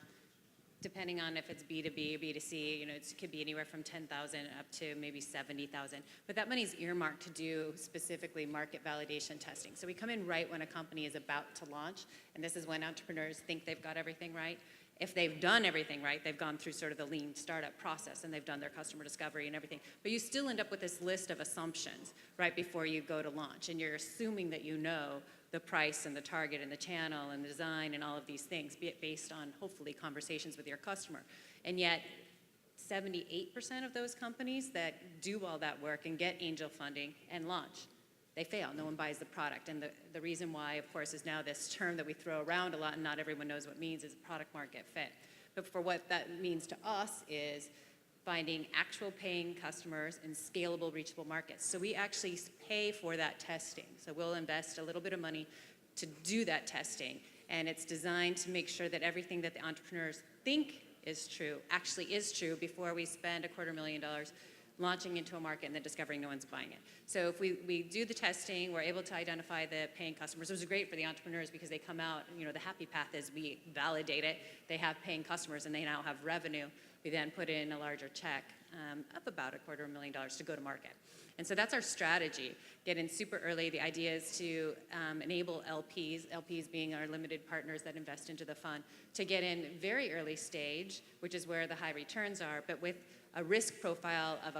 [SPEAKER 13] depending on if it's B2B or B2C, it could be anywhere from 10,000 up to maybe 70,000. But that money is earmarked to do specifically market validation testing. So we come in right when a company is about to launch, and this is when entrepreneurs think they've got everything right. If they've done everything right, they've gone through sort of the lean startup process and they've done their customer discovery and everything. But you still end up with this list of assumptions right before you go to launch, and you're assuming that you know the price and the target and the channel and the design and all of these things, be it based on hopefully conversations with your customer. And yet 78% of those companies that do all that work and get angel funding and launch, they fail. No one buys the product. And the reason why, of course, is now this term that we throw around a lot and not everyone knows what it means, is product market fit. But for what that means to us is finding actual paying customers in scalable, reachable markets. So we actually pay for that testing. So we'll invest a little bit of money to do that testing. And it's designed to make sure that everything that the entrepreneurs think is true actually is true before we spend $250,000 launching into a market and then discovering no one's buying it. So if we do the testing, we're able to identify the paying customers. It was great for the entrepreneurs because they come out, the happy path is we validate it, they have paying customers, and they now have revenue. We then put in a larger check of about $250,000 to go to market. And so that's our strategy. Get in super early. The idea is to enable LPs being our limited partners that invest into the fund, to get in very early stage, which is where the high returns are, but with a risk profile of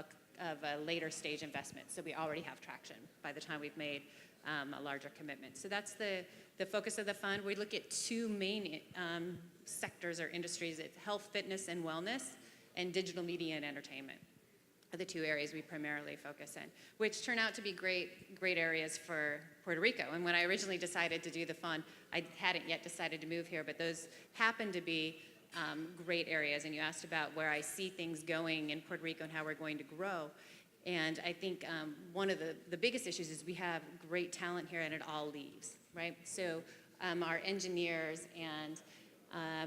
[SPEAKER 13] a later stage investment. So we already have traction by the time we've made a larger commitment. So that's the focus of the fund. We look at two main sectors or industries. It's health, fitness, and wellness, and digital media and entertainment are the two areas we primarily focus in, which turn out to be great areas for Puerto Rico. And when I originally decided to do the fund, I hadn't yet decided to move here, but those happen to be great areas. And you asked about where I see things going in Puerto Rico and how we're going to grow. And I think one of the biggest issues is we have great talent here and it all leaves, right? So our engineers and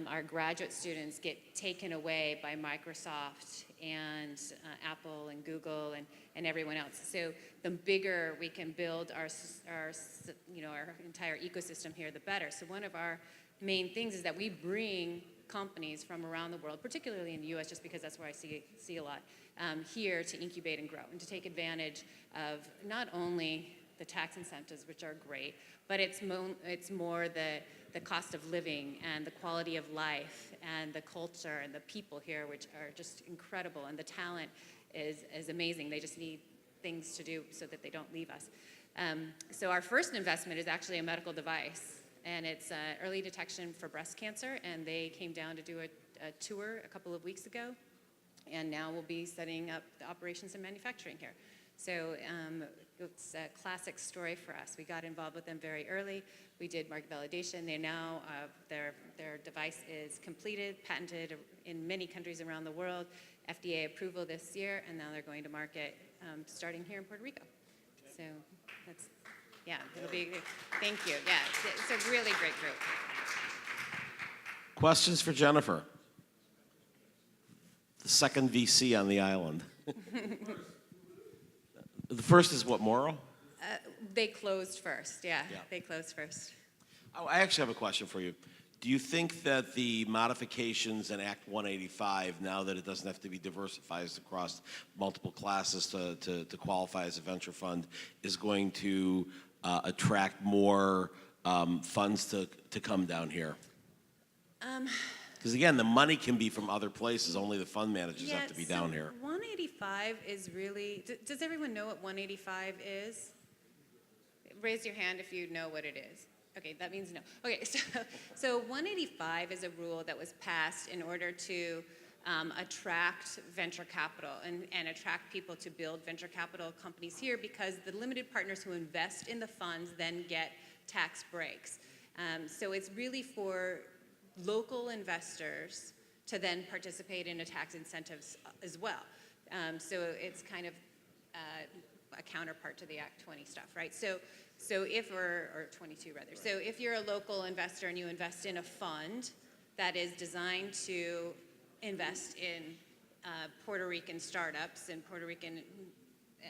[SPEAKER 13] our graduate students get taken away by Microsoft and Apple and Google and everyone else. So the bigger we can build our entire ecosystem here, the better. So one of our main things is that we bring companies from around the world, particularly in the U.S., just because that's where I see a lot, here to incubate and grow and to take advantage of not only the tax incentives, which are great, but it's more the cost of living and the quality of life and the culture and the people here, which are just incredible, and the talent is amazing. They just need things to do so that they don't leave us. So our first investment is actually a medical device, and it's early detection for breast cancer, and they came down to do a tour a couple of weeks ago, and now we'll be setting up the operations and manufacturing here. So it's a classic story for us. We got involved with them very early. We did market validation. They now, their device is completed, patented in many countries around the world, FDA approval this year, and now they're going to market starting here in Puerto Rico. So that's, yeah, it'll be, thank you. Yeah, it's a really great group.
[SPEAKER 3] Questions for Jennifer? The second VC on the island. The first is what, Morrow?
[SPEAKER 13] They closed first, yeah. They closed first.
[SPEAKER 3] Oh, I actually have a question for you. Do you think that the modifications in Act 185, now that it doesn't have to be diversified across multiple classes to qualify as a venture fund, is going to attract more funds to come down here? Because again, the money can be from other places, only the fund managers have to be down here.
[SPEAKER 13] 185 is really, does everyone know what 185 is? Raise your hand if you know what it is. Okay, that means no. Okay, so 185 is a rule that was passed in order to attract venture capital and attract people to build venture capital companies here, because the limited partners who invest in the funds then get tax breaks. So it's really for local investors to then participate in a tax incentives as well. So it's kind of a counterpart to the Act 20 stuff, right? So if, or 22 rather, so if you're a local investor and you invest in a fund that is designed to invest in Puerto Rican startups and Puerto Rican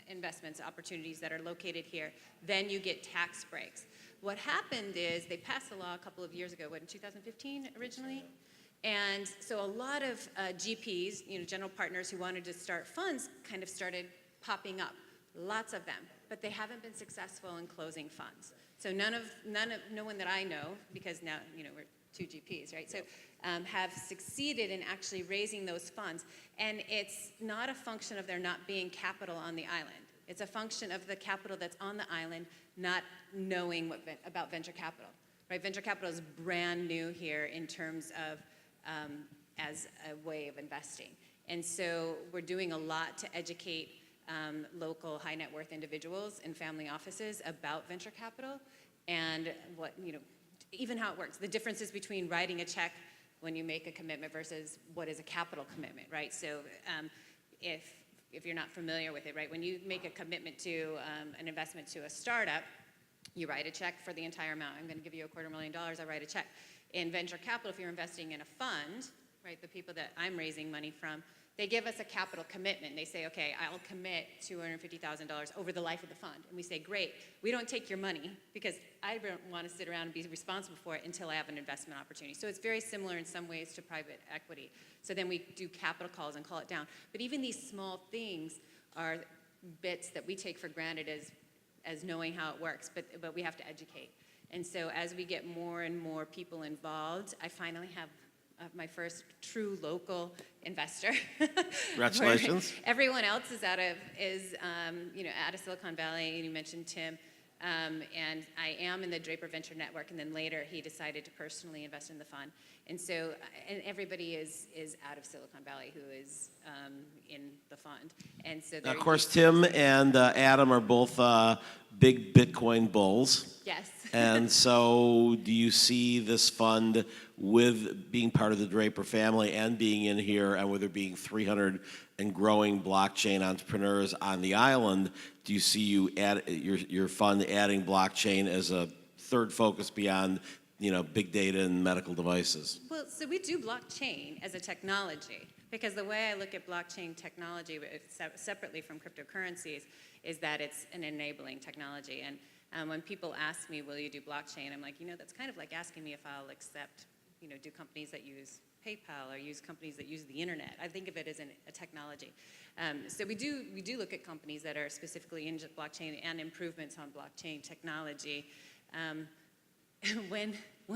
[SPEAKER 13] investments opportunities that are located here, then you get tax breaks. What happened is they passed a law a couple of years ago, what, in 2015 originally? And so a lot of GPs, general partners who wanted to start funds, kind of started popping up, lots of them, but they haven't been successful in closing funds. So no one that I know, because now, we're two GPs, right? So have succeeded in actually raising those funds. And it's not a function of there not being capital on the island. It's a function of the capital that's on the island not knowing about venture capital, right? Venture capital is brand new here in terms of as a way of investing. And so we're doing a lot to educate local high net worth individuals and family offices about venture capital and what, even how it works. The differences between writing a check when you make a commitment versus what is a capital commitment, right? So if you're not familiar with it, right, when you make a commitment to an investment to a startup, you write a check for the entire amount. I'm going to give you $250,000, I write a check. In venture capital, if you're investing in a fund, right, the people that I'm raising money from, they give us a capital commitment. They say, okay, I'll commit $250,000 over the life of the fund. And we say, great, we don't take your money because I don't want to sit around and be responsible for it until I have an investment opportunity. So it's very similar in some ways to private equity. So then we do capital calls and call it down. But even these small things are bits that we take for granted as knowing how it works, but we have to educate. And so as we get more and more people involved, I finally have my first true local investor.
[SPEAKER 3] Congratulations.
[SPEAKER 13] Everyone else is out of Silicon Valley. You mentioned Tim, and I am in the Draper Venture Network. And then later he decided to personally invest in the fund. And so, and everybody is out of Silicon Valley who is in the fund. And so,
[SPEAKER 3] now, of course, Tim and Adam are both big Bitcoin bulls.
[SPEAKER 13] Yes.
[SPEAKER 3] And so do you see this fund with being part of the Draper family and being in here, and with there being 300 and growing blockchain entrepreneurs on the island, do you see your fund adding blockchain as a third focus beyond big data and medical devices?
[SPEAKER 13] Well, so we do blockchain as a technology, because the way I look at blockchain technology separately from cryptocurrencies is that it's an enabling technology. And when people ask me, will you do blockchain? I'm like, that's kind of like asking me if I'll accept, do companies that use PayPal or use companies that use the internet. I think of it as a technology. So we do look at companies that are specifically in blockchain and improvements on blockchain technology. When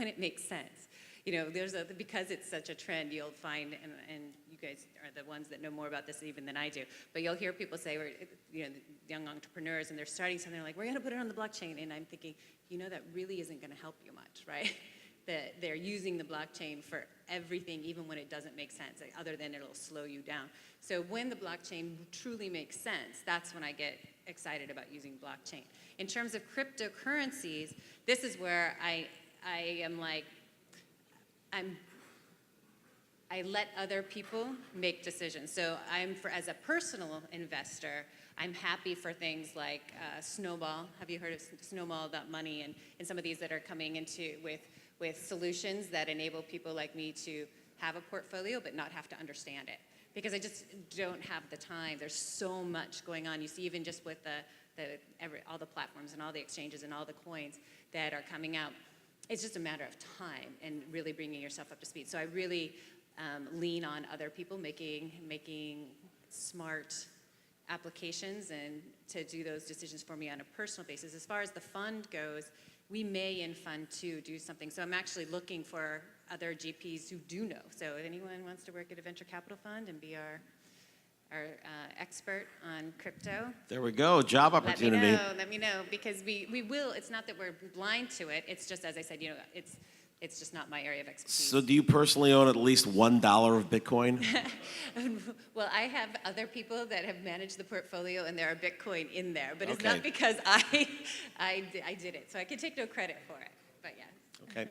[SPEAKER 13] it makes sense. Because it's such a trend, you'll find, and you guys are the ones that know more about this even than I do, but you'll hear people say, young entrepreneurs, and they're starting something like, we're going to put it on the blockchain, and I'm thinking, that really isn't going to help you much, right? That they're using the blockchain for everything, even when it doesn't make sense, other than it'll slow you down. So when the blockchain truly makes sense, that's when I get excited about using blockchain. In terms of cryptocurrencies, this is where I am like, I let other people make decisions. So as a personal investor, I'm happy for things like Snowball. Have you heard of Snowball.money and some of these that are coming into with solutions that enable people like me to have a portfolio but not have to understand it? Because I just don't have the time. There's so much going on. You see, even just with all the platforms and all the exchanges and all the coins that are coming out, it's just a matter of time and really bringing yourself up to speed. So I really lean on other people making smart applications and to do those decisions for me on a personal basis. As far as the fund goes, we may in Fund 2 do something. So I'm actually looking for other GPs who do know. So if anyone wants to work at a venture capital fund and be our expert on crypto,
[SPEAKER 3] There we go, job opportunity.
[SPEAKER 13] let me know, because we will. It's not that we're blind to it. It's just, as I said, it's just not my area of expertise.
[SPEAKER 3] So do you personally own at least $1 of Bitcoin?
[SPEAKER 13] Well, I have other people that have managed the portfolio, and there are Bitcoin in there, but it's
[SPEAKER 3] Okay.
[SPEAKER 13] not because I did it. So I can take no credit for it, but yeah.
[SPEAKER 3] Okay.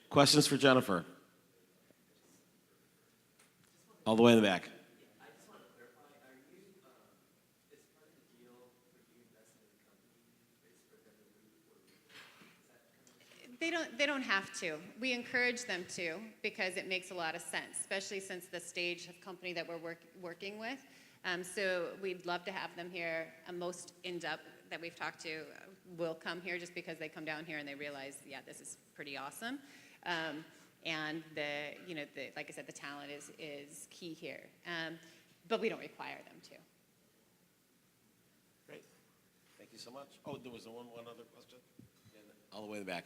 [SPEAKER 3] Questions for Jennifer? All the way in the back.
[SPEAKER 13] They don't have to. We encourage them to, because it makes a lot of sense, especially since the stage of company that we're working with. So we'd love to have them here. Most in-depth that we've talked to will come here just because they come down here and they realize, yeah, this is pretty awesome. And like I said, the talent is key here. But we don't require them to.
[SPEAKER 3] Great. Thank you so much. Oh, there was one other question? All the way in the back.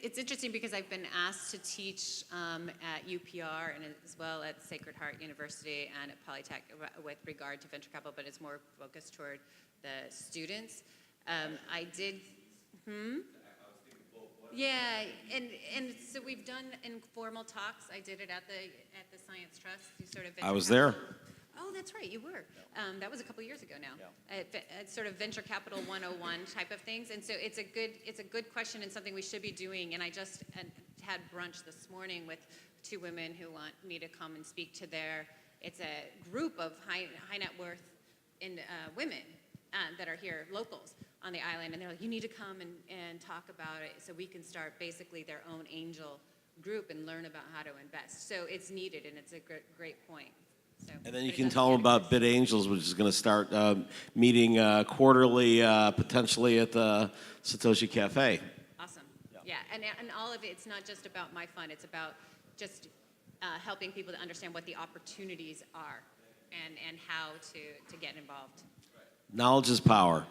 [SPEAKER 13] It's interesting because I've been asked to teach at UPR and as well at Sacred Heart University and at Polytech with regard to venture capital, but it's more focused toward the students. I did. Yeah, and so we've done informal talks. I did it at the Science Trust.
[SPEAKER 3] I was there.
[SPEAKER 13] Oh, that's right, you were. That was a couple years ago now. At sort of venture capital 101 type of things, and so it's a good question and something we should be doing. And I just had brunch this morning with two women who want me to come and speak to it's a group of high net worth women that are here, locals on the island, and they're like, you need to come and talk about it so we can start basically their own angel group and learn about how to invest. So it's needed, and it's a great point. So,
[SPEAKER 3] And then you can tell them about Bit Angels, which is going to start meeting quarterly, potentially at the Satoshi Cafe.
[SPEAKER 13] Awesome. Yeah, and all of it's not just about my fund. It's about just helping people to understand what the opportunities are and how to get involved.
[SPEAKER 3] Knowledge is power.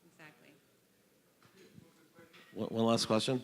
[SPEAKER 13] Exactly.
[SPEAKER 3] One last question?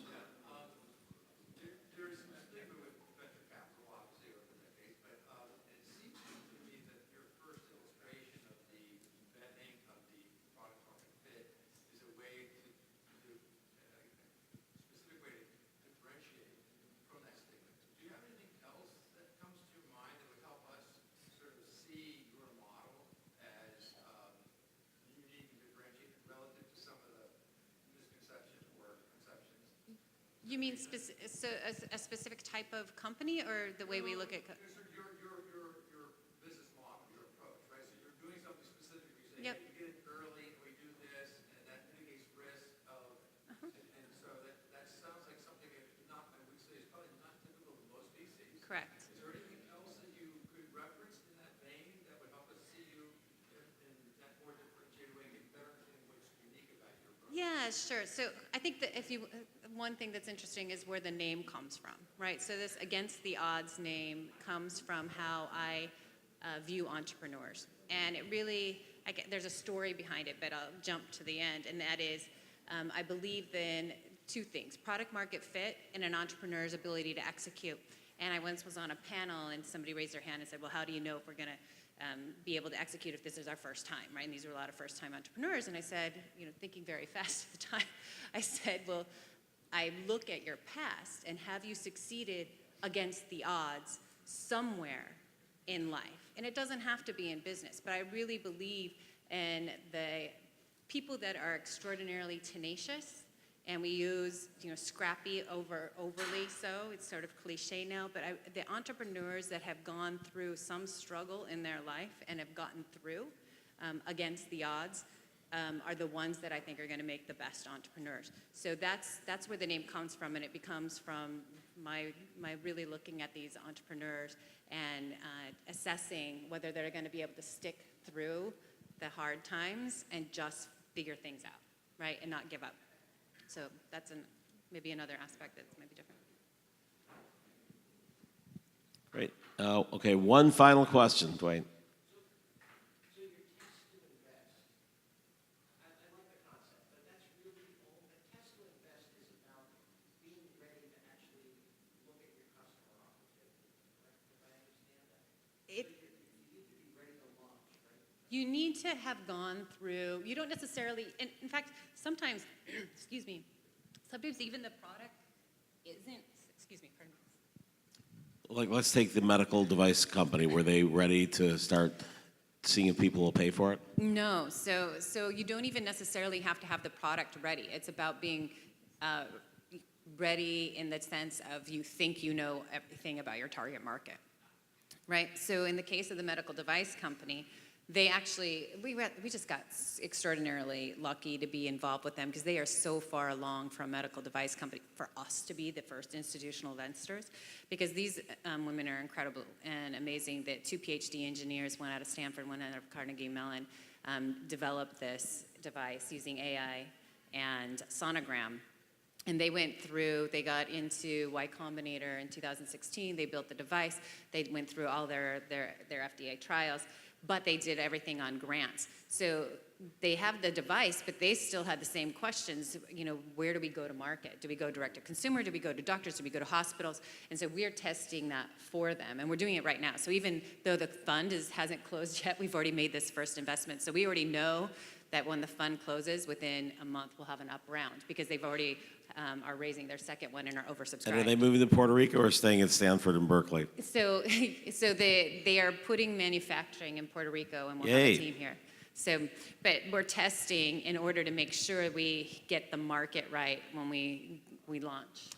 [SPEAKER 13] You mean so a specific type of company, or the way we look at?
[SPEAKER 2] Your business model, your approach, right? So you're doing something specific. You're saying,
[SPEAKER 13] Yep.
[SPEAKER 2] hey, we get it early, and we do this, and that mitigates risk of, and so that sounds like something that not, I would say, is probably not typical of most VCs.
[SPEAKER 13] Correct.
[SPEAKER 2] Is there anything else that you could reference in that vein that would help us see you in that more differentiated way and get better understanding what's unique about your approach?
[SPEAKER 13] Yeah, sure. So I think that one thing that's interesting is where the name comes from, right? So this against the odds name comes from how I view entrepreneurs. And it really, there's a story behind it, but I'll jump to the end. And that is, I believe in two things: product market fit and an entrepreneur's ability to execute. And I once was on a panel and somebody raised their hand and said, well, how do you know if we're going to be able to execute if this is our first time, right? And these were a lot of first-time entrepreneurs. And I said, thinking very fast at the time, I said, well, I look at your past, and have you succeeded against the odds somewhere in life? And it doesn't have to be in business, but I really believe in the people that are extraordinarily tenacious, and we use, scrappy overly so. It's sort of cliche now, but the entrepreneurs that have gone through some struggle in their life and have gotten through against the odds are the ones that I think are going to make the best entrepreneurs. So that's where the name comes from, and it becomes from my really looking at these entrepreneurs and assessing whether they're going to be able to stick through the hard times and just figure things out, right, and not give up. So that's maybe another aspect that's maybe different.
[SPEAKER 3] Great. Okay, one final question, Dwayne.
[SPEAKER 2] So your test to invest, I like the concept, but that's really the test to invest is about being ready to actually look at your customer opportunity, right? If I understand that. You need to be ready to launch, right?
[SPEAKER 13] You need to have gone through, you don't necessarily, in fact, sometimes, excuse me, sometimes even the product isn't, pardon me.
[SPEAKER 3] Like, let's take the medical device company. Were they ready to start seeing if people will pay for it?
[SPEAKER 13] No, so you don't even necessarily have to have the product ready. It's about being ready in the sense of you think you know everything about your target market, right? So in the case of the medical device company, they actually, we just got extraordinarily lucky to be involved with them because they are so far along from a medical device company for us to be the first institutional investors, because these women are incredible and amazing. That two PhD engineers, one out of Stanford, one out of Carnegie Mellon, developed this device using AI and sonogram. And they went through, they got into Y Combinator in 2016. They built the device. They went through all their FDA trials, but they did everything on grants. So they have the device, but they still had the same questions. Where do we go to market? Do we go direct to consumer? Do we go to doctors? Do we go to hospitals? And so we're testing that for them, and we're doing it right now. So even though the fund hasn't closed yet, we've already made this first investment. So we already know that when the fund closes, within a month, we'll have an up round, because they've already are raising their second one and are oversubscribed.
[SPEAKER 3] And are they moving to Puerto Rico or staying at Stanford and Berkeley?
[SPEAKER 13] So they are putting manufacturing in Puerto Rico, and we'll have a team here. So, but we're testing in order to make sure we get the market right when we launch.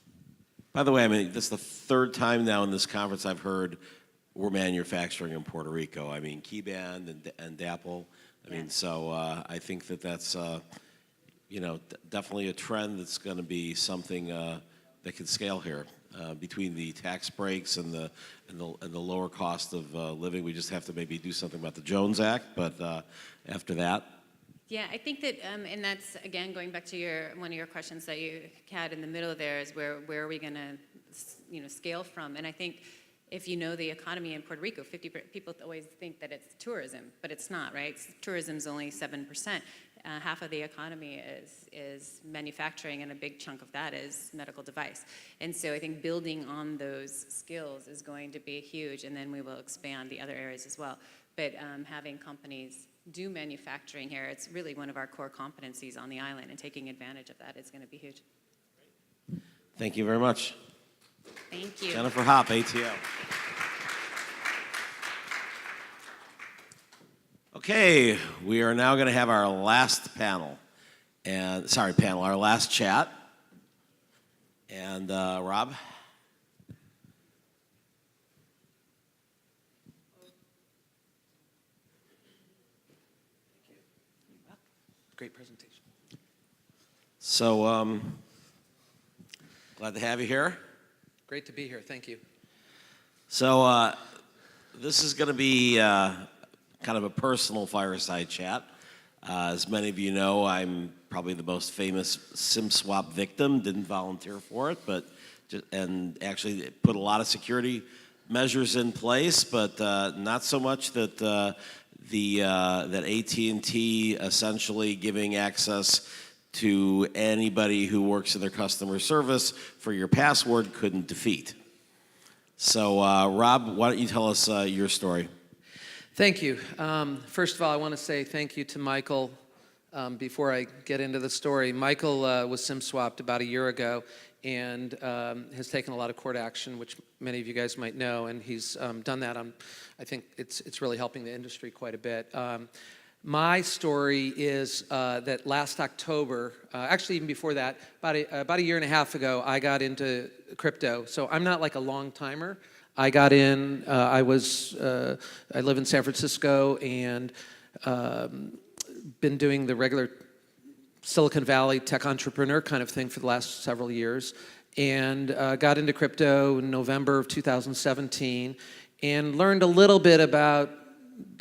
[SPEAKER 3] By the way, I mean, this is the third time now in this conference I've heard we're manufacturing in Puerto Rico. I mean, Keyband and Dapple. I mean, so I think that's definitely a trend that's going to be something that can scale here. Between the tax breaks and the lower cost of living, we just have to maybe do something about the Jones Act. But after that,
[SPEAKER 13] yeah, I think that, and that's again going back to one of your questions that you had in the middle there, is where are we going to scale from? And I think if you know the economy in Puerto Rico, people always think that it's tourism, but it's not, right? Tourism's only 7%. Half of the economy is manufacturing, and a big chunk of that is medical device. And so I think building on those skills is going to be huge, and then we will expand the other areas as well. But having companies do manufacturing here, it's really one of our core competencies on the island, and taking advantage of that is going to be huge.
[SPEAKER 3] thank you very much.
[SPEAKER 13] Thank you.
[SPEAKER 3] Jennifer Hopp, ATO. Okay, we are now going to have our last panel, our last chat. And Rob?
[SPEAKER 7] Great presentation.
[SPEAKER 3] So, glad to have you here.
[SPEAKER 7] Great to be here. Thank you.
[SPEAKER 3] So, this is going to be kind of a personal fireside chat. As many of you know, I'm probably the most famous SIM swap victim. Didn't volunteer for it, but and actually put a lot of security measures in place, but not so much that that AT&T essentially giving access to anybody who works in their customer service for your password couldn't defeat. So, Rob, why don't you tell us your story?
[SPEAKER 14] Thank you. First of all, I want to say thank you to Michael before I get into the story. Michael was SIM swapped about a year ago and has taken a lot of court action, which many of you guys might know, and he's done that. I think it's really helping the industry quite a bit. My story is that last October, actually even before that, about a year and a half ago, I got into crypto. So I'm not like a long timer. I got in, I live in San Francisco and been doing the regular Silicon Valley tech entrepreneur kind of thing for the last several years, and got into crypto in November of 2017 and learned a little bit about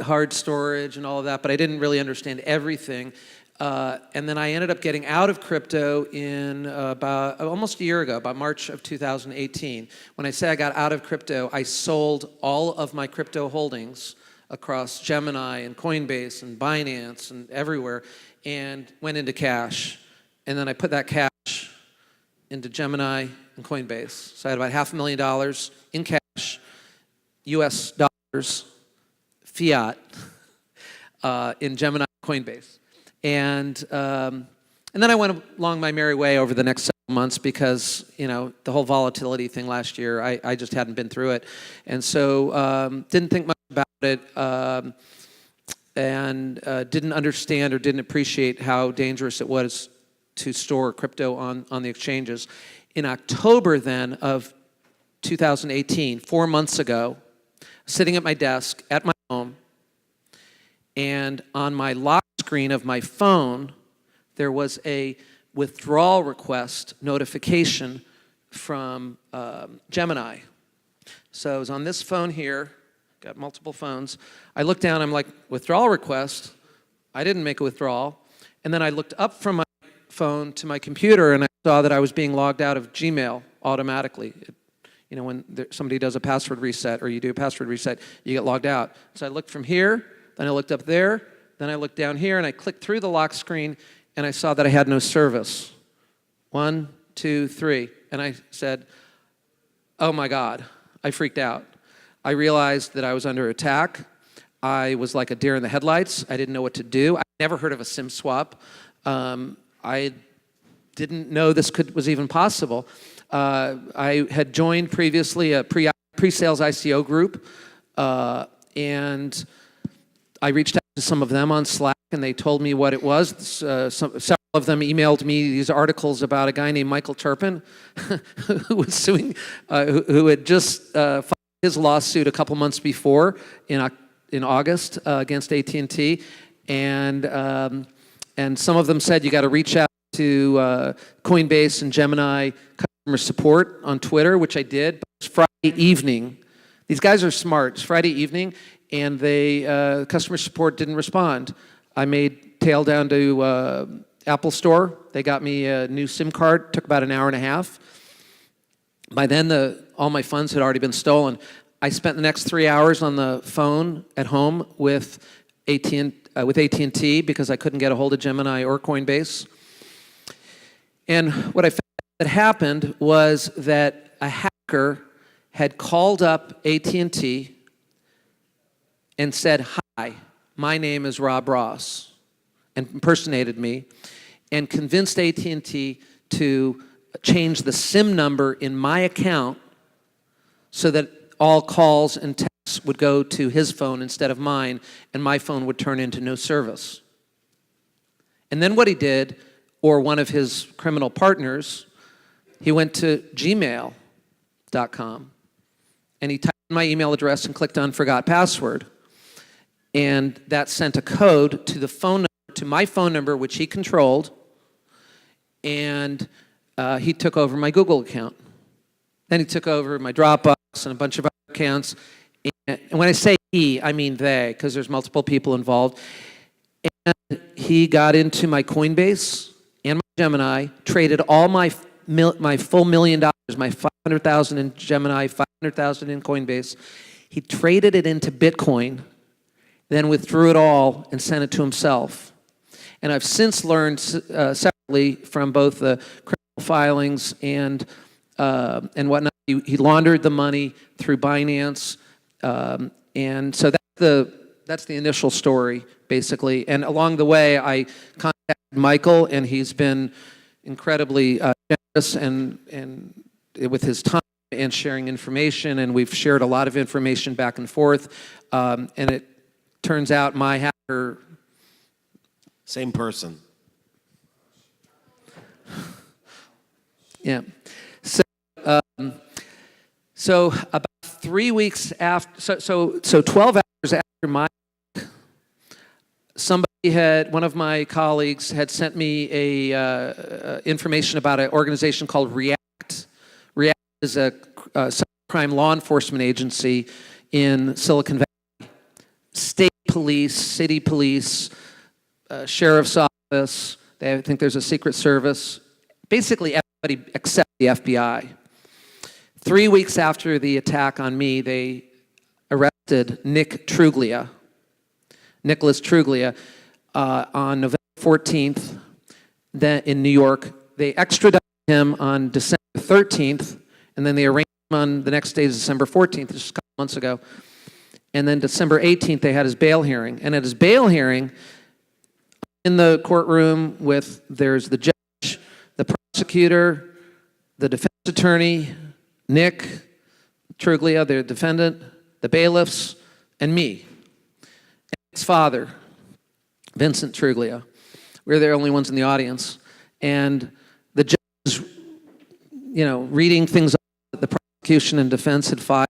[SPEAKER 14] hard storage and all of that, but I didn't really understand everything. And then I ended up getting out of crypto in about almost a year ago, about March of 2018. When I say I got out of crypto, I sold all of my crypto holdings across Gemini and Coinbase and Binance and everywhere and went into cash. And then I put that cash into Gemini and Coinbase. So I had about $500,000 in cash, US dollars, fiat, in Gemini and Coinbase. And then I went along my merry way over the next several months because, you know, the whole volatility thing last year, I just hadn't been through it. And so didn't think much about it and didn't understand or didn't appreciate how dangerous it was to store crypto on the exchanges. In October then of 2018, 4 months ago, sitting at my desk at my home, and on my lock screen of my phone, there was a withdrawal request notification from Gemini. So it was on this phone here, got multiple phones. I looked down, I'm like, withdrawal request? I didn't make a withdrawal. And then I looked up from my phone to my computer and I saw that I was being logged out of Gmail automatically. You know, when somebody does a password reset or you do a password reset, you get logged out. So I looked from here, then I looked up there, then I looked down here and I clicked through the lock screen and I saw that I had no service. 1, 2, 3. And I said, oh my God, I freaked out. I realized that I was under attack. I was like a deer in the headlights. I didn't know what to do. I never heard of a SIM swap. I didn't know this was even possible. I had joined previously a pre-sales ICO group, and I reached out to some of them on Slack, and they told me what it was. Several of them emailed me these articles about a guy named Michael Turpin, who was suing, who had just filed his lawsuit a couple months before in August against AT&T, and some of them said you got to reach out to Coinbase and Gemini customer support on Twitter, which I did. But it was Friday evening. These guys are smart. It's Friday evening, and they customer support didn't respond. I made tail down to Apple Store. They got me a new SIM card. Took about an hour and a half. By then, all my funds had already been stolen. I spent the next 3 hours on the phone at home with AT&T because I couldn't get a hold of Gemini or Coinbase. And what I found that happened was that a hacker had called up AT&T and said, "Hi, my name is Rob Ross," and impersonated me, and convinced AT&T to change the SIM number in my account so that all calls and texts would go to his phone instead of mine, and my phone would turn into no service. And then what he did, or one of his criminal partners, he went to gmail.com and he typed in my email address and clicked on forgot password. And that sent a code to the phone number, to my phone number, which he controlled, and he took over my Google account. Then he took over my Dropbox and a bunch of other accounts. And when I say he, I mean they, because there's multiple people involved. And he got into my Coinbase and my Gemini, traded all my full $1 million, my $500,000 in Gemini, $500,000 in Coinbase. He traded it into Bitcoin, then withdrew it all and sent it to himself. And I've since learned separately from both the criminal filings and whatnot, he laundered the money through Binance, and so that's the initial story, basically. And along the way, I contacted Michael, and he's been incredibly generous and with his time and sharing information, and we've shared a lot of information back and forth. And it turns out my hacker...
[SPEAKER 3] Same person.
[SPEAKER 14] Yeah. So about 3 weeks after, so 12 hours after my, one of my colleagues had sent me information about an organization called React. React is a cybercrime law enforcement agency in Silicon Valley. State police, city police, sheriff's office, I think there's a secret service, basically everybody except the FBI. 3 weeks after the attack on me, they arrested Nicholas Truglia, on November 14th in New York. They extradited him on December 13th, and then they arraigned him on the next day, December 14th, just a couple months ago. And then December 18th, they had his bail hearing. And at his bail hearing, in the courtroom there's the judge, the prosecutor, the defense attorney, Nick Truglia, the defendant, the bailiffs, and me. And his father, Vincent Truglia. We're the only ones in the audience. And the judge is, reading things that the prosecution and defense had filed.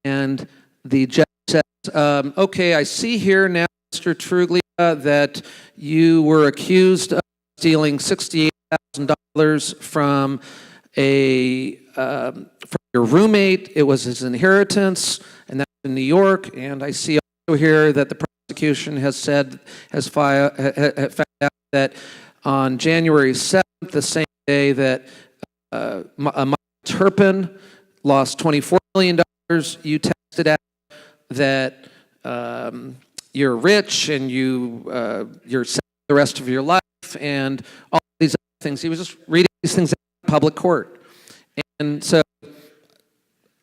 [SPEAKER 14] And the judge says, okay, I see here now, Mr. Truglia, that you were accused of stealing $68,000 from your roommate. It was his inheritance, and that's in New York. And I see also here that the prosecution has found out that on January 7th, the same day that Michael Turpin lost $24 million, you tested out that you're rich and you're set the rest of your life and all these other things. He was just reading these things in public court. And so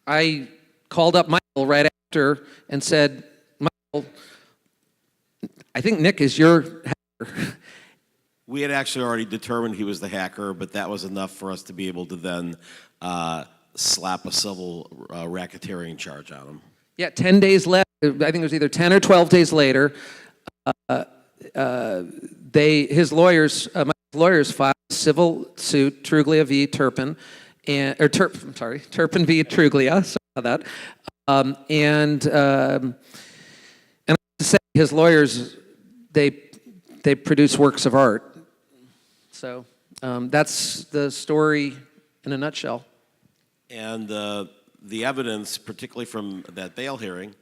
[SPEAKER 14] I called up Michael right after and said, Michael, I think Nick is your hacker.
[SPEAKER 3] We had actually already determined he was the hacker, but that was enough for us to be able to then slap a civil racketeering charge on him.
[SPEAKER 14] Yeah, 10 days later, I think it was either 10 or 12 days later, his lawyers filed a civil suit, Truglia v. Turpin, Turpin v. Truglia, sorry about that. And I have to say, his lawyers, they produce works of art. So that's the story in a nutshell.
[SPEAKER 3] And the evidence, particularly from that bail hearing,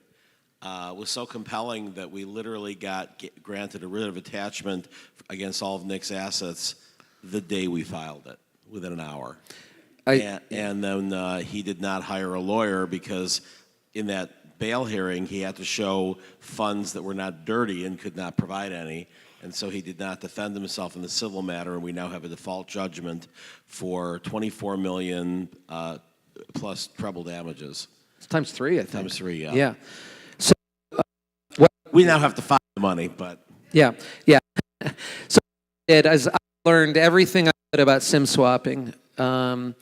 [SPEAKER 3] was so compelling that we literally got granted a writ of attachment against all of Nick's assets the day we filed it, within an hour. And then he did not hire a lawyer because in that bail hearing, he had to show funds that were not dirty and could not provide any. And so he did not defend himself in the civil matter, and we now have a default judgment for $24 million plus treble damages.
[SPEAKER 14] Times 3, I think.
[SPEAKER 3] Times 3, yeah.
[SPEAKER 14] Yeah. So
[SPEAKER 3] we now have to find the money, but
[SPEAKER 14] yeah. So as I learned everything I could about SIM swapping. I'm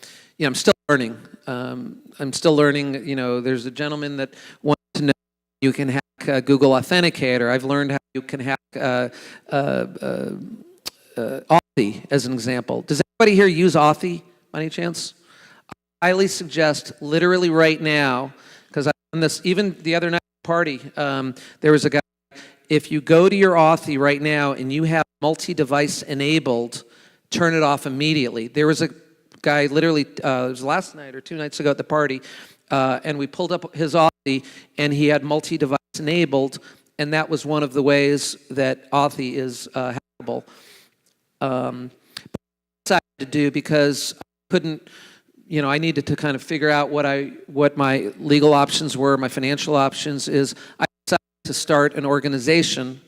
[SPEAKER 14] still learning. There's a gentleman that wants to know you can hack Google Authenticator. I've learned how you can hack Authy, as an example. Does anybody here use Authy by any chance? I highly suggest, literally right now, because I've done this, even the other night at the party, there was a guy, if you go to your Authy right now and you have multi-device enabled, turn it off immediately. There was a guy literally, it was last night or 2 nights ago at the party, and we pulled up his Authy and he had multi-device enabled, and that was one of the ways that Authy is hackable. Decided to do because I couldn't, I needed to kind of figure out what my legal options were, my financial options is I decided to start an organization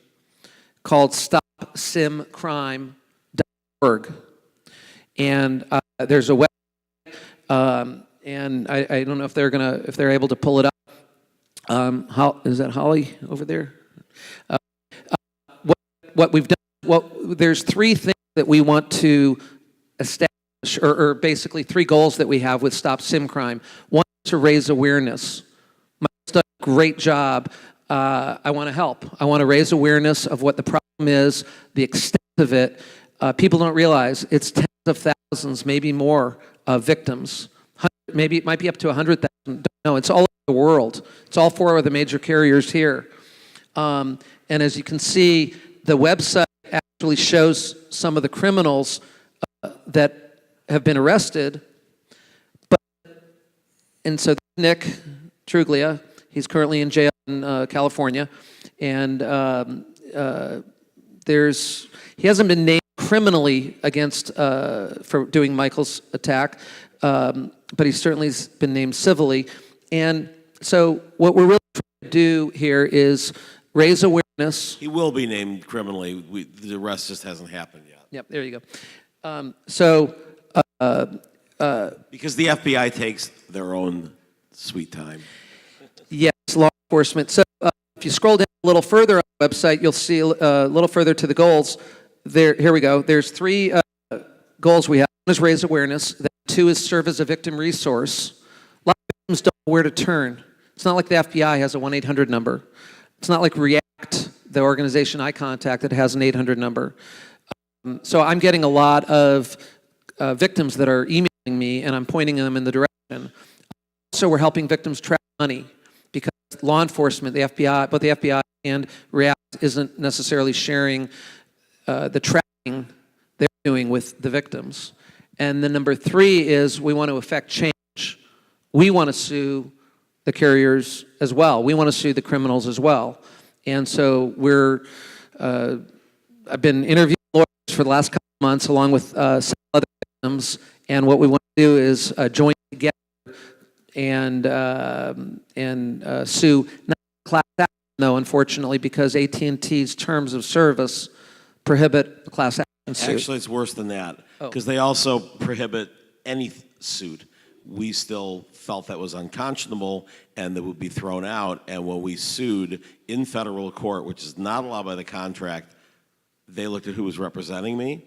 [SPEAKER 14] called StopSimCrime.org. And there's a website, and I don't know if they're able to pull it up. Is that Holly over there? What we've done, there's 3 things that we want to establish, or basically 3 goals that we have with Stop Sim Crime. One is to raise awareness. Mike's done a great job. I want to help. I want to raise awareness of what the problem is, the extent of it. People don't realize it's tens of thousands, maybe more, of victims. Maybe it might be up to 100,000. Don't know. It's all over the world. It's all 4 of the major carriers here. And as you can see, the website actually shows some of the criminals that have been arrested. And so Nick Truglia, he's currently in jail in California, and he hasn't been named criminally against for doing Michael's attack, but he's certainly been named civilly. And so what we're really trying to do here is raise awareness.
[SPEAKER 3] He will be named criminally. The arrest just hasn't happened yet.
[SPEAKER 14] Yep, there you go.
[SPEAKER 3] Because the FBI takes their own sweet time.
[SPEAKER 14] Yes, law enforcement. So if you scroll down a little further on the website, you'll see a little further to the goals. Here we go. There's 3 goals we have. One is raise awareness. 2 is serve as a victim resource. A lot of victims don't know where to turn. It's not like the FBI has a 1-800 number. It's not like React, the organization I contacted, has an 800 number. So I'm getting a lot of victims that are emailing me, and I'm pointing them in the direction. So we're helping victims track money, because law enforcement, the FBI, both the FBI and React, isn't necessarily sharing the tracking they're doing with the victims. And then number 3 is we want to affect change. We want to sue the carriers as well. We want to sue the criminals as well. And so I've been interviewing lawyers for the last couple of months along with some other victims, and what we want to do is join together and sue, not class action though, unfortunately, because AT&T's terms of service prohibit class action suit.
[SPEAKER 3] Actually, it's worse than that, because they also prohibit any suit. We still felt that was unconscionable and that would be thrown out. And when we sued in federal court, which is not allowed by the contract, they looked at who was representing me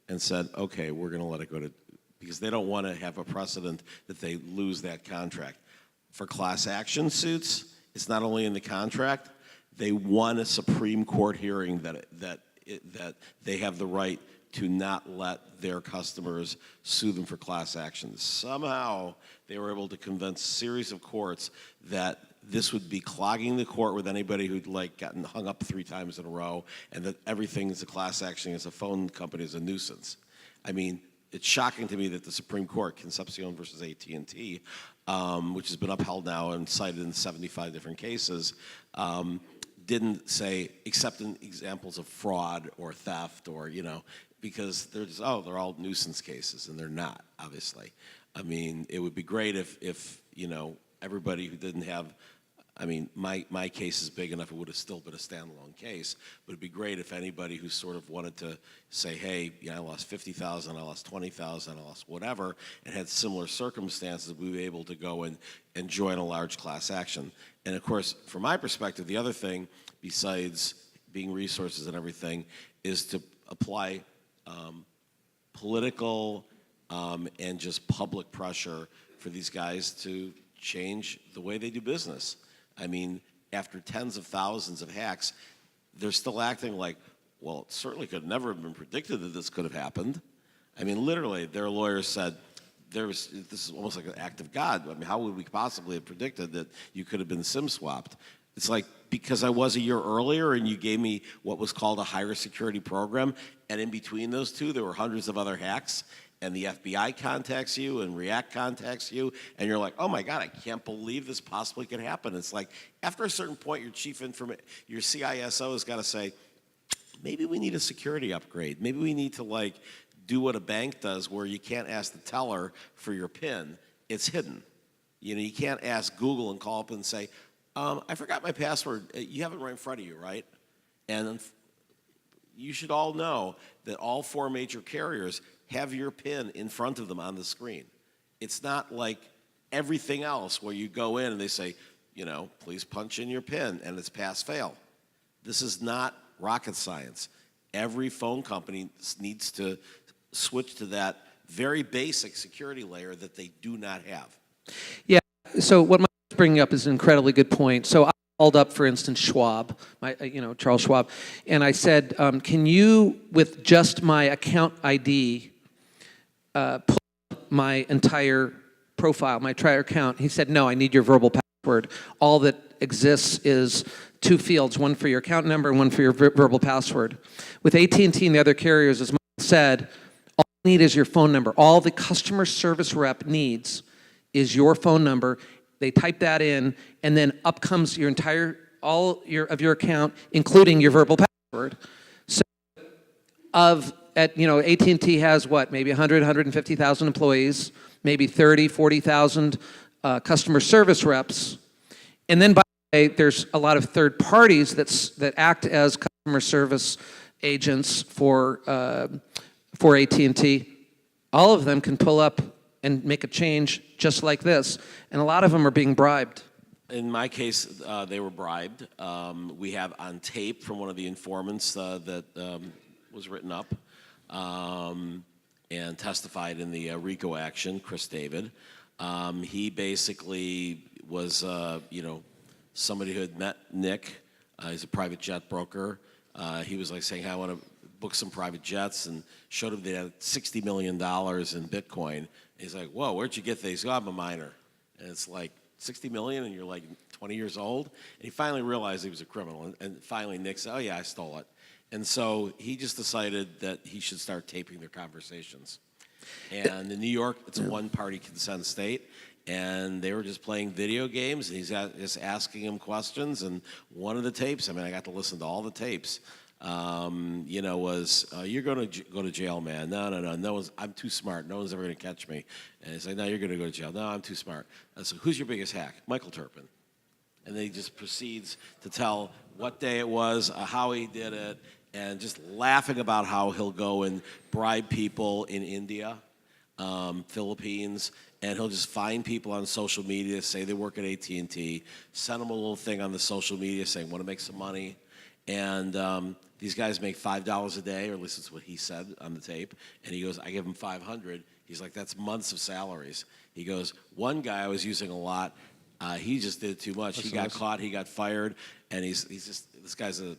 [SPEAKER 3] and said, okay, we're going to let it go to, because they don't want to have a precedent that they lose that contract. For class action suits, it's not only in the contract, they won a Supreme Court hearing that they have the right to not let their customers sue them for class actions. Somehow, they were able to convince a series of courts that this would be clogging the court with anybody who'd gotten hung up 3 times in a row, and that everything is a class action as a phone company is a nuisance. I mean, it's shocking to me that the Supreme Court, Concepcion versus AT&T, which has been upheld now and cited in 75 different cases, didn't say, except in examples of fraud or theft or, because they're just, they're all nuisance cases, and they're not, obviously. I mean, it would be great if everybody who didn't have, my case is big enough, it would have still been a standalone case, but it'd be great if anybody who sort of wanted to say, hey, I lost 50,000, I lost 20,000, I lost whatever, and had similar circumstances, we were able to go and join a large class action. And of course, from my perspective, the other thing, besides being resources and everything, is to apply political and just public pressure for these guys to change the way they do business. I mean, after tens of thousands of hacks, they're still acting like, well, it certainly could never have been predicted that this could have happened. I mean, literally, their lawyers said, this is almost like an act of God. I mean, how would we possibly have predicted that you could have been SIM swapped? It's like, because I was a year earlier and you gave me what was called a higher security program, and in between those two, there were hundreds of other hacks, and the FBI contacts you and React contacts you, and you're like, oh my God, I can't believe this possibly could happen. It's like, after a certain point, your your CISO has got to say, maybe we need a security upgrade. Maybe we need to like do what a bank does where you can't ask the teller for your PIN. It's hidden. You know, you can't ask Google and call up and say, I forgot my password. You have it right in front of you, right? And you should all know that all 4 major carriers have your PIN in front of them on the screen. It's not like everything else where you go in and they say, you know, please punch in your PIN, and it's pass-fail. This is not rocket science. Every phone company needs to switch to that very basic security layer that they do not have.
[SPEAKER 14] Yeah, so what Mike's bringing up is an incredibly good point. So I called up, for instance, Schwab, Charles Schwab, and I said, can you, with just my account ID, pull up my entire profile, my entire account? He said, no, I need your verbal password. All that exists is 2 fields, one for your account number and one for your verbal password. With AT&T and the other carriers, as Mike said, all you need is your phone number. All the customer service rep needs is your phone number. They type that in, and then up comes your entire, of your account, including your verbal password. So AT&T has what, maybe 100, 150,000 employees, maybe 30, 40,000 customer service reps. And then by the way, there's a lot of third parties that act as customer service agents for AT&T. All of them can pull up and make a change just like this. And a lot of them are being bribed.
[SPEAKER 3] In my case, they were bribed. We have on tape from one of the informants that was written up and testified in the RICO action, Chris David. He basically was, somebody who had met Nick. He's a private jet broker. He was like saying, hey, I want to book some private jets, and showed him they had $60 million in Bitcoin. He's like, whoa, where'd you get these? Oh, I'm a miner. And it's like, 60 million, and you're like 20 years old? And he finally realized he was a criminal, and finally Nick said, oh yeah, I stole it. And so he just decided that he should start taping their conversations. And in New York, it's a one-party consent state, and they were just playing video games, and he's just asking him questions, and one of the tapes, I mean, I got to listen to all the tapes, was, you're going to go to jail, man. No, I'm too smart. No one's ever going to catch me. And he's like, no, you're going to go to jail. No, I'm too smart. So who's your biggest hack? Michael Turpin. And then he just proceeds to tell what day it was, how he did it, and just laughing about how he'll go and bribe people in India, Philippines, and he'll just find people on social media, say they work at AT&T, send them a little thing on the social media saying, want to make some money. And these guys make $5 a day, or at least that's what he said on the tape. And he goes, I give them 500. He's like, that's months of salaries. He goes, one guy I was using a lot, he just did too much. He got caught, he got fired, and he's just, this guy's a,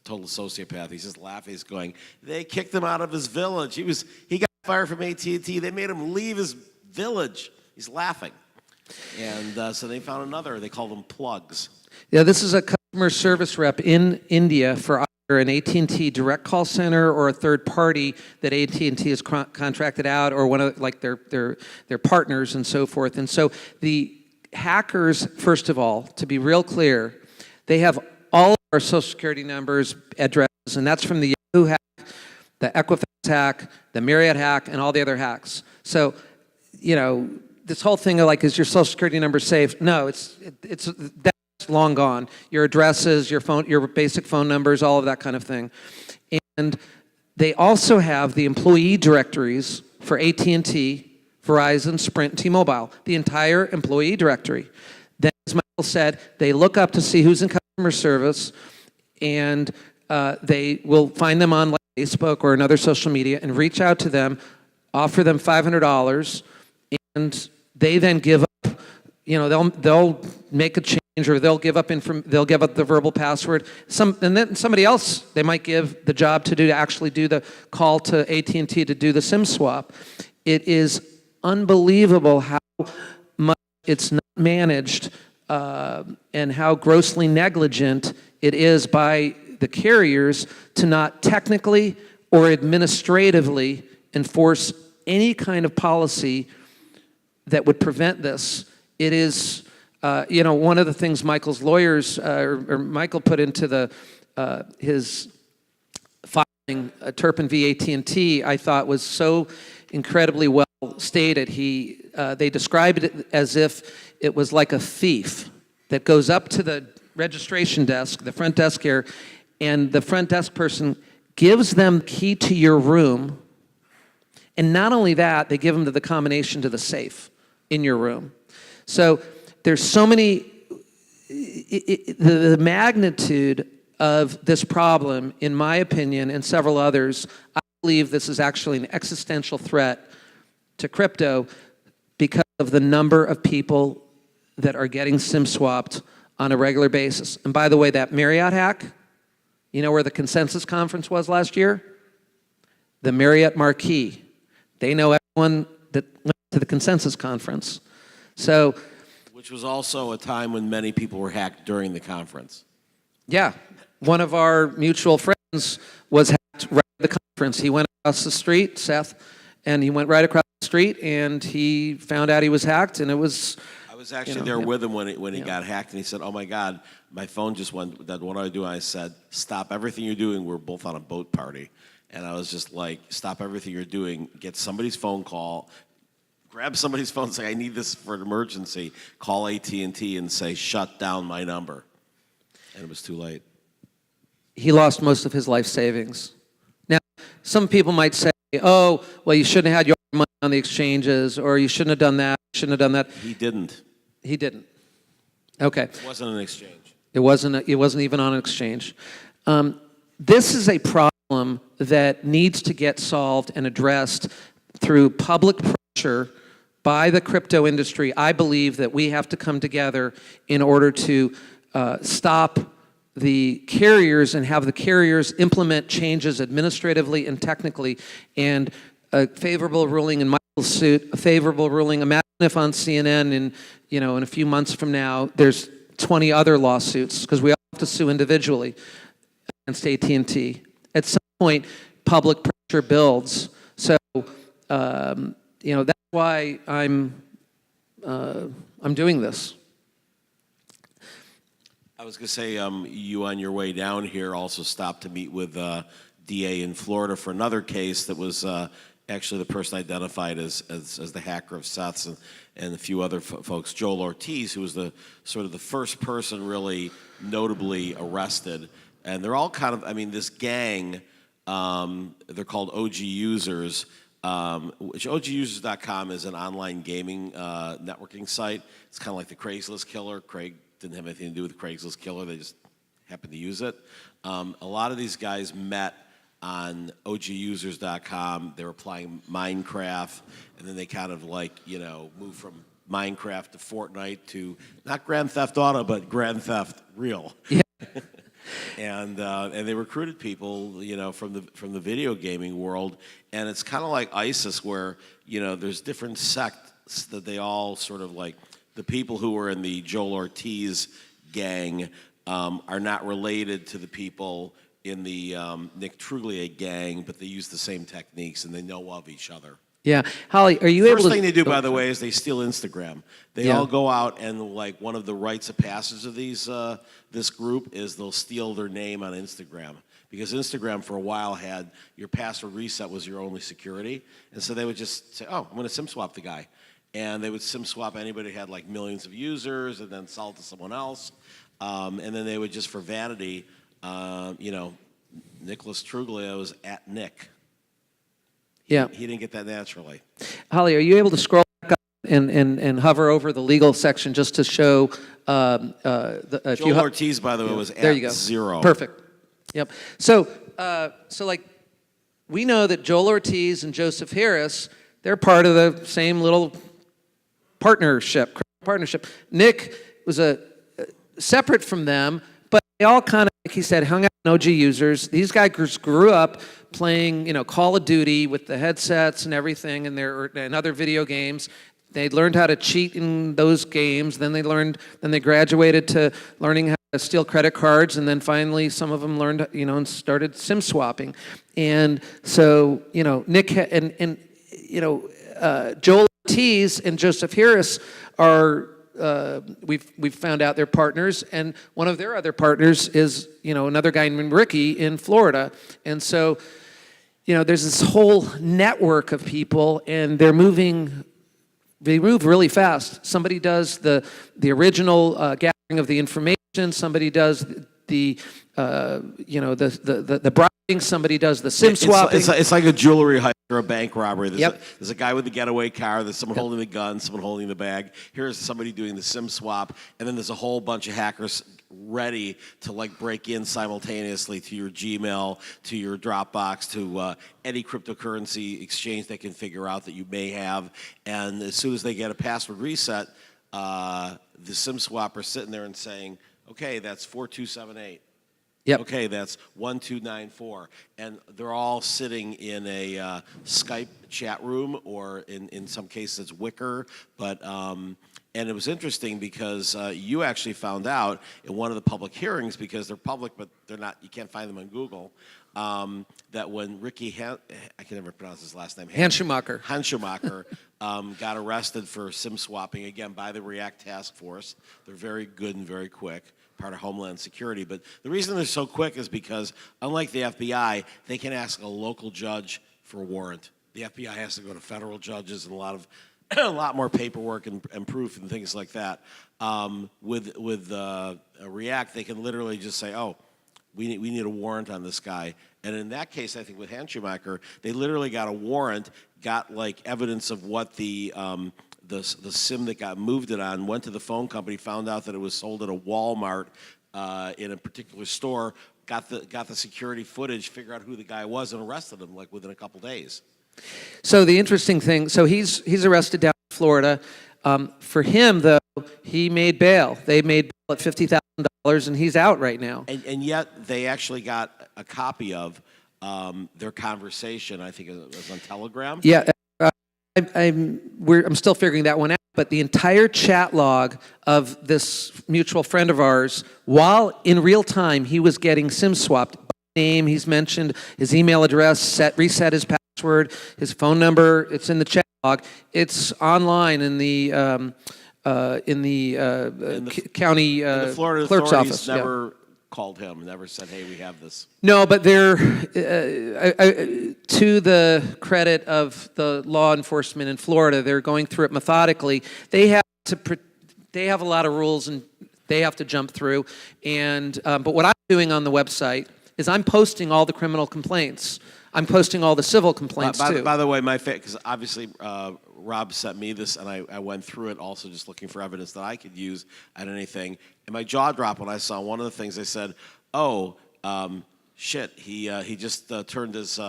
[SPEAKER 3] total sociopath. He's just laughing. He's going, they kicked him out of his village. He got fired from AT&T. They made him leave his village. He's laughing. And so they found another. They called them plugs.
[SPEAKER 14] Yeah, this is a customer service rep in India for either an AT&T direct call center or a third party that AT&T has contracted out, or one of like their partners and so forth. And so the hackers, first of all, to be real clear, they have all of our social security numbers, addresses, and that's from the Yahoo hack, the Equifax hack, the Marriott hack, and all the other hacks. So, this whole thing of like, is your social security number safe? No, it's that's long gone. Your addresses, your phone, your basic phone numbers, all of that kind of thing. And they also have the employee directories for AT&T, Verizon, Sprint, T-Mobile, the entire employee directory. Then, as Michael said, they look up to see who's in customer service, and they will find them on like Facebook or another social media and reach out to them, offer them $500, and they then give up. They'll make a change, or they'll give up the verbal password. And then somebody else they might give the job to actually do the call to AT&T to do the SIM swap. It is unbelievable how much it's not managed and how grossly negligent it is by the carriers to not technically or administratively enforce any kind of policy that would prevent this. It is, one of the things Michael's lawyers, or Michael put into his filing, Turpin v. AT&T, I thought was so incredibly well stated. They described it as if it was like a thief that goes up to the registration desk, the front desk here, and the front desk person gives them the key to your room, and not only that, they give them the combination to the safe in your room. So there's so many, the magnitude of this problem, in my opinion, and several others, I believe this is actually an existential threat to crypto because of the number of people that are getting SIM swapped on a regular basis. And by the way, that Marriott hack, you know where the consensus conference was last year? The Marriott Marquis. They know everyone that went to the consensus conference. So,
[SPEAKER 3] which was also a time when many people were hacked during the conference.
[SPEAKER 14] Yeah, one of our mutual friends was hacked right at the conference. He went across the street, Seth, and he went right across the street, and he found out he was hacked, and it was...
[SPEAKER 3] I was actually there with him when he got hacked, and he said, "Oh my God, my phone just went. What do I do?" I said, "Stop everything you're doing. We're both on a boat party." And I was just like, "Stop everything you're doing. Get somebody's phone call. Grab somebody's phone and say, I need this for an emergency. Call AT&T and say, shut down my number." And it was too late.
[SPEAKER 14] He lost most of his life savings. Now, some people might say, oh, well, you shouldn't have had your money on the exchanges, or you shouldn't have done that, shouldn't have done that.
[SPEAKER 3] He didn't.
[SPEAKER 14] He didn't. Okay.
[SPEAKER 3] It wasn't an exchange.
[SPEAKER 14] It wasn't even on an exchange. This is a problem that needs to get solved and addressed through public pressure by the crypto industry. I believe that we have to come together in order to stop the carriers and have the carriers implement changes administratively and technically. And a favorable ruling in Michael's suit, a favorable ruling, imagine if on CNN in a few months from now, there's 20 other lawsuits, because we all have to sue individually against AT&T. At some point, public pressure builds. So, that's why I'm doing this.
[SPEAKER 3] I was going to say, you on your way down here also stopped to meet with DA in Florida for another case that was actually the person identified as the hacker of Seth's and a few other folks. Joel Ortiz, who was the first person really notably arrested. And they're all kind of, this gang, they're called OG Users, which OGUsers.com is an online gaming networking site. It's kind of like the Craigslist killer. Craig didn't have anything to do with the Craigslist killer. They just happened to use it. A lot of these guys met on OGUsers.com. They were playing Minecraft, and then they kind of moved from Minecraft to Fortnite to not Grand Theft Auto, but Grand Theft Real.
[SPEAKER 14] Yeah.
[SPEAKER 3] And they recruited people, from the video gaming world, and it's kind of like ISIS, where there's different sects that they all sort of like. The people who were in the Joel Ortiz gang are not related to the people in the Nick Truglia gang, but they use the same techniques and they know of each other.
[SPEAKER 14] Yeah, Holly, are you able to?
[SPEAKER 3] First thing they do, by the way, is they steal Instagram. They
[SPEAKER 14] Yeah.
[SPEAKER 3] all go out and one of the rites of passage of this group is they'll steal their name on Instagram, because Instagram for a while had your password reset was your only security, and so they would just say, "Oh, I'm going to SIM swap the guy," and they would SIM swap anybody who had like millions of users, and then sell it to someone else, and then they would just for vanity, Nicholas Truglia was at Nick.
[SPEAKER 14] Yeah.
[SPEAKER 3] He didn't get that naturally.
[SPEAKER 14] Holly, are you able to scroll back up and hover over the legal section just to show
[SPEAKER 3] Joel Ortiz, by the way, was
[SPEAKER 14] there
[SPEAKER 3] at
[SPEAKER 14] you go.
[SPEAKER 3] 0.
[SPEAKER 14] Perfect. Yep. So we know that Joel Ortiz and Joseph Harris, they're part of the same little partnership. Nick was separate from them, but they all kind of, like he said, hung out with OG users. These guys grew up playing, Call of Duty with the headsets and everything, and other video games. They learned how to cheat in those games. Then they graduated to learning how to steal credit cards, and then finally some of them learned, and started SIM swapping. And so, Nick Joel Ortiz and Joseph Harris are. We've found out they're partners, and one of their other partners is another guy named Ricky in Florida. And so, there's this whole network of people, and they move really fast. Somebody does the original gathering of the information. Somebody does the bribing. Somebody does the SIM swapping.
[SPEAKER 3] It's like a jewelry heist or a bank robbery.
[SPEAKER 14] Yep.
[SPEAKER 3] There's a guy with the getaway car. There's someone holding the gun. Someone holding the bag. Here's somebody doing the SIM swap, and then there's a whole bunch of hackers ready to break in simultaneously to your Gmail, to your Dropbox, to any cryptocurrency exchange they can figure out that you may have. And as soon as they get a password reset, the SIM swapper sitting there and saying, "Okay, that's 4278."
[SPEAKER 14] Yep.
[SPEAKER 3] Okay, that's 1294. And they're all sitting in a Skype chat room, or in some cases it's Wicker. But and it was interesting because you actually found out in one of the public hearings, because they're public but they're not, you can't find them on Google, that when Ricky, I can never pronounce his last name.
[SPEAKER 14] Handschumacher
[SPEAKER 3] got arrested for SIM swapping, again, by the React Task Force. They're very good and very quick, part of Homeland Security. But the reason they're so quick is because, unlike the FBI, they can ask a local judge for a warrant. The FBI has to go to federal judges and a lot more paperwork and proof and things like that. With React, they can literally just say, "Oh, we need a warrant on this guy." And in that case, I think with Handschumacher, they literally got a warrant, got evidence of what the SIM that got moved it on, went to the phone company, found out that it was sold at a Walmart in a particular store, got the security footage, figured out who the guy was, and arrested him within a couple days.
[SPEAKER 14] So the interesting thing, so he's arrested down in Florida. For him, though, he made bail. They made bail at $50,000, and he's out right now.
[SPEAKER 3] And yet they actually got a copy of their conversation. I think it was on Telegram.
[SPEAKER 14] Yeah, I'm still figuring that one out. But the entire chat log of this mutual friend of ours, while in real time he was getting SIM swapped by name, he's mentioned his email address, reset his password, his phone number. It's in the chat log. It's online in the county
[SPEAKER 3] the Florida
[SPEAKER 14] clerk's
[SPEAKER 3] authorities
[SPEAKER 14] office.
[SPEAKER 3] Never called him, never said, "Hey, we have this."
[SPEAKER 14] No, but they're, to the credit of the law enforcement in Florida, they're going through it methodically. They have a lot of rules and they have to jump through. And but what I'm doing on the website is I'm posting all the criminal complaints. I'm posting all the civil complaints too.
[SPEAKER 3] By the way, because obviously Rob sent me this, and I went through it also just looking for evidence that I could use at anything. And my jaw dropped when I saw one of the things. They said, "Oh, shit, he just turned his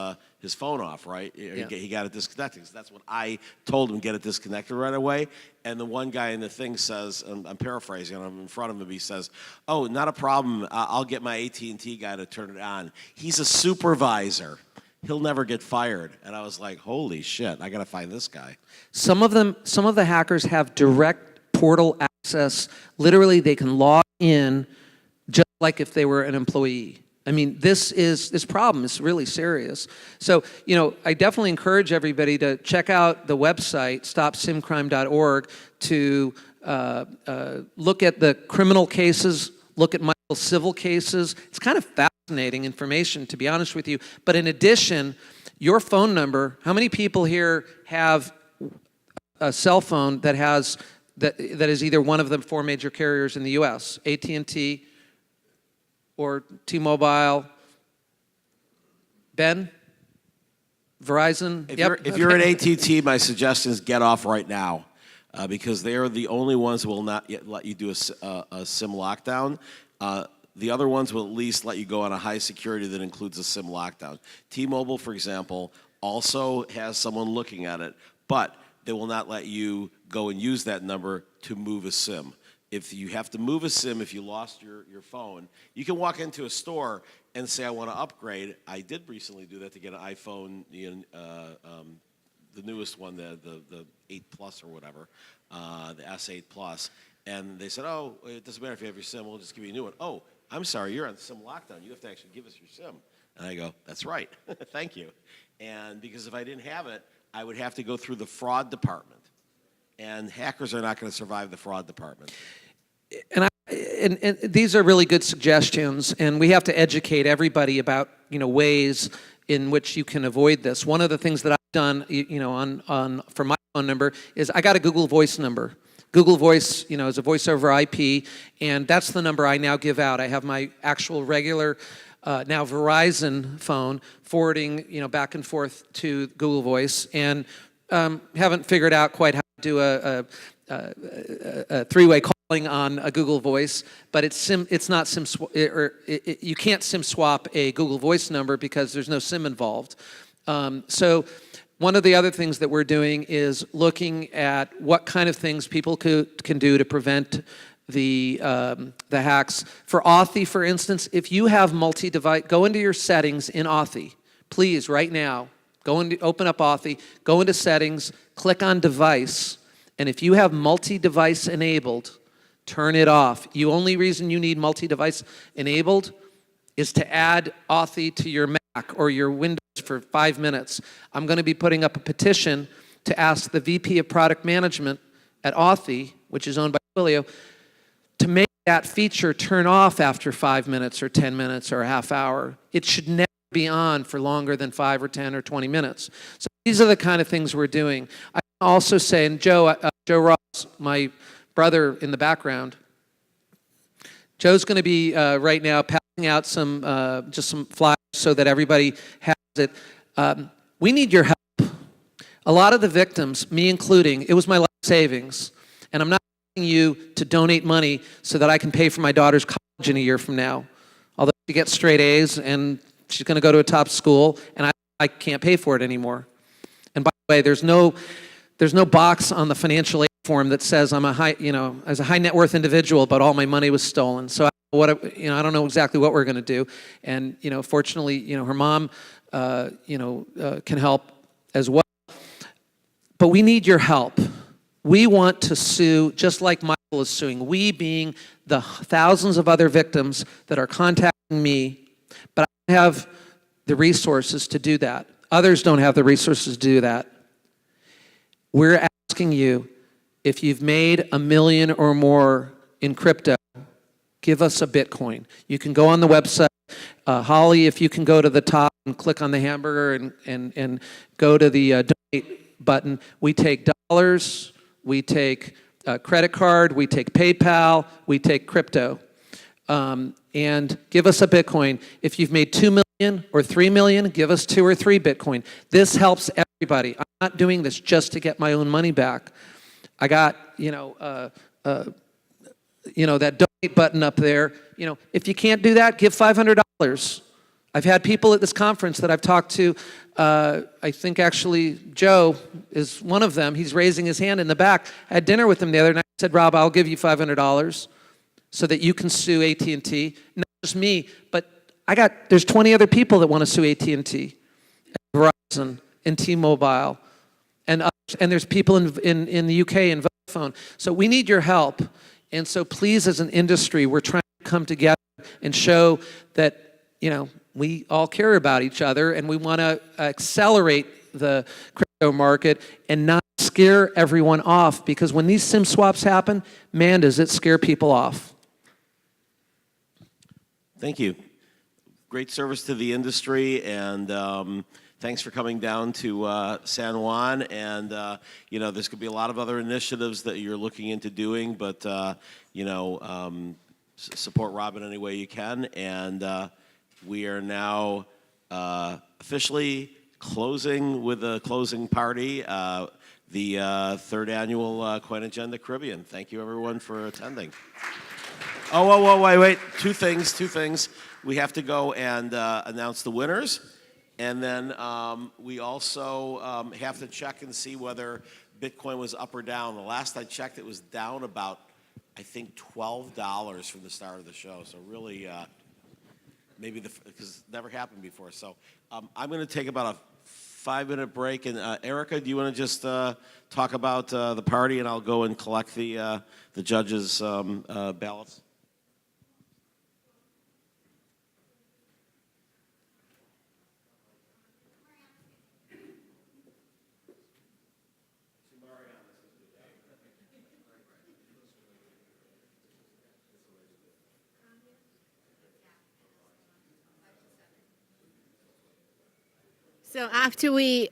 [SPEAKER 3] phone off, right? He got it disconnected." So that's what I told him, get it disconnected right away. And the one guy in the thing says, and I'm paraphrasing, and I'm in front of him, he says, "Oh, not a problem. I'll get my AT&T guy to turn it on. He's a supervisor. He'll never get fired." And I was like, holy shit, I got to find this guy.
[SPEAKER 14] Some of the hackers have direct portal access. Literally, they can log in just like if they were an employee. I mean, this problem is really serious. So, I definitely encourage everybody to check out the website, stopsimcrime.org, to look at the criminal cases, look at Michael's civil cases. It's kind of fascinating information, to be honest with you. But in addition, your phone number, how many people here have a cell phone that is either one of the 4 major carriers in the U.S., AT&T or T-Mobile? Ben? Verizon?
[SPEAKER 3] If you're an AT&T, my suggestion is get off right now, because they are the only ones who will not yet let you do a SIM lockdown. The other ones will at least let you go on a high security that includes a SIM lockdown. T-Mobile, for example, also has someone looking at it, but they will not let you go and use that number to move a SIM. if you have to move a SIM, if you lost your phone, you can walk into a store and say, I want to upgrade. I did recently do that to get an iPhone, the newest one, the 8 Plus or whatever, the S8 Plus. And they said, oh, it doesn't matter if you have your SIM, we'll just give you a new one. Oh, I'm sorry, you're on SIM lockdown. You have to actually give us your SIM. And I go, that's right, thank you. And because if I didn't have it, I would have to go through the fraud department. And hackers are not going to survive the fraud department.
[SPEAKER 14] And these are really good suggestions, and we have to educate everybody about ways in which you can avoid this. One of the things that I've done, for my phone number is I got a Google Voice number. Google Voice, is a voice over IP, and that's the number I now give out. I have my actual regular, now Verizon phone forwarding, back and forth to Google Voice, and haven't figured out quite how to do a three-way calling on a Google Voice, but it's not SIM you can't SIM swap a Google Voice number because there's no SIM involved. So one of the other things that we're doing is looking at what kind of things people can do to prevent the hacks. For Authy, for instance, if you have multi-device, go into your settings in Authy, please, right now. Open up Authy, go into settings, click on device, and if you have multi-device enabled, turn it off. The only reason you need multi-device enabled is to add Authy to your Mac or your Windows for 5 minutes. I'm going to be putting up a petition to ask the VP of Product Management at Authy, which is owned by Twilio, to make that feature turn off after 5 minutes or 10 minutes or a half hour. It should never be on for longer than 5 or 10 or 20 minutes. So these are the kind of things we're doing. I also say, and Joe Ross, my brother in the background, Joe's going to be right now passing out just some flyers so that everybody has it. We need your help. A lot of the victims, me including, it was my life savings, and I'm not asking you to donate money so that I can pay for my daughter's college in a year from now. Although she gets straight A's and she's going to go to a top school, and I can't pay for it anymore. And by the way, there's no box on the financial aid form that says I'm as a high net worth individual, but all my money was stolen. So I don't know exactly what we're going to do. And fortunately, her mom, can help as well. But we need your help. We want to sue just like Michael is suing. We being the thousands of other victims that are contacting me, but I don't have the resources to do that. Others don't have the resources to do that. We're asking you, if you've made $1 million or more in crypto, give us a Bitcoin. You can go on the website. Holly, if you can go to the top and click on the hamburger and go to the donate button. We take dollars, we take credit card, we take PayPal, we take crypto. And give us a Bitcoin. If you've made 2 million or 3 million, give us 2 or 3 Bitcoin. This helps everybody. I'm not doing this just to get my own money back. I got, that donate button up there. If you can't do that, give $500. I've had people at this conference that I've talked to. I think actually Joe is one of them. He's raising his hand in the back. I had dinner with him the other night. I said, Rob, I'll give you $500 so that you can sue AT&T. Not just me, but there's 20 other people that want to sue AT&T, Verizon, and T-Mobile, and others. And there's people in the UK and Vodafone. So we need your help. And so please, as an industry, we're trying to come together and show that, we all care about each other, and we want to accelerate the crypto market and not scare everyone off, because when these SIM swaps happen, man, does it scare people off.
[SPEAKER 3] Thank you. Great service to the industry, and thanks for coming down to San Juan. And, there's going to be a lot of other initiatives that you're looking into doing, but, support Robin any way you can. And we are now officially closing with a closing party, the third annual CoinAgenda Caribbean. Thank you, everyone, for attending. Wait. Two things. We have to go and announce the winners. And then we also have to check and see whether Bitcoin was up or down. The last I checked, it was down about I think, $12 from the start of the show. So really, maybe because it's never happened before. So I'm going to take about a 5-minute break. And Erica, do you want to just talk about the party, and I'll go and collect the judges' ballots?
[SPEAKER 15] So after we